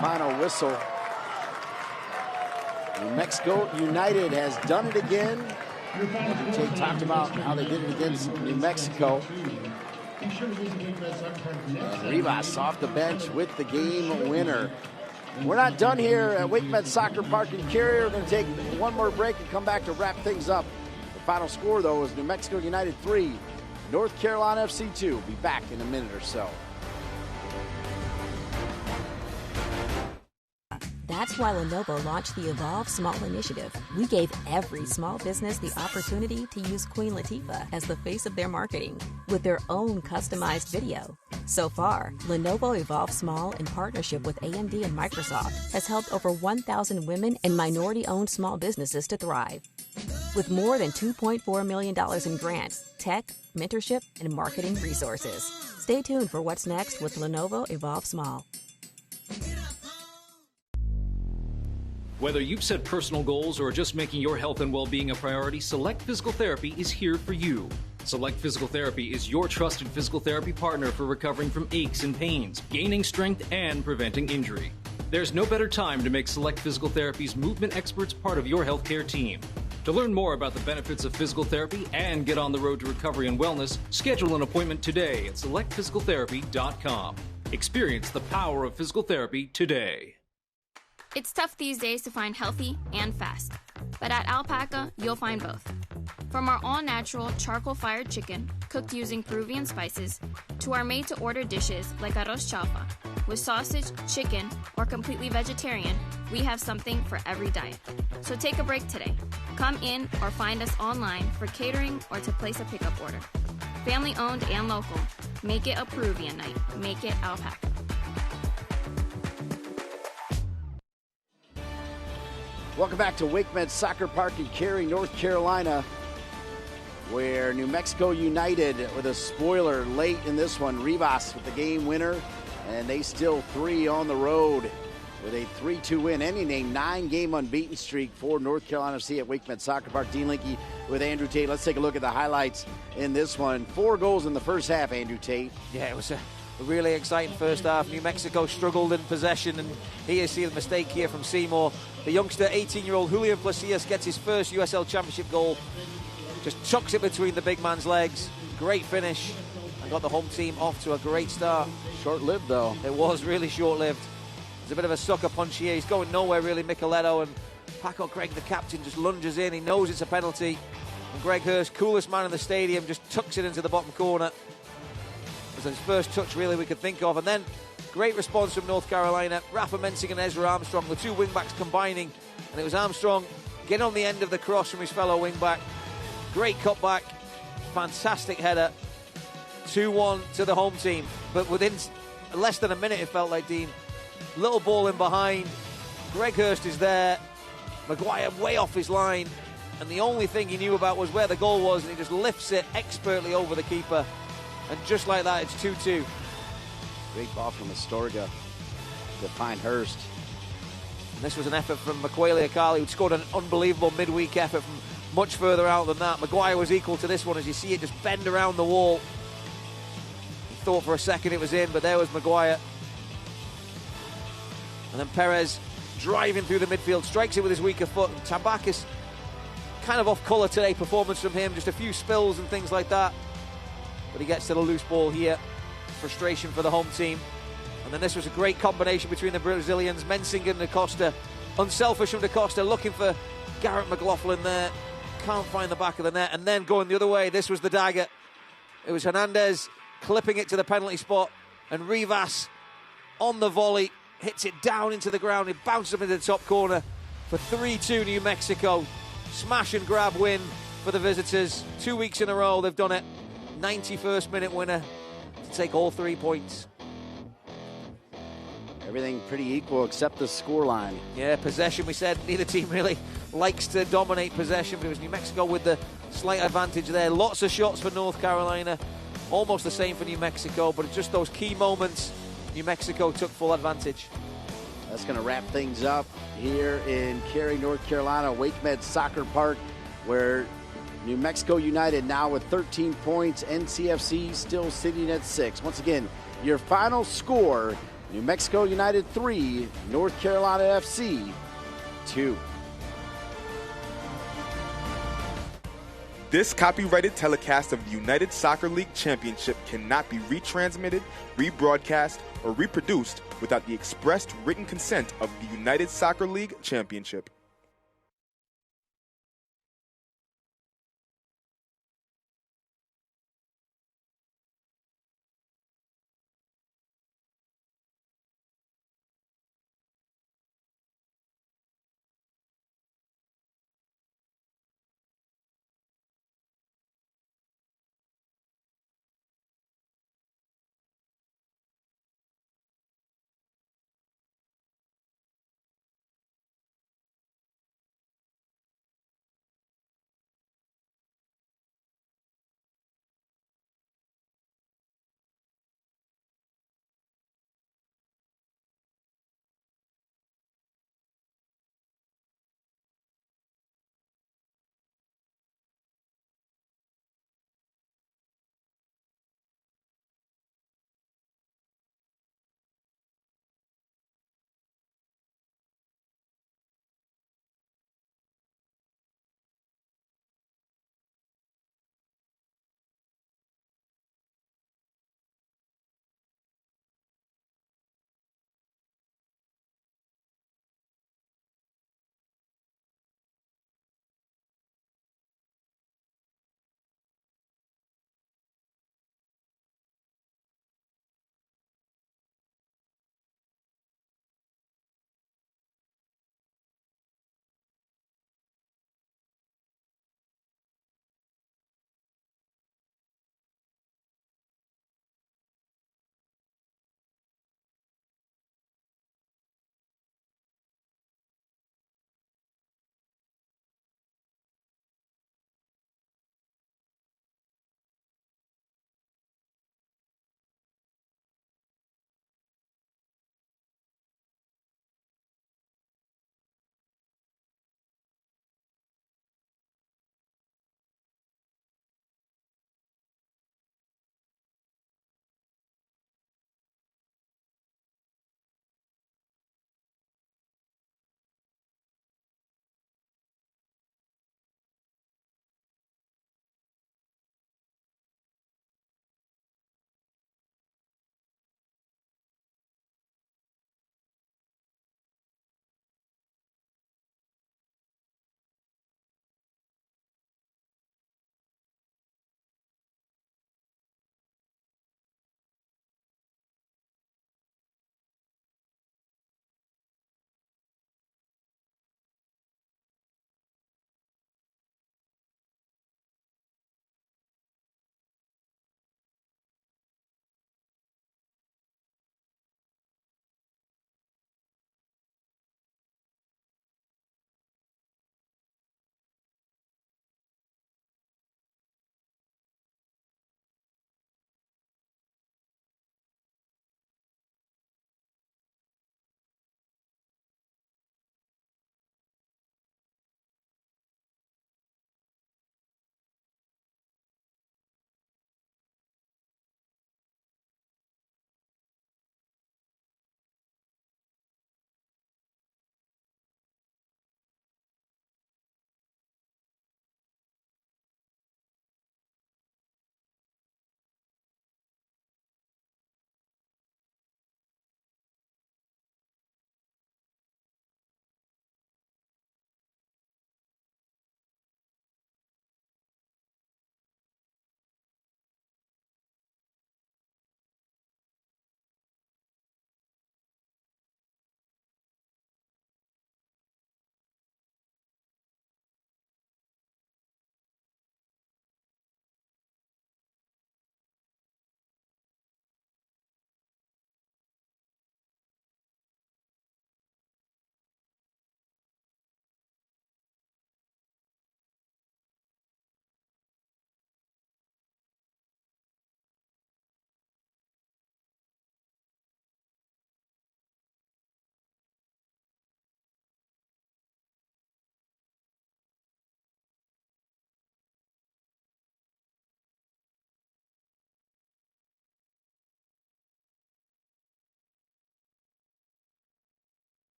Final whistle. New Mexico United has done it again. Jay talked about how they did it against New Mexico. And Rivas off the bench with the game winner. We're not done here at WakeMed Soccer Park in Cary. We're going to take one more break and come back to wrap things up. The final score, though, is New Mexico United 3, North Carolina FC 2. Be back in a minute or so. That's why Lenovo launched the Evolve Small Initiative. We gave every small business the opportunity to use Queen Latifah as the face of their marketing with their own customized video. So far, Lenovo Evolve Small, in partnership with AMD and Microsoft, has helped over 1,000 women and minority-owned small businesses to thrive. With more than $2.4 million in grants, tech, mentorship, and marketing resources. Stay tuned for what's next with Lenovo Evolve Small. Whether you've set personal goals or are just making your health and well-being a priority, Select Physical Therapy is here for you. Select Physical Therapy is your trusted physical therapy partner for recovering from aches and pains, gaining strength, and preventing injury. There's no better time to make Select Physical Therapy's movement experts part of your healthcare team. To learn more about the benefits of physical therapy and get on the road to recovery and wellness, schedule an appointment today at selectphysicaltherapy.com. Experience the power of physical therapy today. It's tough these days to find healthy and fast, but at Alpaca, you'll find both. From our all-natural charcoal-fired chicken, cooked using Peruvian spices, to our made-to-order dishes like arroz chaufa, with sausage, chicken, or completely vegetarian, we have something for every diet. So take a break today. Come in or find us online for catering or to place a pickup order. Family-owned and local. Make it a Peruvian night. Make it Alpaca. Welcome back to WakeMed Soccer Park in Cary, North Carolina, where New Mexico United with a spoiler late in this one. Rivas with the game winner, and they still 3 on the road with a 3-2 win, ending a 9-game unbeaten streak for North Carolina FC at WakeMed Soccer Park. Dean Linke with Andrew Tate. Let's take a look at the highlights in this one. 4 goals in the first half, Andrew Tate. Yeah, it was a really exciting first half. New Mexico struggled in possession, and here you see the mistake here from Seymour. The youngster, 18-year-old Julian Placias, gets his first USL Championship goal. Just chucks it between the big man's legs. Great finish, and got the home team off to a great start. Short-lived, though. It was really short-lived. There's a bit of a sucker punch here. He's going nowhere, really, Micheletto, and Paco Craig, the captain, just lunges in. He knows it's a penalty. And Greg Hurst, coolest man in the stadium, just tucks it into the bottom corner. It was his first touch, really, we could think of. And then great response from North Carolina. Rafa Mensing and Ezra Armstrong, the 2 wing-backs combining. And it was Armstrong getting on the end of the cross from his fellow wing-back. Great cutback. Fantastic header. 2-1 to the home team. But within less than a minute, it felt like, Dean. Little ball in behind. Greg Hurst is there. Maguire way off his line. And the only thing he knew about was where the goal was. And he just lifts it expertly over the keeper. And just like that, it's 2-2. Great ball from Astorga to find Hurst. And this was an effort from Makwele Akali, who'd scored an unbelievable midweek effort from much further out than that. Maguire was equal to this one as you see it just bend around the wall. He thought for a second it was in, but there was Maguire. And then Perez driving through the midfield, strikes it with his weaker foot. And Tambakis, kind of off colour today, performance from him, just a few spills and things like that. But he gets to the loose ball here. Frustration for the home team. And And then this was a great combination between the Brazilians, Mensing and Acosta. Unselfish from Acosta, looking for Garrett McLaughlin there. Can't find the back of the net. And then going the other way, this was the dagger. It was Hernandez clipping it to the penalty spot. And Rivas on the volley hits it down into the ground. It bounces up into the top corner for 3-2 New Mexico. Smash and grab win for the visitors. 2 weeks in a row they've done it. 91st minute winner to take all 3 points. Everything pretty equal except the scoreline. Yeah, possession, we said neither team really likes to dominate possession, but it was New Mexico with the slight advantage there. Lots of shots for North Carolina, almost the same for New Mexico, but just those key moments, New Mexico took full advantage. That's going to wrap things up here in Cary, North Carolina, WakeMed Soccer Park, where New Mexico United now with 13 points, NCFC still sitting at 6. Once again, your final score, New Mexico United 3, North Carolina FC 2. This copyrighted telecast of the United Soccer League Championship cannot be retransmitted, rebroadcast, or reproduced without the expressed written consent of the United Soccer League Championship.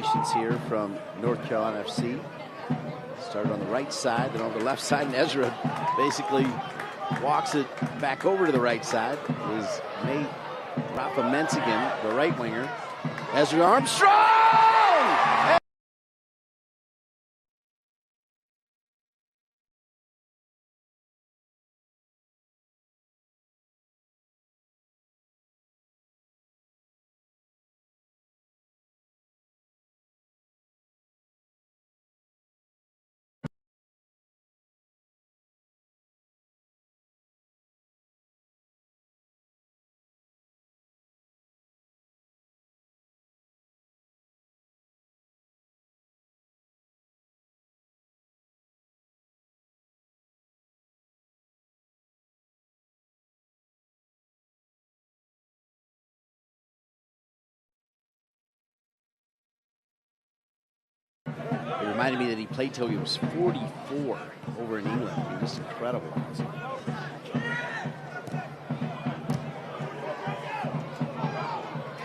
Patience here from North Carolina FC. Started on the right side, then on the left side, and Ezra basically walks it back over to the right side. His mate, Rafa Menzigan, the right winger. Ezra Armstrong! It reminded me that he played till he was 44 over in England. I mean, just incredible.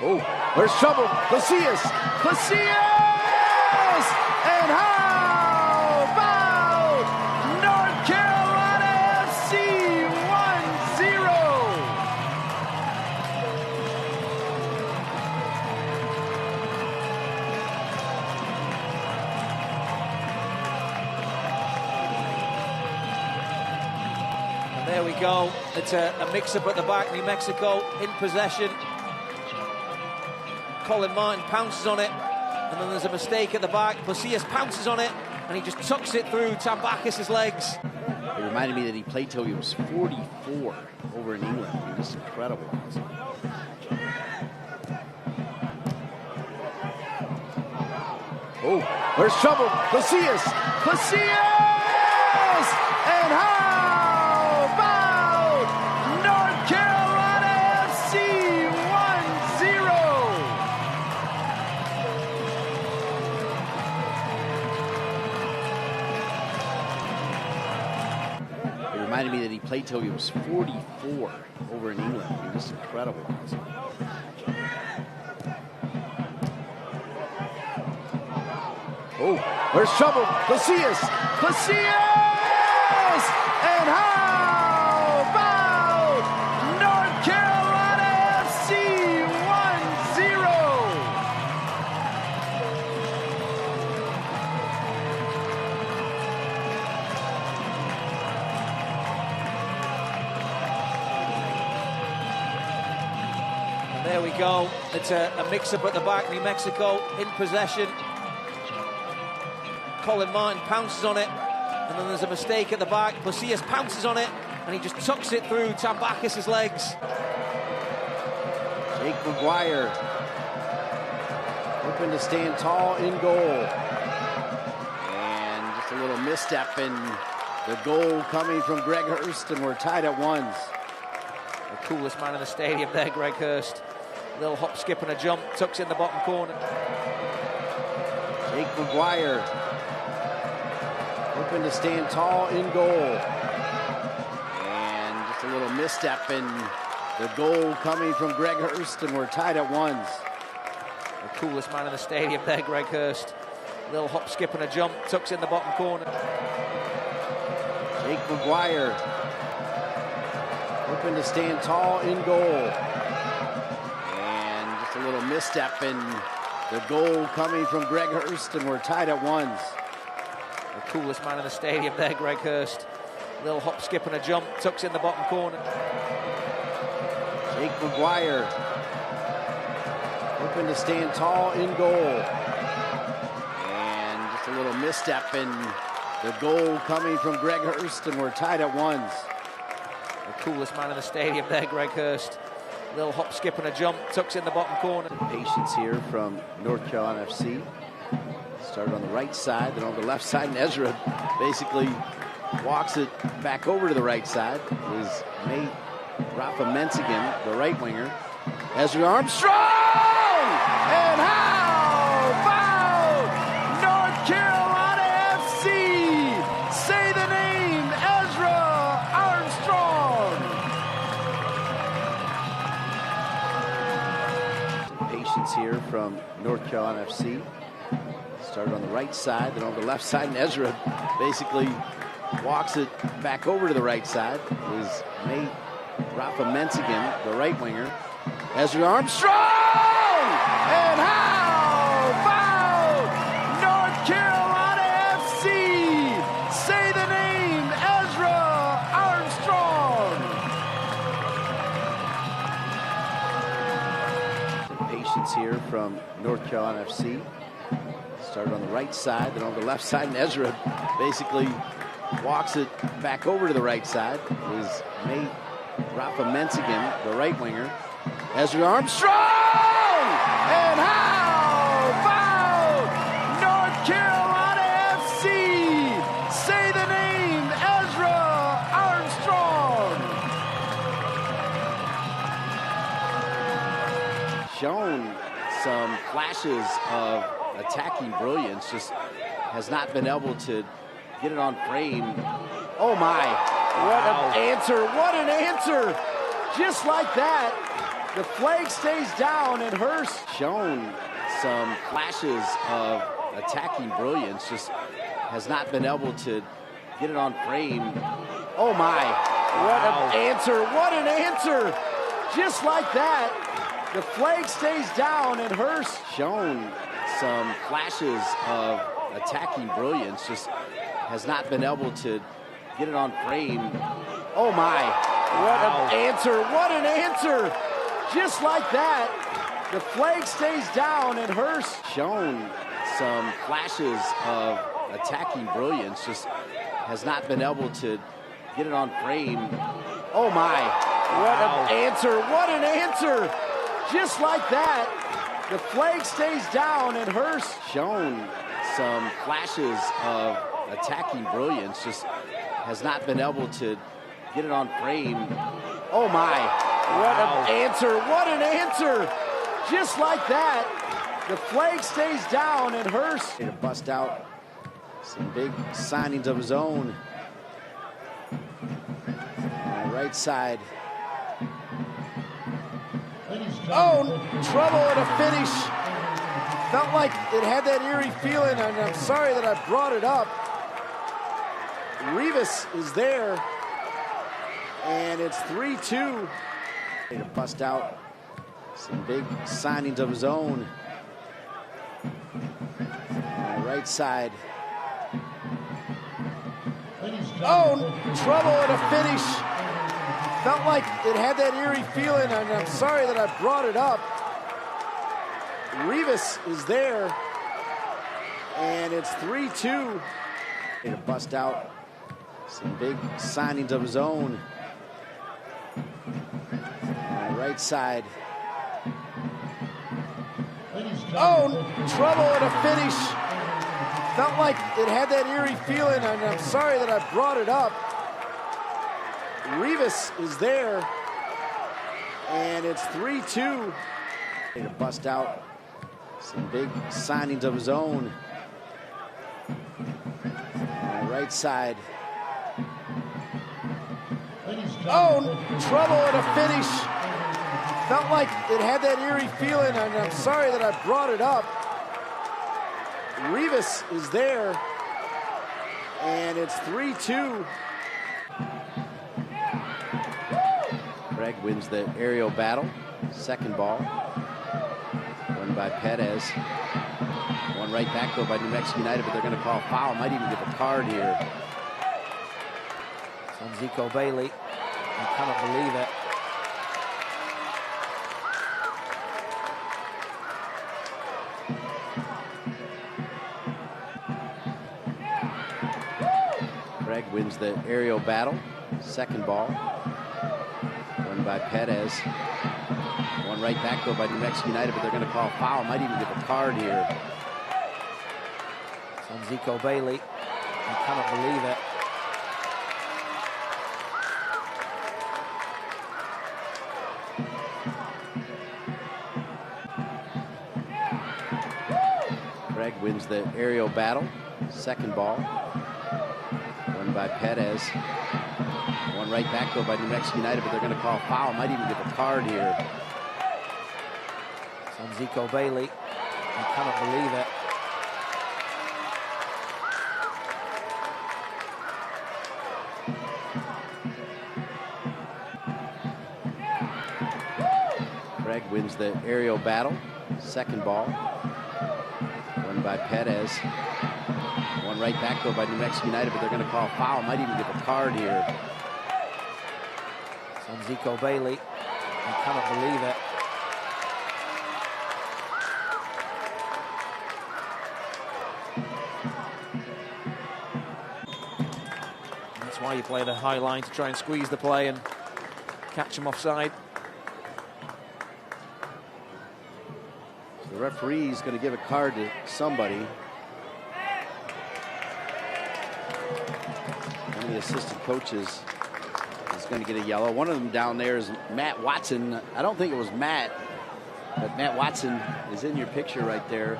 Oh, there's trouble. Casillas! Casillas! And how about North Carolina FC 1-0? There we go. It's a mix-up at the back. New Mexico in possession. Colin Martin pounces on it, and then there's a mistake at the back. Casillas pounces on it, and he just tucks it through Tambakis' legs. It reminded me that he played till he was 44 over in England. I mean, just incredible. Oh, there's trouble. Casillas! Casillas! And how about North Carolina FC 1-0? It reminded me that he played till he was 44 over in England. I mean, just incredible. Oh, there's trouble. Casillas! Casillas! And how about North Carolina FC 1-0? And there we go. It's a mix-up at the back. New Mexico in possession. Colin Martin pounces on it, and then there's a mistake at the back. Casillas pounces on it, and he just tucks it through Tambakis' legs. Jake McGuire hoping to stand tall in goal. And just a little misstep, and the goal coming from Greg Hurst, and we're tied at 1. The coolest man in the stadium there, Greg Hurst. Little hop, skip, and a jump, tucks in the bottom corner. Jake McGuire hoping to stand tall in goal. And just a little misstep, and the goal coming from Greg Hurst, and we're tied at 1. The coolest man in the stadium there, Greg Hurst. Little hop, skip, and a jump, tucks in the bottom corner. Jake McGuire hoping to stand tall in goal. And just a little misstep, and the goal coming from Greg Hurst, and we're tied at 1. The coolest man in the stadium there, Greg Hurst. Little hop, skip, and a jump, tucks in the bottom corner. Jake McGuire hoping to stand tall in goal. And just a little misstep, and the goal coming from Greg Hurst, and we're tied at 1. The coolest man in the stadium there, Greg Hurst. Little hop, skip, and a jump, tucks in the bottom corner. Patience here from North Carolina FC. Started on the right side, then on the left side, and Ezra basically walks it back over to the right side. His mate, Rafa Menzigan, the right winger. Ezra Armstrong! And how about North Carolina FC? Say the name, Ezra Armstrong! Patience here from North Carolina FC. Started on the right side, then over the left side, and Ezra basically walks it back over to the right side. His mate, Rafa Menzigan, the right winger. Ezra Armstrong! And how about North Carolina FC? Say the name, Ezra Armstrong! Patience here from North Carolina FC. Started on the right side, then over the left side, and Ezra basically walks it back over to the right side. His mate, Rafa Menzigan, the right winger. Ezra Armstrong! And how about North Carolina FC? Say the name, Ezra Armstrong! Shown some flashes of attacking brilliance, just has not been able to get it on frame. Oh my, what an answer, what an answer. Just like that, the flag stays down and Hurst shown some flashes of attacking brilliance, just has not been able to get it on frame. Oh my, what an answer, what an answer. Just like that, the flag stays down and Hurst shown some flashes of attacking brilliance, just has not been able to get it on frame. Oh my, what an answer, what an answer. Just like that, the flag stays down and Hurst shown some flashes of attacking brilliance, just has not been able to get it on frame. Oh my, what an answer, what an answer. Just like that, the flag stays down and Hurst shown some flashes of attacking brilliance, just has not been able to get it on frame. Oh my, what an answer, what an answer. Just like that, the flag stays down and Hurst to bust out some big signings of his own. On the right side. Oh, trouble at a finish. Felt like it had that eerie feeling, and I'm sorry that I brought it up. Rivas is there, and it's 3-2. To bust out some big signings of his own. On the right side. Oh, trouble at a finish. Felt like it had that eerie feeling, and I'm sorry that I brought it up. Rivas is there, and it's 3-2. To bust out some big signings of his own. On the right side. Oh, trouble at a finish. Felt like it had that eerie feeling, and I'm sorry that I brought it up. Rivas is there, and it's 3-2. To bust out some big signings of his own. On the right side. Oh, trouble at a finish. Felt like it had that eerie feeling, and I'm sorry that I brought it up. Rivas is there, and it's 3-2. Craig wins the aerial battle. Second ball. Won by Perez. One right back though by New Mexico United, but they're going to call foul. Might even give a card here. It's on Zico Bailey. I cannot believe it. Craig wins the aerial battle. Second ball. Won by Perez. One right back though by New Mexico United, but they're going to call foul. Might even give a card here. It's on Zico Bailey. I cannot believe it. Craig wins the aerial battle. Second ball. Won by Perez. One right back though by New Mexico United, but they're going to call foul. Might even give a card here. It's on Zico Bailey. I cannot believe it. Craig wins the aerial battle. Second ball. Won by Perez. One right back though by New Mexico United, but they're going to call a foul. Might even give a card here. It's on Zico Bailey. I cannot believe it. That's why you play the high line, to try and squeeze the play and catch him offside. The referee is going to give a card to somebody. One of the assistant coaches is going to get a yellow. One of them down there is Matt Watson. I don't think it was Matt, but Matt Watson is in your picture right there.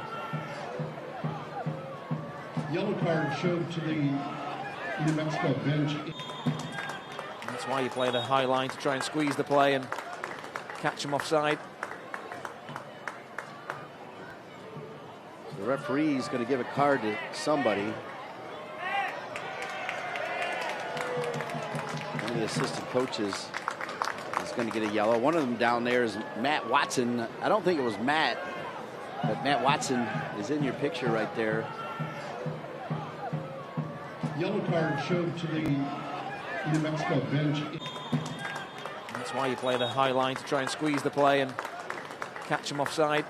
Yellow card showed to the New Mexico bench. That's why you play the high line, to try and squeeze the play and catch him offside. The referee is going to give a card to somebody. One of the assistant coaches is going to get a yellow. One of them down there is Matt Watson. I don't think it was Matt, but Matt Watson is in your picture right there. Yellow card showed to the New Mexico bench. That's why you play the high line, to try and squeeze the play and catch him offside.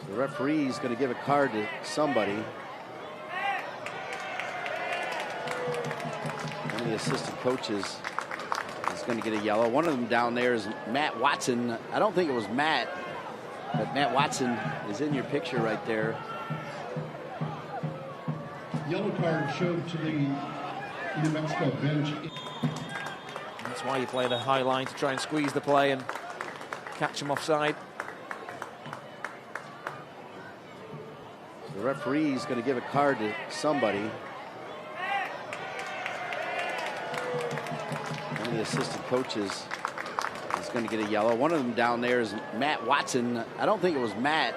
The referee is going to give a card to somebody. One of the assistant coaches is going to get a yellow. One of them down there is Matt Watson. I don't think it was Matt, but Matt Watson is in your picture right there. Yellow card showed to the New Mexico bench. That's why you play the high line, to try and squeeze the play and catch him offside. The referee is going to give a card to somebody. One of the assistant coaches is going to get a yellow. One of them down there is Matt Watson. I don't think it was Matt,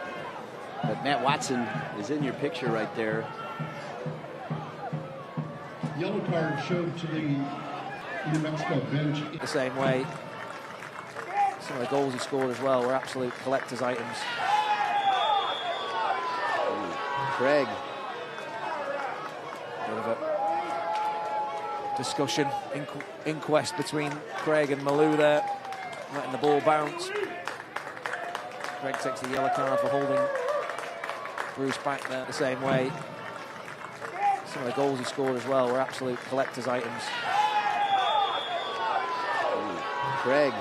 but Matt Watson is in your picture right there. Yellow card showed to the New Mexico bench. The same way. Some of the goals he scored as well were absolute collector's items. Craig. Bit of a discussion, inquest between Craig and Malou there, letting the ball bounce. Craig takes the yellow card for holding Bruce back there the same way. Some of the goals he scored as well were absolute collector's items. Craig.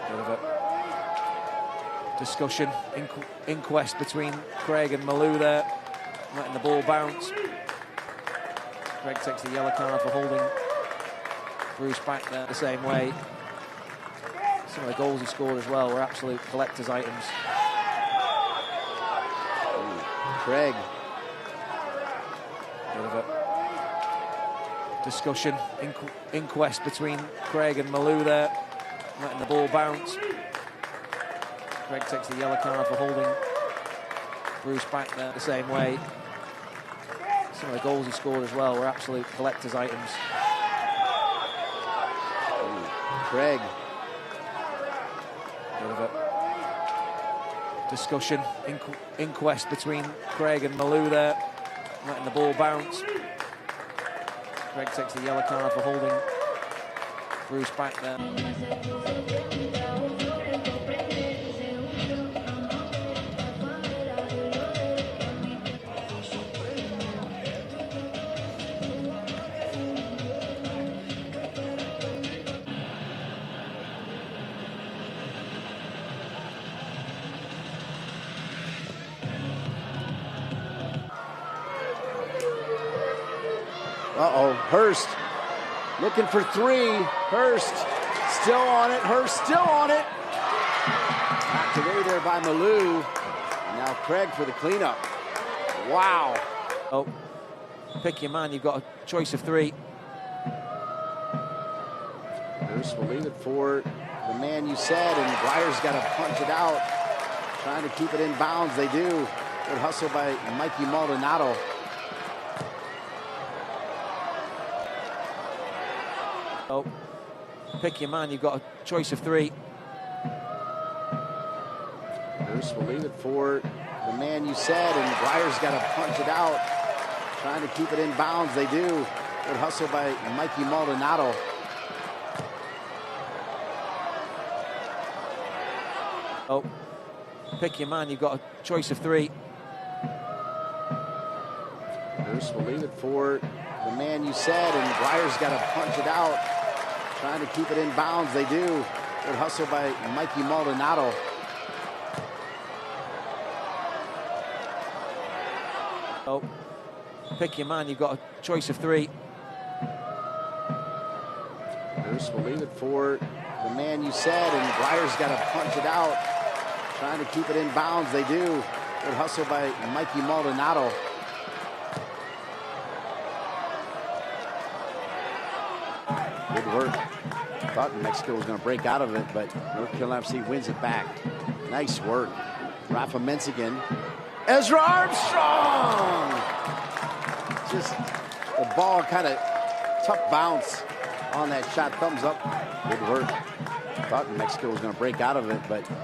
Bit of a discussion, inquest between Craig and Malou there, letting the ball bounce. Craig takes the yellow card for holding Bruce back there the same way. Some of the goals he scored as well were absolute collector's items. Craig. Bit of a discussion, inquest between Craig and Malou there, letting the ball bounce. Craig takes the yellow card for holding Bruce back there the same way. Some of the goals he scored as well were absolute collector's items. Craig. Bit of a discussion, inquest between Craig and Malou there, letting the ball bounce. Craig takes the yellow card for holding Bruce back there. Uh-oh, Hurst looking for three. Hurst still on it. Hurst still on it. Knocked away there by Malou. And now Craig for the cleanup. Wow. Oh, pick your man. You've got a choice of three. Hurst will leave it for the man you said, and Dwyer's got to punch it out. Trying to keep it in bounds. They do. Good hustle by Mikey Maldonado. Oh, pick your man. You've got a choice of three. Bruce will leave it for the man you said, and McGuire's got to punch it out. Trying to keep it in bounds. They do. Good hustle by Mikey Maldonado. Oh, pick your man. You've got a choice of three. Bruce will leave it for the man you said, and McGuire's got to punch it out. Trying to keep it in bounds. They do. Good hustle by Mikey Maldonado. Oh, pick your man. You've got a choice of three. Bruce will leave it for the man you said, and McGuire's got to punch it out. Trying to keep it in bounds. They do. Good hustle by Mikey Maldonado. Good work. Thought New Mexico was going to break out of it, but North Carolina FC wins it back. Nice work. Rafa Menzigan. Ezra Armstrong! Just the ball kind of tough bounce on that shot. Thumbs up. Good work. Thought New Mexico was going to break out of it, but